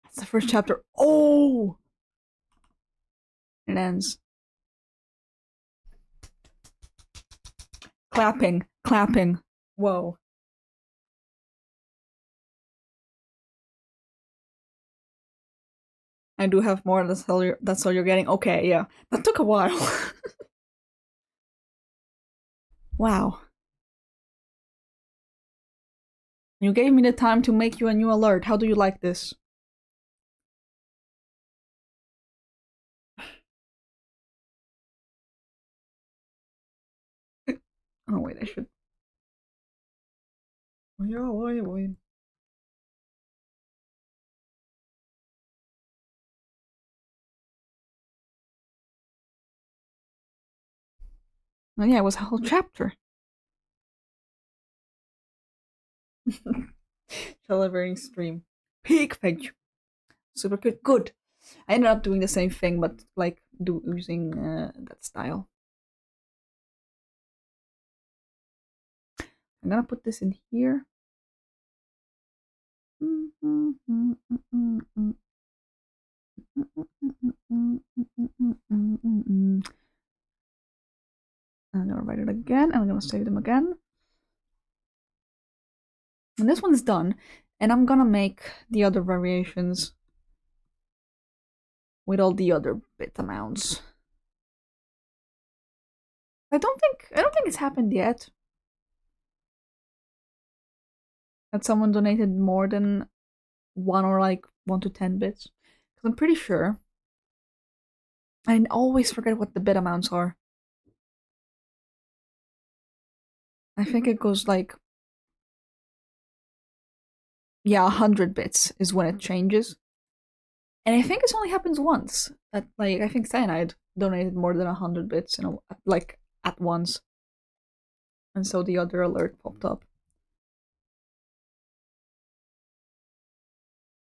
That's the first chapter. Oh! It ends. Clapping. Clapping. Whoa. I do have more, that's all you're getting. Okay, yeah. That took a while. Wow. You gave me the time to make you a new alert. How do you like this? Oh wait, I should. Yeah, wait. Oh yeah, it was a whole chapter. Delivering stream. Peak page. Super good. Good. I ended up doing the same thing, but like using that style. I'm gonna put this in here. I'm gonna write it again, and I'm gonna save them again. And this one's done, and I'm gonna make the other variations with all the other bit amounts. I don't think it's happened yet that someone donated more than 1 or like 1 to 10 bits, because I'm pretty sure I always forget what the bit amounts are. I think it goes like, yeah, 100 bits is when it changes. And I think this only happens once. That like I think Cyanide donated more than 100 bits like at once. And so the other alert popped up.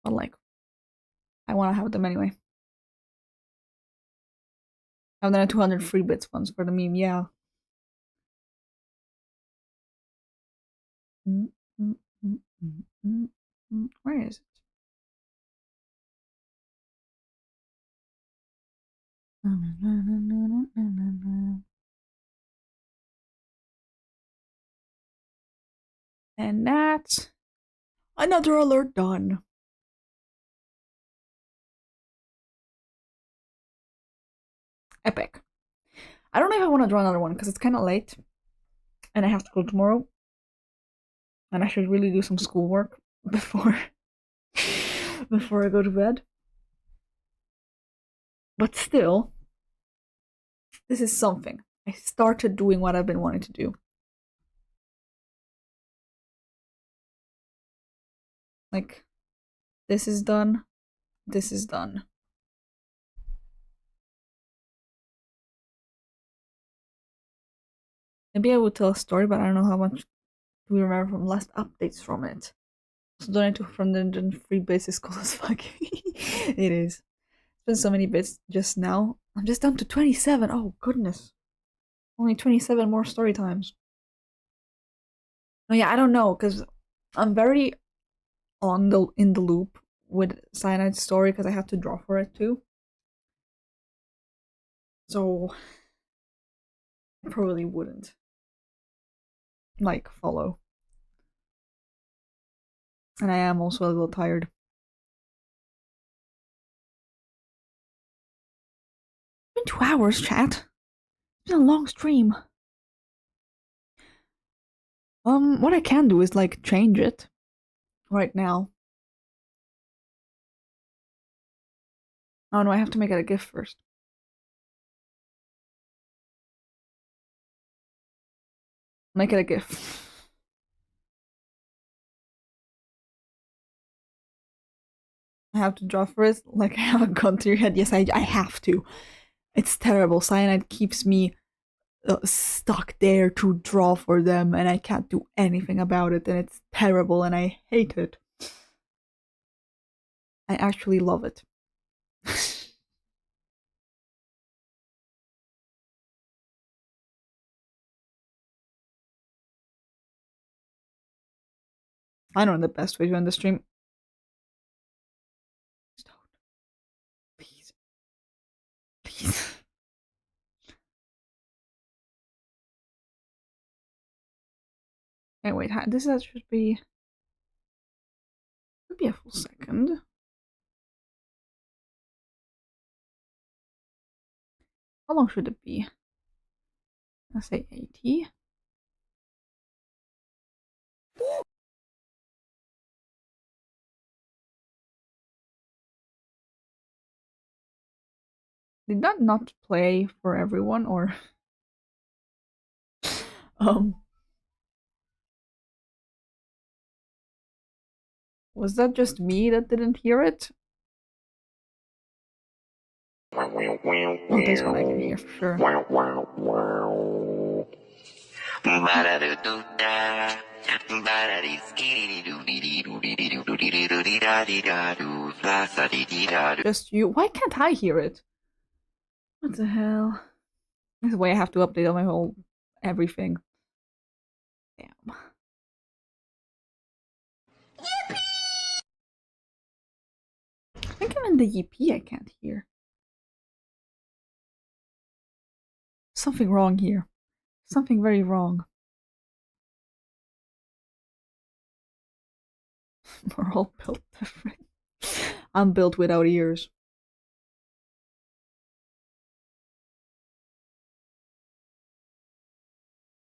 But like, I want to have them anyway. And then a 200 free bits ones for the meme, yeah. Where is it? And that's another alert done. Epic. I don't know if I want to draw another one because it's kind of late and I have to go tomorrow. And I should really do some schoolwork before I go to bed. But still, This is something. I started doing what I've been wanting to do. Like, this is done. This is done. Maybe I would tell a story, but I don't know how much we remember from last updates from it. So donate to 103 bits is cool as fuck. It is. It's been so many bits just now. I'm just down to 27. Oh goodness. Only 27 more story times. Oh yeah, I don't know, because I'm very in the loop with Cyanide's story because I have to draw for it too. So I probably wouldn't like follow. And I am also a little tired. It's been 2 hours, chat. It's been a long stream. What I can do is like change it right now. Oh no, I have to make it a GIF first. Make it a GIF. I have to draw for it. Like I have a gun to your head. Yes, I have to. It's terrible. Cyanide keeps me stuck there to draw for them, and I can't do anything about it, and it's terrible, and I hate it. I actually love it. I know the best way to end the stream. Please. Please. Hey, wait, this should be a full second. How long should it be? Let's say 80. Did that not play for everyone, or was that just me that didn't hear it? Oh, this one I can hear for sure. Just you. Why can't I hear it? What the hell? This is why I have to update on my whole everything. Damn. I think even the EP I can't hear. Something wrong here. Something very wrong. We're all built different. I'm built without ears.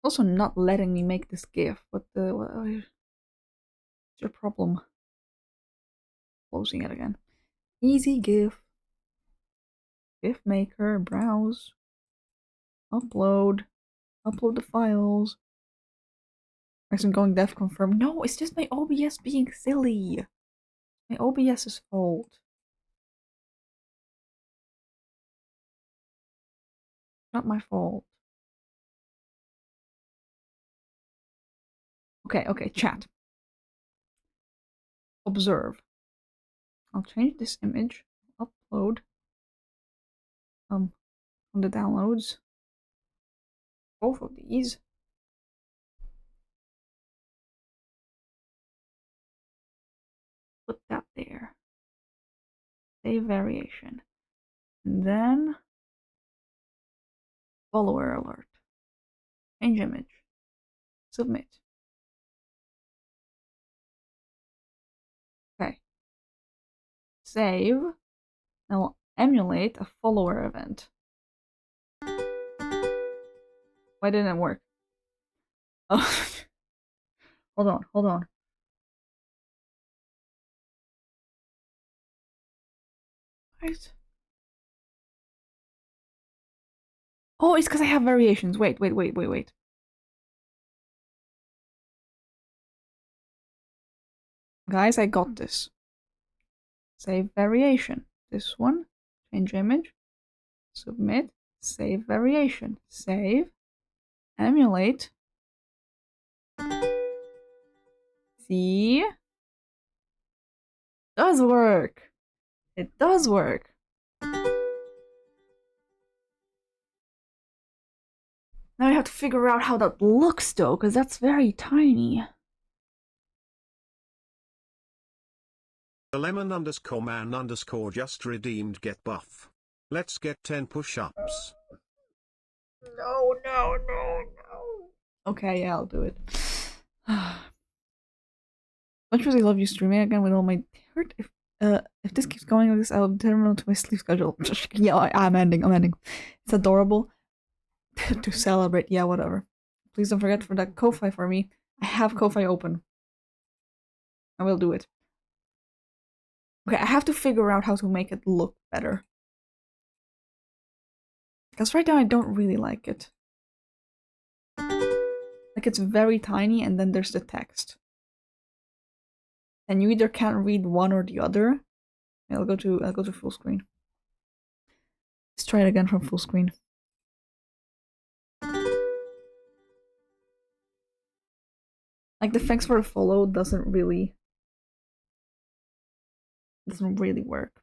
Also not letting me make this GIF. What's your problem? Closing it again. Easy GIF. GIF maker, browse. Upload. Upload the files. I'm going dev confirm. No, it's just my OBS being silly. My OBS's fault. Not my fault. Okay, chat. Observe. I'll change this image. Upload. On the downloads. Both of these. Put that there. Save variation. And then follower alert. Change image. Submit. Okay. Save. Now we'll emulate a follower event. Why didn't it work? Oh. Hold on. Right. Oh, it's because I have variations. Wait. Guys, I got this. Save variation. This one. Change image. Submit. Save variation. Save. Emulate. See? Does work. It does work. Now I have to figure out how that looks though, because that's very tiny. The lemon_man_ just redeemed get buff. Let's get 10 push-ups. No. Okay, yeah, I'll do it. Much as I love you streaming again with all my heart. If this keeps going like this, I'll determine to my sleep schedule. Yeah, I'm ending. It's adorable. To celebrate, yeah, whatever. Please don't forget for that Ko-Fi for me. I have Ko-Fi open. I will do it. Okay, I have to figure out how to make it look better. Because right now I don't really like it. Like it's very tiny and then there's the text. And you either can't read one or the other. I'll go to full screen. Let's try it again from full screen. Like the thanks for the follow doesn't really work.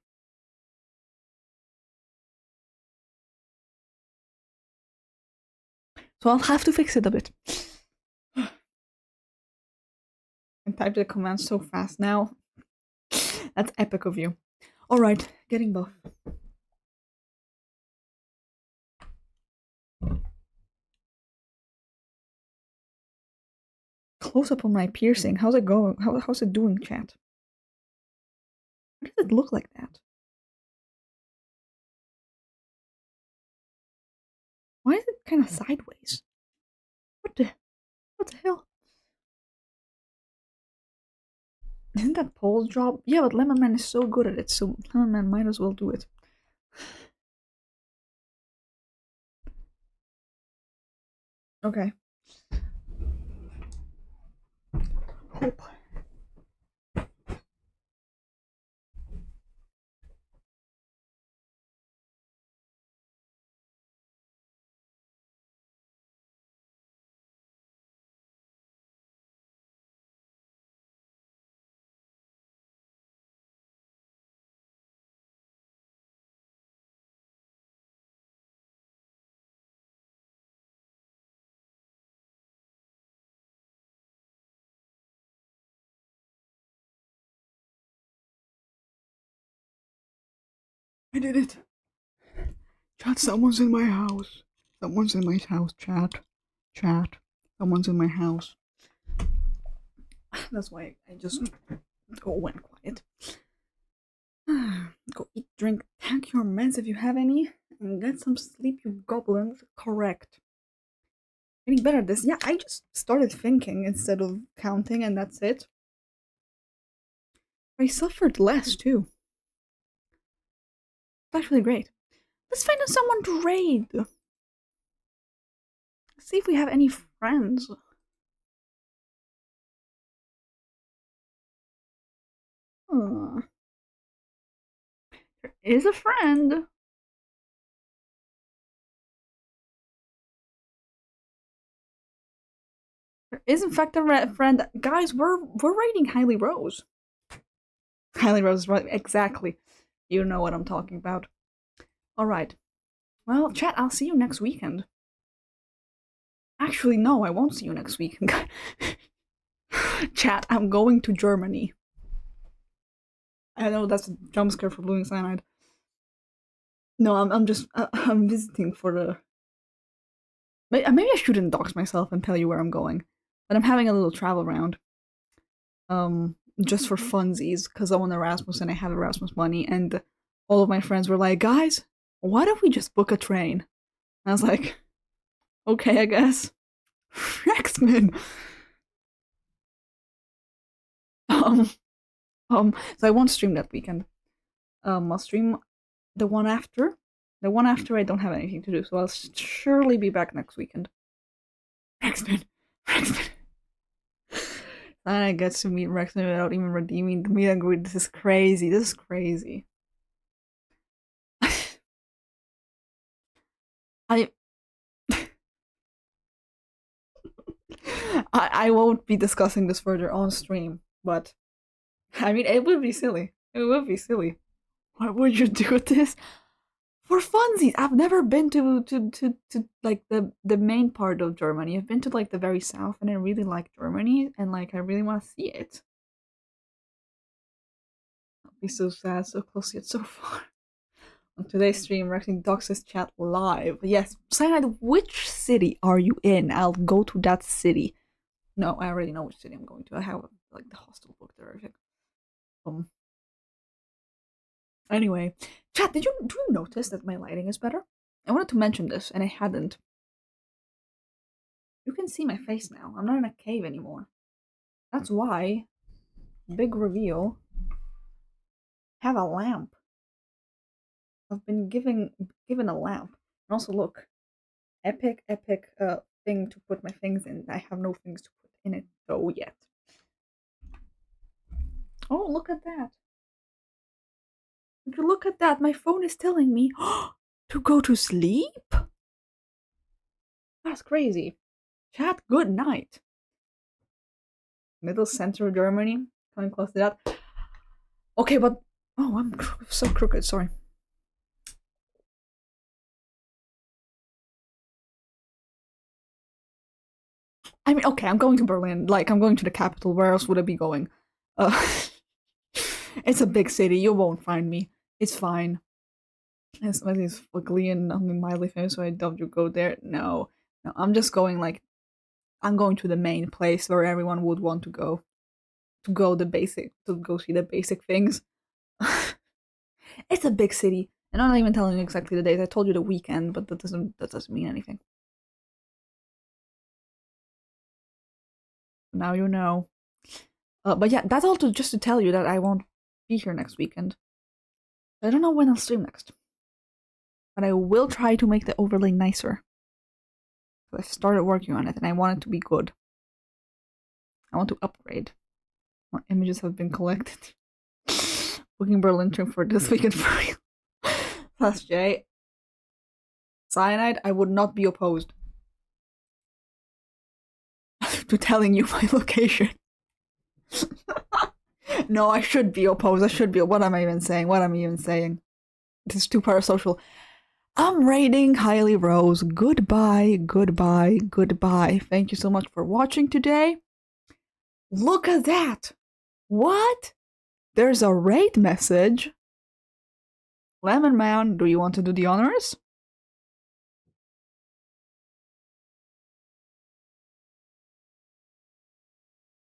So I'll have to fix it a bit. I typed the command so fast now. That's epic of you. Alright, getting buff. Close up on my piercing. How's it going? How's it doing, chat? Why does it look like that? Why is it kind of sideways? What the hell? Isn't that Paul's job? Yeah, but Lemon Man is so good at it, so Lemon Man might as well do it. Okay. Hope. I did it. Chat, someone's in my house. Someone's in my house, chat. Chat. Someone's in my house. That's why I just went quiet. Go eat, drink, tank your meds if you have any, and get some sleep, you goblins. Correct. Getting better at this. Yeah, I just started thinking instead of counting, and that's it. I suffered less, too. It's actually great. Let's find out someone to raid. Let's see if we have any friends. There is a friend. There is in fact a friend. Guys, we're raiding Highly Rose. Highly Rose, right? Exactly. You know what I'm talking about. Alright. Well, chat, I'll see you next weekend. Actually, no, I won't see you next weekend. Chat, I'm going to Germany. I know that's a jump scare for Blue Cyanide. No, I'm just I'm visiting for the. Maybe I shouldn't dox myself and tell you where I'm going, but I'm having a little travel round. Just for funsies, because I'm on Erasmus and I have Erasmus money, and all of my friends were like, "Guys, why don't we just book a train?" And I was like, "Okay, I guess." X-Men. So I won't stream that weekend. I'll stream the one after The one after I don't have anything to do, so I'll surely be back next weekend. Rexman! And I get to meet Rexman without even redeeming the meet and greet. This is crazy. This is crazy. I won't be discussing this further on stream, but I mean, it would be silly. It would be silly. Why would you do this? For funsies! I've never been to like the main part of Germany. I've been to like the very south, and I really like Germany, and like I really want to see it. I'll be so sad, so close yet so far. On today's stream, Rexing Dox's chat live. Yes, Cyanide, which city are you in? I'll go to that city. No, I already know which city I'm going to. I have like the hostel booked there. I think. Anyway, chat, do you notice that my lighting is better? I wanted to mention this, and I hadn't. You can see my face now. I'm not in a cave anymore. That's why, big reveal, have a lamp. I've been given a lamp. And also look, epic thing to put my things in. I have no things to put in it though yet. Oh, look at that. Would you look at that? My phone is telling me to go to sleep? That's crazy. Chat, good night. Middle center Germany. Coming close to that. Okay, but... Oh, I'm so crooked, sorry. I mean, okay, I'm going to Berlin. Like, I'm going to the capital. Where else would I be going? It's a big city. You won't find me. It's fine. It's ugly and I'm mildly famous, so I doubt you go there. No, I'm just going like I'm going to the main place where everyone would want to go see the basic things. It's a big city, and I'm not even telling you exactly the days. I told you the weekend, but that doesn't mean anything. Now you know. But yeah, that's all just to tell you that I won't be here next weekend. I don't know when I'll stream next. But I will try to make the overlay nicer. I started working on it and I want it to be good. I want to upgrade. More images have been collected. Booking Berlin trip for this weekend for real. Plus J. Cyanide, I would not be opposed to telling you my location. No, I should be opposed. I should be. What am I even saying? This is too parasocial. I'm rating Highly Rose. Goodbye. Thank you so much for watching today. Look at that. What? There's a raid message. Lemon Man, do you want to do the honors?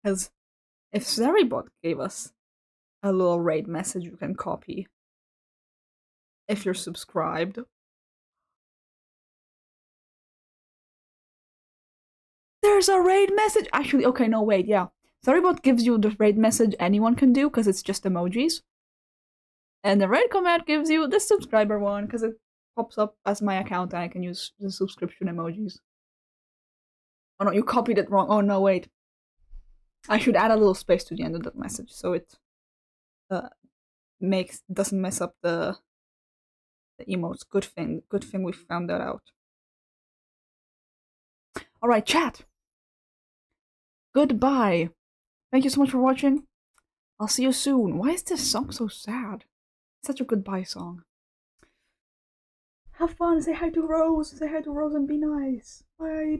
Because if Zeribot gave us a little raid message you can copy if you're subscribed. There's a raid message! Actually, okay, no, wait, yeah. Zeribot gives you the raid message anyone can do because it's just emojis. And the raid command gives you the subscriber one because it pops up as my account and I can use the subscription emojis. Oh no, you copied it wrong. Oh no, wait. I should add a little space to the end of that message so it doesn't mess up the emotes. Good thing we found that out. Alright, chat. Goodbye. Thank you so much for watching. I'll see you soon. Why is this song so sad? It's such a goodbye song. Have fun. Say hi to Rose. Say hi to Rose and be nice. Bye.